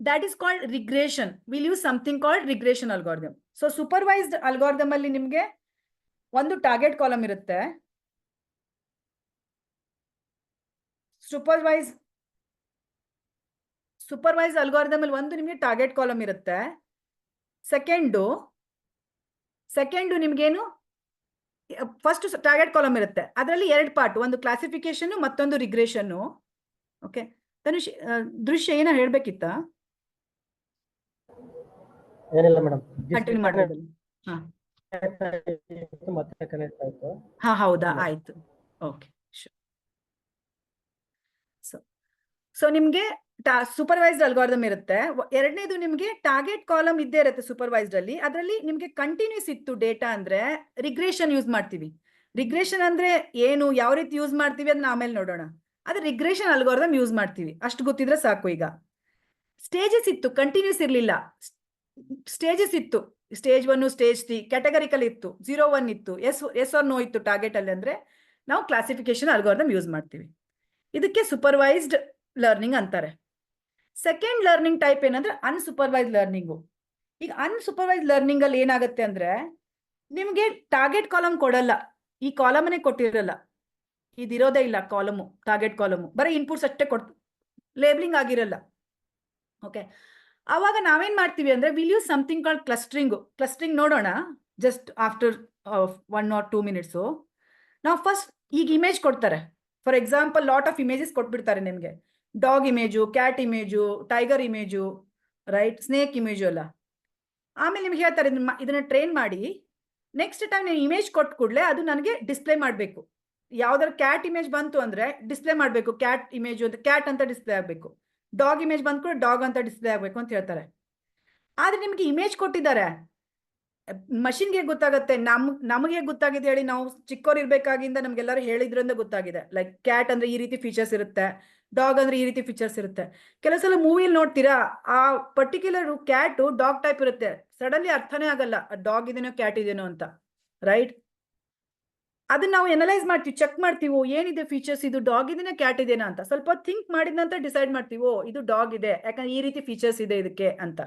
that is called regression. We'll use something called regression algorithm. So supervised algorithm ಅಲ್ಲಿ ನಿಮಗೆ ಒಂದು ಟಾರ್ಗೆಟ್ ಕಾಲಮ್ ಇರುತ್ತೆ. ಸೂಪರ್ವೈಸ್ ಅಲ್ಗಾರಿದಮ್ ಅಲ್ಲಿ ಒಂದು ನಿಮಗೆ ಟಾರ್ಗೆಟ್ ಕಾಲಮ್ ಇರುತ್ತೆ. ಸೆಕೆಂಡು ನಿಮ್ಗೇನು, ಫಸ್ಟ್ ಟಾರ್ಗೆಟ್ ಕಾಲಮ್ ಇರುತ್ತೆ, ಅದರಲ್ಲಿ 2 ಪಾರ್ಟ್, ಒಂದು ಕ್ಲಾಸಿಫಿಕೇಶನ್ ಮತ್ತೊಂದು ರಿಗ್ರೆಷನ್. ಓಕೆ, ಧನುಷ್, ದೃಶ್ಯ ಏನೋ ಹೇಳ್ಬೇಕಿತ್ತ? ಏನಿಲ್ಲ ಮೇಡಮ್, ಕಂಟಿನ್ಯೂ ಮಾಡಬಹುದು. ಮತ್ತೆ ಕನೆಕ್ಟ್ ಆಯ್ತು. ಹಾ, ಹೌದಾ, ಆಯ್ತು. ಓಕೆ, ಸೊ ನಿಮ್ಗೆ ಸೂಪರ್ವೈಸ್ಡ್ ಅಲ್ಗಾರಿದಮ್ ಇರುತ್ತೆ. ಎರಡನೇದು ನಿಮ್ಗೆ ಟಾರ್ಗೆಟ್ ಕಾಲಮ್ ಇದ್ದೇ ಇರುತ್ತೆ ಸೂಪರ್ವೈಸ್ಡ್ ಅಲ್ಲಿ. ಅದರಲ್ಲಿ ನಿಮ್ಗೆ ಕಂಟಿನ್ಯೂಸ್ ಇತ್ತು ಡೇಟಾ ಅಂದ್ರೆ ರಿಗ್ರೆಷನ್ ಯೂಸ್ ಮಾಡ್ತೀವಿ. ರಿಗ್ರೆಷನ್ ಅಂದ್ರೆ ಏನು, ಯಾವ ರೀತಿ ಯೂಸ್ ಮಾಡ್ತೀವಿ ಅದನ್ನ ಆಮೇಲೆ ನೋಡೋಣ. ಆದ್ರೆ ರಿಗ್ರೆಷನ್ ಅಲ್ಗಾರಿದಮ್ ಯೂಸ್ ಮಾಡ್ತೀವಿ, ಅಷ್ಟು ಗೊತ್ತಿದ್ರೆ ಸಾಕು. ಈಗ ಸ್ಟೇಜಸ್ ಇತ್ತು, ಕಂಟಿನ್ಯೂಸ್ ಇರ್ಲಿಲ್ಲ, ಸ್ಟೇಜಸ್ ಇತ್ತು. ಸ್ಟೇಜ್ 1, ಸ್ಟೇಜ್ 3 ಕ್ಯಾಟಗರಿಕಲ್ ಇತ್ತು, 0, 1 ಇತ್ತು, ಎಸ್ ಆರ್ ನೋ ಇತ್ತು ಟಾರ್ಗೆಟ್ ಅಲ್ಲಿ. ಅಂದ್ರೆ ನಾವು ಕ್ಲಾಸಿಫಿಕೇಶನ್ ಅಲ್ಗಾರಿದಮ್ ಯೂಸ್ ಮಾಡ್ತೀವಿ. ಇದಕ್ಕೆ ಸೂಪರ್ವೈಸ್ಡ್ ಲರ್ನಿಂಗ್ ಅಂತಾರೆ. ಸೆಕೆಂಡ್ ಲರ್ನಿಂಗ್ ಟೈಪ್ ಏನಂದ್ರೆ ಅನ್ಸೂಪರ್ವೈಸ್ಡ್ ಲರ್ನಿಂಗು. ಈಗ ಅನ್ಸೂಪರ್ವೈಸ್ಡ್ ಲರ್ನಿಂಗ್ ಅಲ್ಲಿ ಏನಾಗುತ್ತೆ ಅಂದ್ರೆ ನಿಮ್ಗೆ ಟಾರ್ಗೆಟ್ ಕಾಲಮ್ ಕೊಡಲ್ಲ, ಈ ಕಾಲಮ್ನೇ ಕೊಟ್ಟಿರಲ್ಲ. ಇದಿರೋದೇ ಇಲ್ಲ ಕಾಲಮು, ಟಾರ್ಗೆಟ್ ಕಾಲಮು, ಬರೀ ಇನ್ಪುಟ್ಸ್ ಅಷ್ಟೇ ಲೇಬಲಿಂಗ್ ಆಗಿರಲ್ಲ. ಓಕೆ, ಆವಾಗ ನಾವೇನ್ ಮಾಡ್ತೀವಿ ಅಂದ್ರೆ will use something called clustering ನೋಡೋಣ ಜಸ್ಟ್ ಆಫ್ಟರ್ 1 or 2 minutes. ನಾವು ಫಸ್ಟ್ ಈಗ ಇಮೇಜ್ ಕೊಡ್ತಾರೆ, for example lot of images ಕೊಟ್ಬಿಡ್ತಾರೆ ನಿಮಗೆ, dog image, cat image, tiger image, right, snake image ಎಲ್ಲ. ಆಮೇಲೆ ನಿಮ್ಗೆ ಹೇಳ್ತಾರೆ ಇದನ್ನ ಟ್ರೈನ್ ಮಾಡಿ, ನೆಕ್ಸ್ಟ್ ಟೈಮ್ ನೀವು ಇಮೇಜ್ ಕೊಟ್ಟ ಕೂಡಲೇ ಅದು ನನಗೆ ಡಿಸ್ಪ್ಲೇ ಮಾಡಬೇಕು. ಯಾವ್ದಾದ್ರು ಕ್ಯಾಟ್ ಇಮೇಜ್ ಬಂತು ಅಂದ್ರೆ ಡಿಸ್ಪ್ಲೇ ಮಾಡಬೇಕು, ಕ್ಯಾಟ್ ಇಮೇಜು ಅಂತ ಕ್ಯಾಟ್ ಅಂತ ಡಿಸ್ಪ್ಲೇ ಆಗಬೇಕು. ಡಾಗ್ ಇಮೇಜ್ ಬಂದ್ ಕೂಡ ಡಾಗ್ ಅಂತ ಡಿಸ್ಪ್ಲೇ ಆಗಬೇಕು ಅಂತ ಹೇಳ್ತಾರೆ. ಆದ್ರೆ ನಿಮ್ಗೆ ಇಮೇಜ್ ಕೊಟ್ಟಿದ್ದಾರೆ, ಮಷಿನ್ಗೆ ಗೊತ್ತಾಗತ್ತೆ. ನಮಗೆ ಗೊತ್ತಾಗಿದೆ ಹೇಳಿ, ನಾವು ಚಿಕ್ಕವ್ರು ಇರ್ಬೇಕಾಗಿಂದ ನಮ್ಗೆಲ್ಲರೂ ಹೇಳಿದ್ರಿಂದ ಗೊತ್ತಾಗಿದೆ. ಲೈಕ್ ಕ್ಯಾಟ್ ಅಂದ್ರೆ ಈ ರೀತಿ ಫೀಚರ್ಸ್ ಇರುತ್ತೆ, ಡಾಗ್ ಅಂದ್ರೆ ಈ ರೀತಿ ಫೀಚರ್ಸ್ ಇರುತ್ತೆ. ಕೆಲವು ಸಲ ಮೂವಿಯಲ್ಲಿ ನೋಡ್ತೀರಾ, ಆ ಪರ್ಟಿಕ್ಯುಲರ್ ಕ್ಯಾಟು ಡಾಗ್ ಟೈಪ್ ಇರುತ್ತೆ, ಸಡನ್ಲಿ ಅರ್ಥನೇ ಆಗಲ್ಲ ಡಾಗ್ ಇದೇನೋ ಕ್ಯಾಟ್ ಇದೇನೋ ಅಂತ, ರೈಟ್? ಅದನ್ನ ನಾವು ಎನಲೈಸ್ ಮಾಡ್ತೀವಿ, ಚೆಕ್ ಮಾಡ್ತೀವೋ ಏನಿದೆ ಫೀಚರ್ಸ್, ಇದು ಡಾಗ್ ಇದೆನಾ ಕ್ಯಾಟ್ ಇದೆನಾ ಅಂತ. ಸ್ವಲ್ಪ ಥಿಂಕ್ ಮಾಡಿದ ನಂತರ ಡಿಸೈಡ್ ಮಾಡ್ತೀವೋ ಇದು ಡಾಗ್ ಇದೆ, ಯಾಕಂದ್ರೆ ಈ ರೀತಿ ಫೀಚರ್ಸ್ ಇದೆ ಇದಕ್ಕೆ ಅಂತ.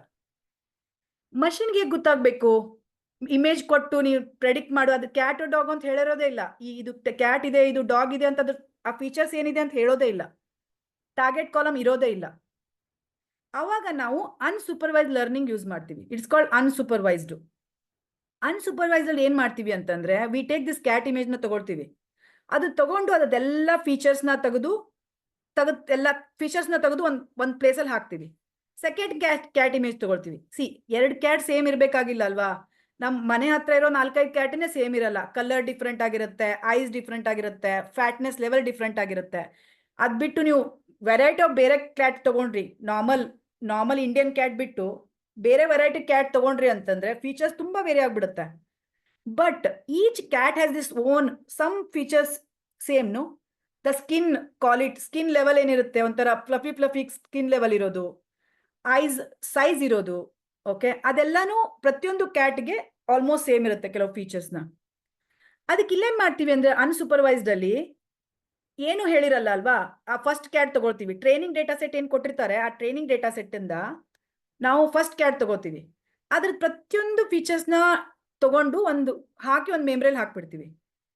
ಮಷಿನ್ಗೆ ಗೊತ್ತಾಗ್ಬೇಕು, ಇಮೇಜ್ ಕೊಟ್ಟು ನೀವು ಪ್ರೆಡಿಕ್ಟ್ ಮಾಡು, ಅದು ಕ್ಯಾಟ್ ಡಾಗ್ ಅಂತ ಹೇಳಿರೋದೇ ಇಲ್ಲ. ಇದು ಕ್ಯಾಟ್ ಇದೆ, ಇದು ಡಾಗ್ ಇದೆ ಅಂತ ಆ ಫೀಚರ್ಸ್ ಏನಿದೆ ಅಂತ ಹೇಳೋದೇ ಇಲ್ಲ, ಟಾರ್ಗೆಟ್ ಕಾಲಮ್ ಇರೋದೇ ಇಲ್ಲ. ಅವಾಗ ನಾವು ಅನ್ಸೂಪರ್ವೈಸ್ಡ್ ಲರ್ನಿಂಗ್ ಯೂಸ್ ಮಾಡ್ತೀವಿ. It's called unsupervised. ಅನ್ಸೂಪರ್ವೈಸ್ಡ್ ಅಲ್ಲಿ ಏನ್ ಮಾಡ್ತೀವಿ ಅಂತಂದ್ರೆ, we take this cat image ನ ತಗೊಳ್ತೀವಿ, ಅದು ತಗೊಂಡು ಅದೆಲ್ಲ ಫೀಚರ್ಸ್ ನ ತೆಗೆದು ಎಲ್ಲ ಫೀಚರ್ಸ್ ನ ತೆಗೆದು ಒಂದ್ ಪ್ಲೇಸ್ ಅಲ್ಲಿ ಹಾಕ್ತಿವಿ. ಸೆಕೆಂಡ್ ಕ್ಯಾಟ್ ಇಮೇಜ್ ತಗೊಳ್ತೀವಿ. ಎರಡು ಕ್ಯಾಟ್ ಸೇಮ್ ಇರ್ಬೇಕಾಗಿಲ್ಲ ಅಲ್ವಾ, ನಮ್ ಮನೆ ಹತ್ರ ಇರೋ 4-5 ಕ್ಯಾಟನೇ ಸೇಮ್ ಇರಲ್ಲ, ಕಲರ್ ಡಿಫ್ರೆಂಟ್ ಆಗಿರುತ್ತೆ, ಐಸ್ ಡಿಫ್ರೆಂಟ್ ಆಗಿರುತ್ತೆ, ಫ್ಯಾಟ್ನೆಸ್ ಲೆವೆಲ್ ಡಿಫ್ರೆಂಟ್ ಆಗಿರುತ್ತೆ. ಅದ್ ಬಿಟ್ಟು ನೀವು ವೆರೈಟಿ ಆಫ್ ಬೇರೆ ಕ್ಯಾಟ್ ತಗೊಂಡ್ರಿ, ನಾರ್ಮಲ್ ಇಂಡಿಯನ್ ಕ್ಯಾಟ್ ಬಿಟ್ಟು ಬೇರೆ ವೆರೈಟಿ ಕ್ಯಾಟ್ ತಗೊಂಡ್ರಿ ಅಂತಂದ್ರೆ ಫೀಚರ್ಸ್ ತುಂಬಾ ಬೇರೆ ಆಗ್ಬಿಡುತ್ತೆ. But each cat has this own some features same. The skin, skin level ಏನಿರುತ್ತೆ, ಒಂಥರ ಫ್ಲಫಿ ಸ್ಕಿನ್ ಲೆವೆಲ್ ಇರೋದು, ಐಸ್ ಸೈಜ್ ಇರೋದು, ಓಕೆ, ಅದೆಲ್ಲಾನು ಪ್ರತಿಯೊಂದು ಕ್ಯಾಟ್ಗೆ ಆಲ್ಮೋಸ್ಟ್ ಸೇಮ್ ಇರುತ್ತೆ ಕೆಲವು ಫೀಚರ್ಸ್ನ. ಅದಕ್ಕೆ ಇಲ್ಲೇನ್ ಮಾಡ್ತೀವಿ ಅಂದ್ರೆ, ಅನ್ಸೂಪರ್ವೈಸ್ಡ್ ಅಲ್ಲಿ ಏನು ಹೇಳಿರಲ್ಲ ಅಲ್ವಾ, ಆ ಫಸ್ಟ್ ಕ್ಯಾಟ್ ತಗೊಳ್ತೀವಿ, ಟ್ರೈನಿಂಗ್ ಡೇಟಾ ಸೆಟ್ ಏನ್ ಕೊಟ್ಟಿರ್ತಾರೆ ಆ ಟ್ರೈನಿಂಗ್ ಡೇಟಾ ಸೆಟ್ ಇಂದ ನಾವು ಫಸ್ಟ್ ಕ್ಯಾಟ್ ತಗೋತೀವಿ. ಅದ್ರ ಪ್ರತಿಯೊಂದು ಫೀಚರ್ಸ್ನ ತಗೊಂಡು ಹಾಕಿ ಒಂದು ಮೆಮ್ರಿಯಲ್ಲಿ ಹಾಕ್ಬಿಡ್ತೀವಿ.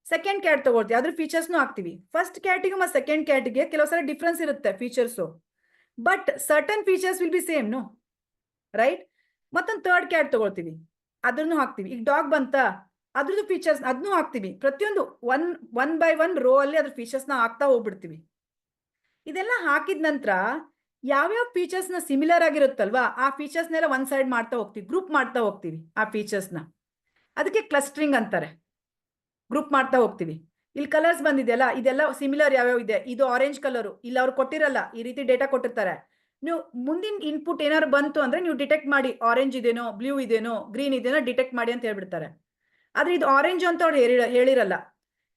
ಸೆಕೆಂಡ್ ಕ್ಯಾಟ್ ತಗೊಳ್ತೀವಿ, ಅದ್ರ ಫೀಚರ್ಸ್ನು ಹಾಕ್ತಿವಿ. ಫಸ್ಟ್ ಕ್ಯಾಟಿಗೆ ಮತ್ತು ಸೆಕೆಂಡ್ ಕ್ಯಾಟಿಗೆ ಕೆಲವು ಸಲ ಡಿಫ್ರೆನ್ಸ್ ಇರುತ್ತೆ features, but certain features will be same, no, right? ಮತ್ತೊಂದು ಥರ್ಡ್ ಕ್ಯಾಟ್ ತಗೊಳ್ತೀವಿ, ಅದನ್ನು ಹಾಕ್ತಿವಿ. ಈಗ ಡಾಗ್ ಬಂತ, ಅದ್ರದ್ದು ಫೀಚರ್ಸ್ ಅದನ್ನು ಹಾಕ್ತಿವಿ. ಪ್ರತಿಯೊಂದು ಒನ್ ಬೈ ಒನ್ ರೋ ಅಲ್ಲಿ ಅದ್ರ ಫೀಚರ್ಸ್ನ ಹಾಕ್ತಾ ಹೋಗ್ಬಿಡ್ತೀವಿ. ಇದೆಲ್ಲ ಹಾಕಿದ ನಂತರ ಯಾವ್ಯಾವ ಫೀಚರ್ಸ್ನ ಸಿಮಿಲರ್ ಆಗಿರುತ್ತಲ್ವಾ ಆ ಫೀಚರ್ಸ್ನೆಲ್ಲ ಒಂದ್ ಸೈಡ್ ಮಾಡ್ತಾ ಹೋಗ್ತೀವಿ, ಗ್ರೂಪ್ ಮಾಡ್ತಾ ಹೋಗ್ತೀವಿ ಆ ಫೀಚರ್ಸ್ನ. ಅದಕ್ಕೆ ಕ್ಲಸ್ಟರಿಂಗ್ ಅಂತಾರೆ. ಗ್ರೂಪ್ ಮಾಡ್ತಾ ಹೋಗ್ತೀವಿ. ಇಲ್ಲಿ ಕಲರ್ಸ್ ಬಂದಿದೆಯಲ್ಲ, ಇದೆಲ್ಲ ಸಿಮಿಲರ್ ಯಾವ್ಯಾವ ಇದೆ, ಇದು ಆರೆಂಜ್ ಕಲರು, ಇಲ್ಲಿ ಅವ್ರು ಕೊಟ್ಟಿರಲ್ಲ, ಈ ರೀತಿ ಡೇಟಾ ಕೊಟ್ಟಿರ್ತಾರೆ. ನೀವು ಮುಂದಿನ ಇನ್ಪುಟ್ ಏನಾದ್ರು ಬಂತು ಅಂದ್ರೆ ನೀವು ಡಿಟೆಕ್ಟ್ ಮಾಡಿ, ಆರೆಂಜ್ ಇದೇನೋ, ಬ್ಲೂ ಇದೇನೋ, ಗ್ರೀನ್ ಇದೇನೋ ಡಿಟೆಕ್ಟ್ ಮಾಡಿ ಅಂತ ಹೇಳ್ಬಿಡ್ತಾರೆ. ಆದ್ರೆ ಇದು ಆರೆಂಜ್ ಅಂತ ಅವ್ರು ಹೇಳಿರಲ್ಲ.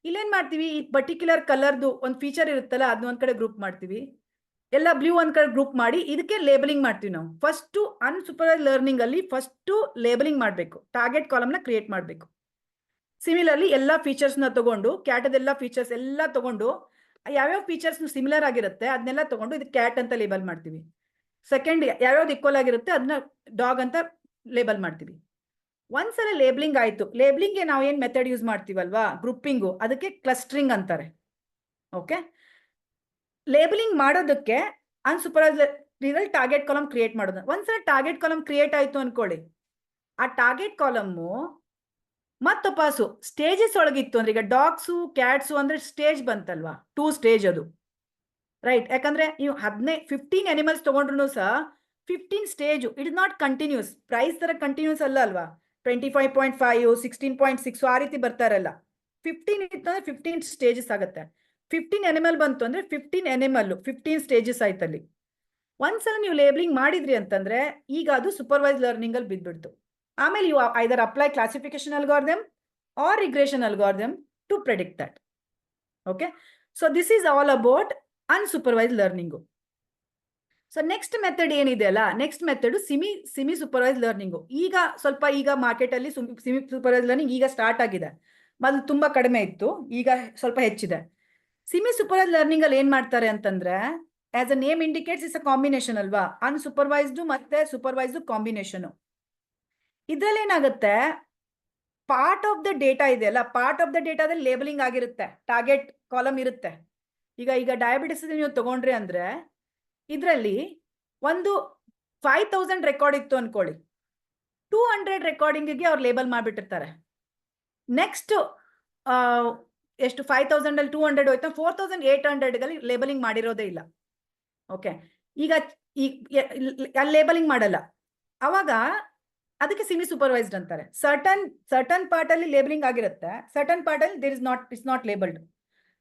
ಇಲ್ಲೇನ್ ಮಾಡ್ತೀವಿ, ಈ ಪರ್ಟಿಕ್ಯುಲರ್ ಕಲರ್ದು ಒಂದು ಫೀಚರ್ ಇರುತ್ತಲ್ಲ ಅದನ್ನ ಒಂದ್ ಕಡೆ ಗ್ರೂಪ್ ಮಾಡ್ತೀವಿ, ಎಲ್ಲ ಬ್ಲೂ ಒಂದ್ ಕಡೆ ಗ್ರೂಪ್ ಮಾಡಿ ಇದಕ್ಕೆ ಲೇಬಲಿಂಗ್ ಮಾಡ್ತೀವಿ ನಾವು. ಫಸ್ಟ್ ಅನ್ಸೂಪರ್ವೈಸ್ಡ್ ಲರ್ನಿಂಗ್ ಅಲ್ಲಿ ಫಸ್ಟ್ ಲೇಬಲಿಂಗ್ ಮಾಡಬೇಕು, ಟಾರ್ಗೆಟ್ ಕಾಲಮ್ನ ಕ್ರಿಯೇಟ್ ಮಾಡಬೇಕು. ಸಿಮಿಲರ್ಲಿ ಎಲ್ಲ ಫೀಚರ್ಸ್ನ ತಗೊಂಡು, ಕ್ಯಾಟದೆಲ್ಲ ಫೀಚರ್ಸ್ ಎಲ್ಲ ತಗೊಂಡು, ಯಾವ್ಯಾವ ಫೀಚರ್ಸ್ ಸಿಮಿಲರ್ ಆಗಿರುತ್ತೆ ಅದನ್ನೆಲ್ಲ ತಗೊಂಡು ಇದು ಕ್ಯಾಟ್ ಅಂತ ಲೇಬಲ್ ಮಾಡ್ತೀವಿ. ಸೆಕೆಂಡ್ ಯಾವ್ಯಾವ್ದು ಈಕ್ವಲ್ ಆಗಿರುತ್ತೆ ಅದನ್ನ ಡಾಗ್ ಅಂತ ಲೇಬಲ್ ಮಾಡ್ತೀವಿ. ಒಂದ್ಸಲ ಲೇಬಲಿಂಗ್ ಆಯ್ತು, ಲೇಬಲಿಂಗ್ಗೆ ನಾವು ಏನ್ ಮೆಥಡ್ ಯೂಸ್ ಮಾಡ್ತೀವಲ್ವಾ, ಗ್ರೂಪಿಂಗು, ಅದಕ್ಕೆ ಕ್ಲಸ್ಟರಿಂಗ್ ಅಂತಾರೆ. ಓಕೆ, ಲೇಬಲಿಂಗ್ ಮಾಡೋದಕ್ಕೆ ಅನ್ಸೂಪರ್ವೈಸ್ಡ್ ಟಾರ್ಗೆಟ್ ಕಾಲಮ್ ಕ್ರಿಯೇಟ್ ಮಾಡೋದು. ಒಂದ್ಸಲ ಟಾರ್ಗೆಟ್ ಕಾಲಮ್ ಕ್ರಿಯೇಟ್ ಆಯ್ತು ಅನ್ಕೊಳ್ಳಿ, ಆ ಟಾರ್ಗೆಟ್ ಕಾಲಮ್ಮು ಮತ್ತೊಪಾಸು ಸ್ಟೇಜಸ್ ಒಳಗಿತ್ತು ಅಂದ್ರೆ, ಈಗ ಡಾಗ್ಸು ಕ್ಯಾಟ್ಸು ಅಂದ್ರೆ ಸ್ಟೇಜ್ ಬಂತಲ್ವಾ, 2 ಸ್ಟೇಜ್ ಅದು, ರೈಟ್? ಯಾಕಂದ್ರೆ ನೀವು 15 ಅನಿಮಲ್ಸ್ ತಗೊಂಡ್ರು ಸಹ 15 stage, it is not continuous. Price ತರ ಕಂಟಿನ್ಯೂಸ್ ಅಲ್ಲ ಅಲ್ವಾ, 25.5, 16.6 ಆ ರೀತಿ ಬರ್ತಾರಲ್ಲ. 15 ಇತ್ತಂದ್ರೆ 15 ಸ್ಟೇಜಸ್ ಆಗುತ್ತೆ. 15 ಅನಿಮಲ್ ಬಂತು ಅಂದ್ರೆ 15 ಅನಿಮಲ್ 15 ಸ್ಟೇಜಸ್ ಆಯ್ತಲ್ಲಿ. ಒಂದ್ಸಲ ನೀವು ಲೇಬಲಿಂಗ್ ಮಾಡಿದ್ರಿ ಅಂತಂದ್ರೆ ಈಗ ಅದು ಸೂಪರ್ವೈಸ್ ಲರ್ನಿಂಗ್ ಅಲ್ಲಿ ಬಿದ್ಬಿಡ್ತು. ಆಮೇಲೆ you either apply classification algorithm or regression algorithm to predict that. Okay, so this is all about unsupervise learning. So next method ಏನಿದೆ ಅಲ್ಲ, next method semi supervise learning. ಈಗ ಮಾರ್ಕೆಟ್ ಅಲ್ಲಿ ಸಿಮಿ ಸೂಪರ್ವೈಸ್ ಲರ್ನಿಂಗ್ ಈಗ start ಆಗಿದೆ. ಮೊದಲು ತುಂಬಾ ಕಡಿಮೆ ಇತ್ತು, ಈಗ ಸ್ವಲ್ಪ ಹೆಚ್ಚಿದೆ. ಸಿಮಿ ಸೂಪರ್ವೈಸ್ ಲರ್ನಿಂಗ್ ಅಲ್ಲಿ ಏನ್ ಮಾಡ್ತಾರೆ ಅಂತಂದ್ರೆ, as a name indicates is a combination ಅಲ್ವಾ, ಅನ್ಸೂಪರ್ವೈಸ್ಡ್ ಮತ್ತೆ ಸೂಪರ್ವೈಸ್ಡ್ ಕಾಂಬಿನೇಷನ್. ಇದ್ರಲ್ಲಿ ಏನಾಗುತ್ತೆ, ಪಾರ್ಟ್ ಆಫ್ ದ ಡೇಟಾ ಇದೆಯಲ್ಲ, ಪಾರ್ಟ್ ಆಫ್ ದ ಡೇಟಾದಲ್ಲಿ ಲೇಬಲಿಂಗ್ ಆಗಿರುತ್ತೆ, ಟಾರ್ಗೆಟ್ ಕಾಲಮ್ ಇರುತ್ತೆ. ಈಗ ಡಯಾಬಿಟಿಸ್ ನೀವು ತಗೊಂಡ್ರಿ ಅಂದ್ರೆ ಇದರಲ್ಲಿ ಒಂದು 5000 ರೆಕಾರ್ಡ್ ಇತ್ತು ಅನ್ಕೊಳ್ಳಿ, 200 ರೆಕಾರ್ಡಿಂಗಿಗೆ ಅವ್ರು ಲೇಬಲ್ ಮಾಡಿಬಿಟ್ಟಿರ್ತಾರೆ. ನೆಕ್ಸ್ಟ್ ಎಷ್ಟು 5000 ಅಲ್ಲಿ 200 ಹೋಯ್ತು, 4800 ಲೇಬಲಿಂಗ್ ಮಾಡಿರೋದೇ ಇಲ್ಲ. ಓಕೆ, ಈಗ ಅಲ್ಲಿ ಲೇಬಲಿಂಗ್ ಮಾಡಲ್ಲ, ಅವಾಗ ಅದಕ್ಕೆ ಸೆಮಿ ಸೂಪರ್ವೈಸ್ಡ್ ಅಂತಾರೆ. ಸರ್ಟನ್ ಪಾರ್ಟ್ ಅಲ್ಲಿ ಲೇಬಲಿಂಗ್ ಆಗಿರುತ್ತೆ, ಸರ್ಟನ್ ಪಾರ್ಟ್ ಅಲ್ಲಿ ಇಟ್ಸ್ ನಾಟ್ ಲೇಬಲ್ಡ್,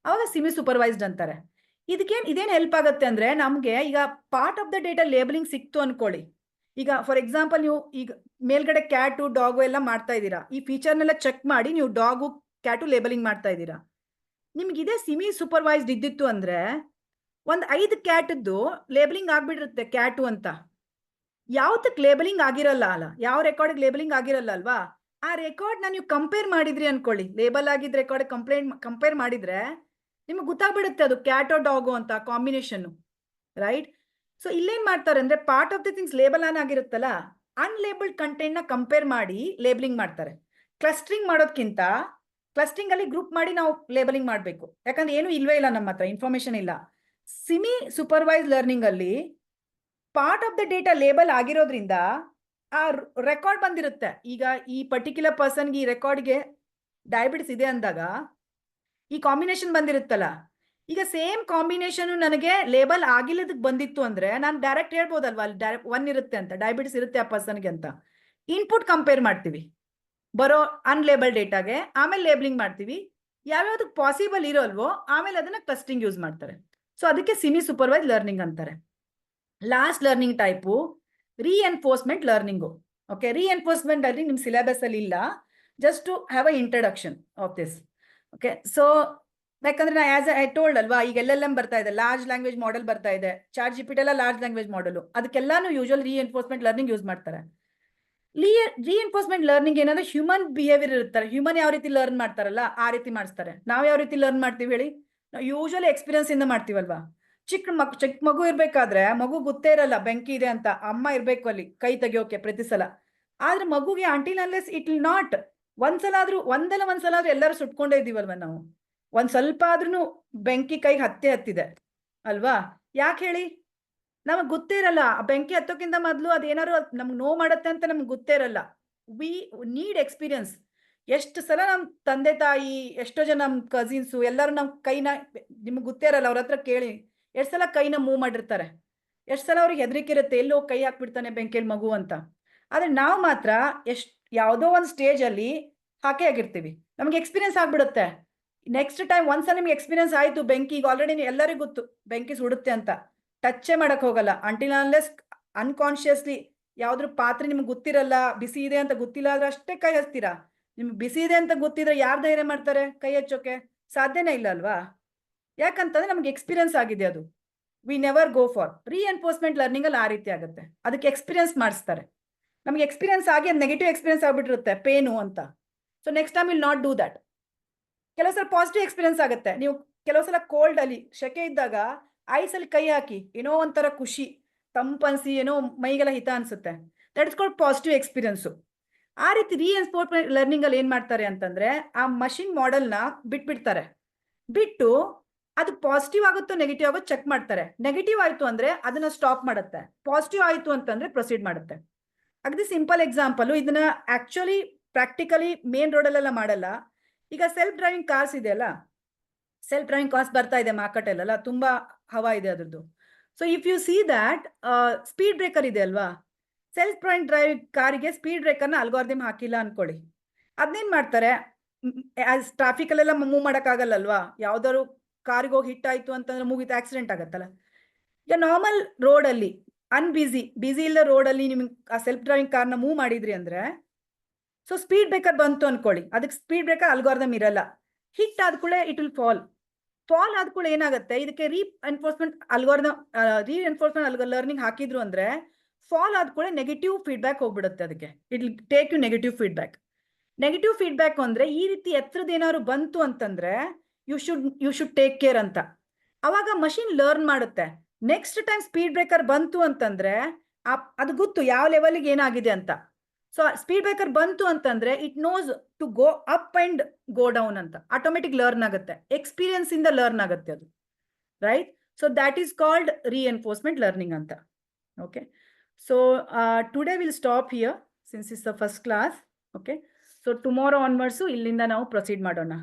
ಅವಾಗ ಸೆಮಿ ಸೂಪರ್ವೈಸ್ಡ್ ಅಂತಾರೆ. ಇದೇನು ಹೆಲ್ಪ್ ಆಗುತ್ತೆ ಅಂದ್ರೆ ನಮ್ಗೆ ಈಗ part of the data labelling ಸಿಕ್ತು ಅನ್ಕೊಳ್ಳಿ. ಈಗ ಫಾರ್ ಎಕ್ಸಾಂಪಲ್ ನೀವು ಈಗ ಮೇಲ್ಗಡೆ ಕ್ಯಾಟು ಡಾಗು ಎಲ್ಲ ಮಾಡ್ತಾ ಇದ್ದೀರಾ, ಈ ಫೀಚರ್ನೆಲ್ಲ ಚೆಕ್ ಮಾಡಿ ನೀವು ಡಾಗು ಕ್ಯಾಟು ಲೇಬಲಿಂಗ್ ಮಾಡ್ತಾ ಇದ್ದೀರಾ. ನಿಮ್ಗೆ ಇದೇ ಸೆಮಿ ಸೂಪರ್ವೈಸ್ಡ್ ಇದ್ದಿತ್ತು ಅಂದ್ರೆ ಒಂದು 5 ಕ್ಯಾಟದ್ದು ಲೇಬಲಿಂಗ್ ಆಗ್ಬಿಟ್ಟಿರುತ್ತೆ ಕ್ಯಾಟು ಅಂತ. ಯಾವ್ದಕ್ಕೆ ಲೇಬಲಿಂಗ್ ಆಗಿರಲ್ಲ ಅಲ್ಲ, ಯಾವ ರೆಕಾರ್ಡ್ ಲೇಬಲಿಂಗ್ ಆಗಿರಲ್ಲ ಅಲ್ವಾ, ಆ ರೆಕಾರ್ಡ್ನ ನೀವು ಕಂಪೇರ್ ಮಾಡಿದ್ರಿ ಅನ್ಕೊಳ್ಳಿ, ಲೇಬಲ್ ಆಗಿದ್ದ ರೆಕಾರ್ಡ್ ಕಂಪೇರ್ ಮಾಡಿದ್ರೆ ನಿಮ್ಗೆ ಗೊತ್ತಾಗ್ಬಿಡುತ್ತೆ ಅದು ಕ್ಯಾಟೋ ಡಾಗೋ ಅಂತ ಕಾಂಬಿನೇಷನ್, ರೈಟ್? ಸೊ ಇಲ್ಲೇನ್ ಮಾಡ್ತಾರೆ ಅಂದ್ರೆ part of the things label ಆಗಿರುತ್ತಲ್ಲ, ಅನ್ಲೇಬಲ್ಡ್ ಕಂಟೆಂಟ್ ನ ಕಂಪೇರ್ ಮಾಡಿ ಲೇಬಲಿಂಗ್ ಮಾಡ್ತಾರೆ. ಕ್ಲಸ್ಟರಿಂಗ್ ಮಾಡೋದ್ಕಿಂತ ಕ್ಲಸ್ಟರಿಂಗ್ ಅಲ್ಲಿ ಗ್ರೂಪ್ ಮಾಡಿ ನಾವು ಲೇಬಲಿಂಗ್ ಮಾಡಬೇಕು, ಯಾಕಂದ್ರೆ ಏನು ಇಲ್ವೇ ಇಲ್ಲ ನಮ್ಮ ಹತ್ರ, ಇನ್ಫಾರ್ಮೇಶನ್ ಇಲ್ಲ. ಸೆಮಿ ಸೂಪರ್ವೈಸ್ ಲರ್ನಿಂಗ್ ಅಲ್ಲಿ part of the data label ಆಗಿರೋದ್ರಿಂದ ಆ ರೆಕಾರ್ಡ್ ಬಂದಿರುತ್ತೆ. ಈಗ ಈ ಪರ್ಟಿಕ್ಯುಲರ್ ಪರ್ಸನ್ಗೆ ಈ ರೆಕಾರ್ಡ್ಗೆ ಡಯಾಬಿಟಿಸ್ ಇದೆ ಅಂದಾಗ ಈ ಕಾಂಬಿನೇಷನ್ ಬಂದಿರುತ್ತಲ್ಲ, ಈಗ ಸೇಮ್ ಕಾಂಬಿನೇಷನ್ ನನಗೆ ಲೇಬಲ್ ಆಗಿಲ್ಲದಕ್ಕೆ ಬಂದಿತ್ತು ಅಂದ್ರೆ ನಾನು ಡೈರೆಕ್ಟ್ ಹೇಳ್ಬೋದಲ್ವಾ ಅಲ್ಲಿ 1 ಇರುತ್ತೆ ಅಂತ, ಡಯಾಬಿಟಿಸ್ ಇರುತ್ತೆ ಆ ಪರ್ಸನ್ಗೆ ಅಂತ. ಇನ್ಪುಟ್ ಕಂಪೇರ್ ಮಾಡ್ತೀವಿ ಬರೋ ಅನ್ಲೇಬಲ್ ಡೇಟಾಗೆ, ಆಮೇಲೆ ಲೇಬಲಿಂಗ್ ಮಾಡ್ತೀವಿ, ಯಾವ್ಯಾವ್ದಕ್ಕೆ ಪಾಸಿಬಲ್ ಇರೋಲ್ವೋ ಆಮೇಲೆ ಅದನ್ನ ಕ್ಲಸ್ಟರಿಂಗ್ ಯೂಸ್ ಮಾಡ್ತಾರೆ. ಸೊ ಅದಕ್ಕೆ ಸೆಮಿ ಸೂಪರ್ವೈಸ್ ಲರ್ನಿಂಗ್ ಅಂತಾರೆ. Last learning type reinforcement learning. Okay, reinforcement learning ನಿಮ್ಮ ಸಿಲೆಬಸ್ ಅಲ್ಲಿ ಇಲ್ಲ, just to have a introduction of this. Okay, so ಯಾಕಂದ್ರೆ ನಾ ಆಸ್ ಐ ಟೋಲ್ಡ್ ಅಲ್ವಾ, ಈಗ LLM ಬರ್ತಾ ಇದೆ, ಲಾರ್ಜ್ ಲ್ಯಾಂಗ್ವೇಜ್ ಮಾಡೆಲ್ ಬರ್ತಾ ಇದೆ, ChatGPT ಎಲ್ಲ ಲಾರ್ಜ್ ಲ್ಯಾಂಗ್ವೇಜ್ ಮಾಡೆಲ್, ಅದಕ್ಕೆಲ್ಲಾನು ಯೂಶುವಲ್ ರೀಎನ್ಫೋರ್ಸ್ಮೆಂಟ್ ಲರ್ನಿಂಗ್ ಯೂಸ್ ಮಾಡ್ತಾರೆ. ರೀಎನ್ಫೋರ್ಸ್ಮೆಂಟ್ ಲರ್ನಿಂಗ್ ಏನಂದ್ರೆ ಹ್ಯೂಮನ್ ಬಿಹೇವಿಯರ್ ಇರ್ತಾರೆ, ಹ್ಯೂಮನ್ ಯಾವ ರೀತಿ ಲರ್ನ್ ಮಾಡ್ತಾರಲ್ಲ ಆ ರೀತಿ ಮಾಡಿಸ್ತಾರೆ. ನಾವು ಯಾವ ರೀತಿ ಲರ್ನ್ ಮಾಡ್ತೀವಿ ಹೇಳಿ, ನಾವು ಯೂಶುವಲಿ ಎಕ್ಸ್ಪೀರಿಯನ್ಸ್ ಇಂದ ಮಾಡ್ತೀವಲ್ವಾ. ಚಿಕ್ಕ ಮಗು ಇರ್ಬೇಕಾದ್ರೆ ಮಗು ಗೊತ್ತೇ ಇರಲ್ಲ ಬೆಂಕಿ ಇದೆ ಅಂತ, ಅಮ್ಮ ಇರ್ಬೇಕು ಅಲ್ಲಿ ಕೈ ತೆಗಿಯೋಕೆ ಪ್ರತಿ ಸಲ. ಆದ್ರೆ ಮಗುಗೆ until unless it will not, ಒಂದ್ಸಲ ಆದ್ರೂ ಎಲ್ಲರೂ ಸುಟ್ಕೊಂಡೇ ಇದೀವಲ್ವಾ ನಾವು, ಒಂದ್ ಸ್ವಲ್ಪ ಆದ್ರೂ ಬೆಂಕಿ ಕೈಗೆ ಹತ್ತಿದೆ ಅಲ್ವಾ. ಯಾಕೆ ಹೇಳಿ, ನಮಗ್ ಗೊತ್ತೇ ಇರಲ್ಲ, ಬೆಂಕಿ ಹತ್ತೋಕ್ಕಿಂತ ಮೊದಲು ಅದೇನಾದ್ರು ನಮ್ಗೆ ನೋವು ಮಾಡತ್ತೆ ಅಂತ ನಮ್ಗೆ ಗೊತ್ತೇ ಇರಲ್ಲ. We need experience. ಎಷ್ಟು ಸಲ ನಮ್ ತಂದೆ ತಾಯಿ, ಎಷ್ಟೋ ಜನ ನಮ್ ಕಸಿನ್ಸು ಎಲ್ಲರೂ ನಮ್ ಕೈನ, ನಿಮ್ಗೆ ಗೊತ್ತೇ ಇರಲ್ಲ, ಅವ್ರ ಹತ್ರ ಕೇಳಿ, ಎಷ್ಟು ಸಲ ಕೈನ ಮೂವ್ ಮಾಡಿರ್ತಾರೆ, ಎಷ್ಟು ಸಲ ಅವ್ರಿಗೆ ಹೆದರಿಕೆ ಇರುತ್ತೆ ಎಲ್ಲೋ ಕೈ ಹಾಕ್ಬಿಡ್ತಾನೆ ಬೆಂಕಿಯಲ್ಲಿ ಮಗು ಅಂತ. ಆದ್ರೆ ನಾವು ಮಾತ್ರ ಯಾವುದೋ ಒಂದು ಸ್ಟೇಜ್ ಅಲ್ಲಿ ಹಾಕೇ ಆಗಿರ್ತೀವಿ, ನಮ್ಗೆ ಎಕ್ಸ್ಪೀರಿಯನ್ಸ್ ಆಗ್ಬಿಡುತ್ತೆ. ನೆಕ್ಸ್ಟ್ ಟೈಮ್ ಒಂದ್ಸಲ ನಿಮ್ಗೆ ಎಕ್ಸ್ಪೀರಿಯನ್ಸ್ ಆಯ್ತು ಬೆಂಕಿ, ಈಗ ಆಲ್ರೆಡಿ ಎಲ್ಲರಿಗೂ ಗೊತ್ತು ಬೆಂಕಿ ಸುಡುತ್ತೆ ಅಂತ, ಟಚ್ಚೇ ಮಾಡಕ್ ಹೋಗಲ್ಲ ಅಂಟಿಲ್ ಅನ್ಲೆಸ್ ಅನ್ಕಾನ್ಶಿಯಸ್ಲಿ ಯಾವ್ದ್ರ ಪಾತ್ರೆ ನಿಮ್ಗೆ ಗೊತ್ತಿರಲ್ಲ, ಬಿಸಿ ಇದೆ ಅಂತ ಗೊತ್ತಿಲ್ಲ ಆದ್ರೆ ಅಷ್ಟೇ ಕೈ ಹಚ್ತೀರಾ. ನಿಮ್ಗೆ ಬಿಸಿ ಇದೆ ಅಂತ ಗೊತ್ತಿದ್ರೆ ಯಾರು ಧೈರ್ಯ ಮಾಡ್ತಾರೆ ಕೈ ಹಚ್ಚೋಕೆ, ಸಾಧ್ಯನೇ ಇಲ್ಲ ಅಲ್ವಾ. ಯಾಕಂತಂದ್ರೆ ನಮ್ಗೆ ಎಕ್ಸ್ಪೀರಿಯನ್ಸ್ ಆಗಿದೆ ಅದು. We never go for reinforcement learning ಅಲ್ಲಿ ಆ ರೀತಿ ಆಗುತ್ತೆ, ಅದಕ್ಕೆ ಎಕ್ಸ್ಪೀರಿಯನ್ಸ್ ಮಾಡಿಸ್ತಾರೆ. ನಮ್ಗೆ ಎಕ್ಸ್ಪೀರಿಯನ್ಸ್ ಆಗಿ ನೆಗೆಟಿವ್ ಎಕ್ಸ್ಪೀರಿಯನ್ಸ್ ಆಗ್ಬಿಟ್ಟಿರುತ್ತೆ ಪೇನು ಅಂತ, so next time will not do that. ಕೆಲವು ಸಲ ಪಾಸಿಟಿವ್ ಎಕ್ಸ್ಪೀರಿಯನ್ಸ್ ಆಗುತ್ತೆ, ನೀವು ಕೆಲವು ಸಲ ಕೋಲ್ಡ್ ಅಲ್ಲಿ ಶೆಕೆ ಇದ್ದಾಗ ಐಸ್ ಅಲ್ಲಿ ಕೈ ಹಾಕಿ ಏನೋ ಒಂಥರ ಖುಷಿ, ತಂಪನ್ಸಿ, ಏನೋ ಮೈಗೆಲ್ಲ ಹಿತ ಅನ್ಸುತ್ತೆ, that is called positive experience. ಆ ರೀತಿ ರೀಎನ್ಫೋರ್ಸ್ಮೆಂಟ್ ಲರ್ನಿಂಗ್ ಅಲ್ಲಿ ಏನ್ ಮಾಡ್ತಾರೆ ಅಂತಂದ್ರೆ ಆ ಮಷಿನ್ ಮಾಡೆಲ್ನ ಬಿಟ್ಬಿಡ್ತಾರೆ, ಬಿಟ್ಟು ಅದು ಪಾಸಿಟಿವ್ ಆಗುತ್ತೋ ನೆಗೆಟಿವ್ ಆಗುತ್ತೋ ಚೆಕ್ ಮಾಡ್ತಾರೆ. ನೆಗೆಟಿವ್ ಆಯ್ತು ಅಂದ್ರೆ ಅದನ್ನ ಸ್ಟಾಪ್ ಮಾಡುತ್ತೆ, ಪಾಸಿಟಿವ್ ಆಯ್ತು ಅಂತಂದ್ರೆ ಪ್ರೊಸೀಡ್ ಮಾಡುತ್ತೆ. ಅಗದಿ ಸಿಂಪಲ್ ಎಕ್ಸಾಂಪಲ್, ಇದನ್ನ ಆಕ್ಚುಲಿ ಪ್ರಾಕ್ಟಿಕಲಿ ಮೇನ್ ರೋಡಲ್ಲೆಲ್ಲ ಮಾಡಲ್ಲ. ಈಗ ಸೆಲ್ಫ್ ಡ್ರೈವಿಂಗ್ ಕಾರ್ಸ್ ಇದೆಯಲ್ಲ, ಸೆಲ್ಫ್ ಡ್ರೈವಿಂಗ್ ಕಾರ್ಸ್ ಬರ್ತಾ ಇದೆ ಮಾರ್ಕೆಟಲ್ಲೆಲ್ಲ, ತುಂಬಾ ಹವಾ ಇದೆ ಅದ್ರದ್ದು. So if U see that speed breaker ಇದೆ ಅಲ್ವಾ, ಸೆಲ್ಫ್ ಡ್ರೈವಿಂಗ್ ಕಾರಿಗೆ ಸ್ಪೀಡ್ ಬ್ರೇಕರ್ನ ಅಲ್ಗಾರಿದಮ್ ಹಾಕಿಲ್ಲ ಅನ್ಕೊಳ್ಳಿ, ಅದನ್ನೇನ್ ಮಾಡ್ತಾರೆ, ಟ್ರಾಫಿಕ್ ಅಲ್ಲೆಲ್ಲ ಮೂವ್ ಮಾಡಕ್ಕಾಗಲ್ಲಲ್ವಾ, ಯಾವ್ದಾದ್ರು ಕಾರ್ಗೆ ಹೋಗಿ ಹಿಟ್ ಆಯ್ತು ಅಂತಂದ್ರೆ ಮುಗಿತು, ಆಕ್ಸಿಡೆಂಟ್ ಆಗತ್ತಲ್ಲ. ಈಗ ನಾರ್ಮಲ್ ರೋಡ್ ಅಲ್ಲಿ ಬಿಸಿ ಇಲ್ಲ ರೋಡ್ ಅಲ್ಲಿ ನಿಮ್ಗೆ ಆ ಸೆಲ್ಫ್ ಡ್ರೈವಿಂಗ್ ಕಾರ್ನ ಮೂವ್ ಮಾಡಿದ್ರಿ ಅಂದ್ರೆ, ಸೊ ಸ್ಪೀಡ್ ಬ್ರೇಕರ್ ಬಂತು ಅನ್ಕೊಳ್ಳಿ, ಅದಕ್ಕೆ ಸ್ಪೀಡ್ ಬ್ರೇಕರ್ ಅಲ್ಗಾರಿದಮ್ ಇರಲ್ಲ, ಹಿಟ್ ಆದ ಕೂಡಲೇ ಇಟ್ ವಿಲ್ ಫಾಲ್ ಆದ ಕೂಡ ಏನಾಗುತ್ತೆ, ಇದಕ್ಕೆ ರೀಎನ್ಫೋರ್ಸ್ಮೆಂಟ್ ಲರ್ನಿಂಗ್ ಹಾಕಿದ್ರು ಅಂದ್ರೆ ಫಾಲ್ ಆದ ಕೂಡ ನೆಗೆಟಿವ್ ಫೀಡ್ಬ್ಯಾಕ್ ಹೋಗ್ಬಿಡುತ್ತೆ ಅದಕ್ಕೆ, it will take you negative feedback. Negative feedback ಅಂದ್ರೆ ಈ ರೀತಿ ಎತ್ತರದ ಏನಾದ್ರು ಬಂತು ಅಂತಂದ್ರೆ ಯು ಶುಡ್ ಟೇಕ್ ಕೇರ್ ಅಂತ. ಅವಾಗ ಮಷಿನ್ ಲರ್ನ್ ಮಾಡುತ್ತೆ, ನೆಕ್ಸ್ಟ್ ಟೈಮ್ ಸ್ಪೀಡ್ ಬ್ರೇಕರ್ ಬಂತು ಅಂತಂದ್ರೆ ಅದು ಗೊತ್ತು ಯಾವ ಲೆವೆಲ್ಗೆ ಏನಾಗಿದೆ ಅಂತ, ಸೊ ಸ್ಪೀಡ್ ಬ್ರೇಕರ್ ಬಂತು ಅಂತಂದ್ರೆ it knows to go up and go down ಅಂತ ಆಟೋಮೆಟಿಕ್ ಲರ್ನ್ ಆಗುತ್ತೆ, ಎಕ್ಸ್ಪೀರಿಯನ್ಸ್ ಇಂದ ಲರ್ನ್ ಆಗುತ್ತೆ ಅದು, right? So that is called reinforcement learning ಅಂತ. Okay, so today will stop here since is the first class. Okay, so tomorrow onwards ಇಲ್ಲಿಂದ ನಾವು proceed ಮಾಡೋಣ.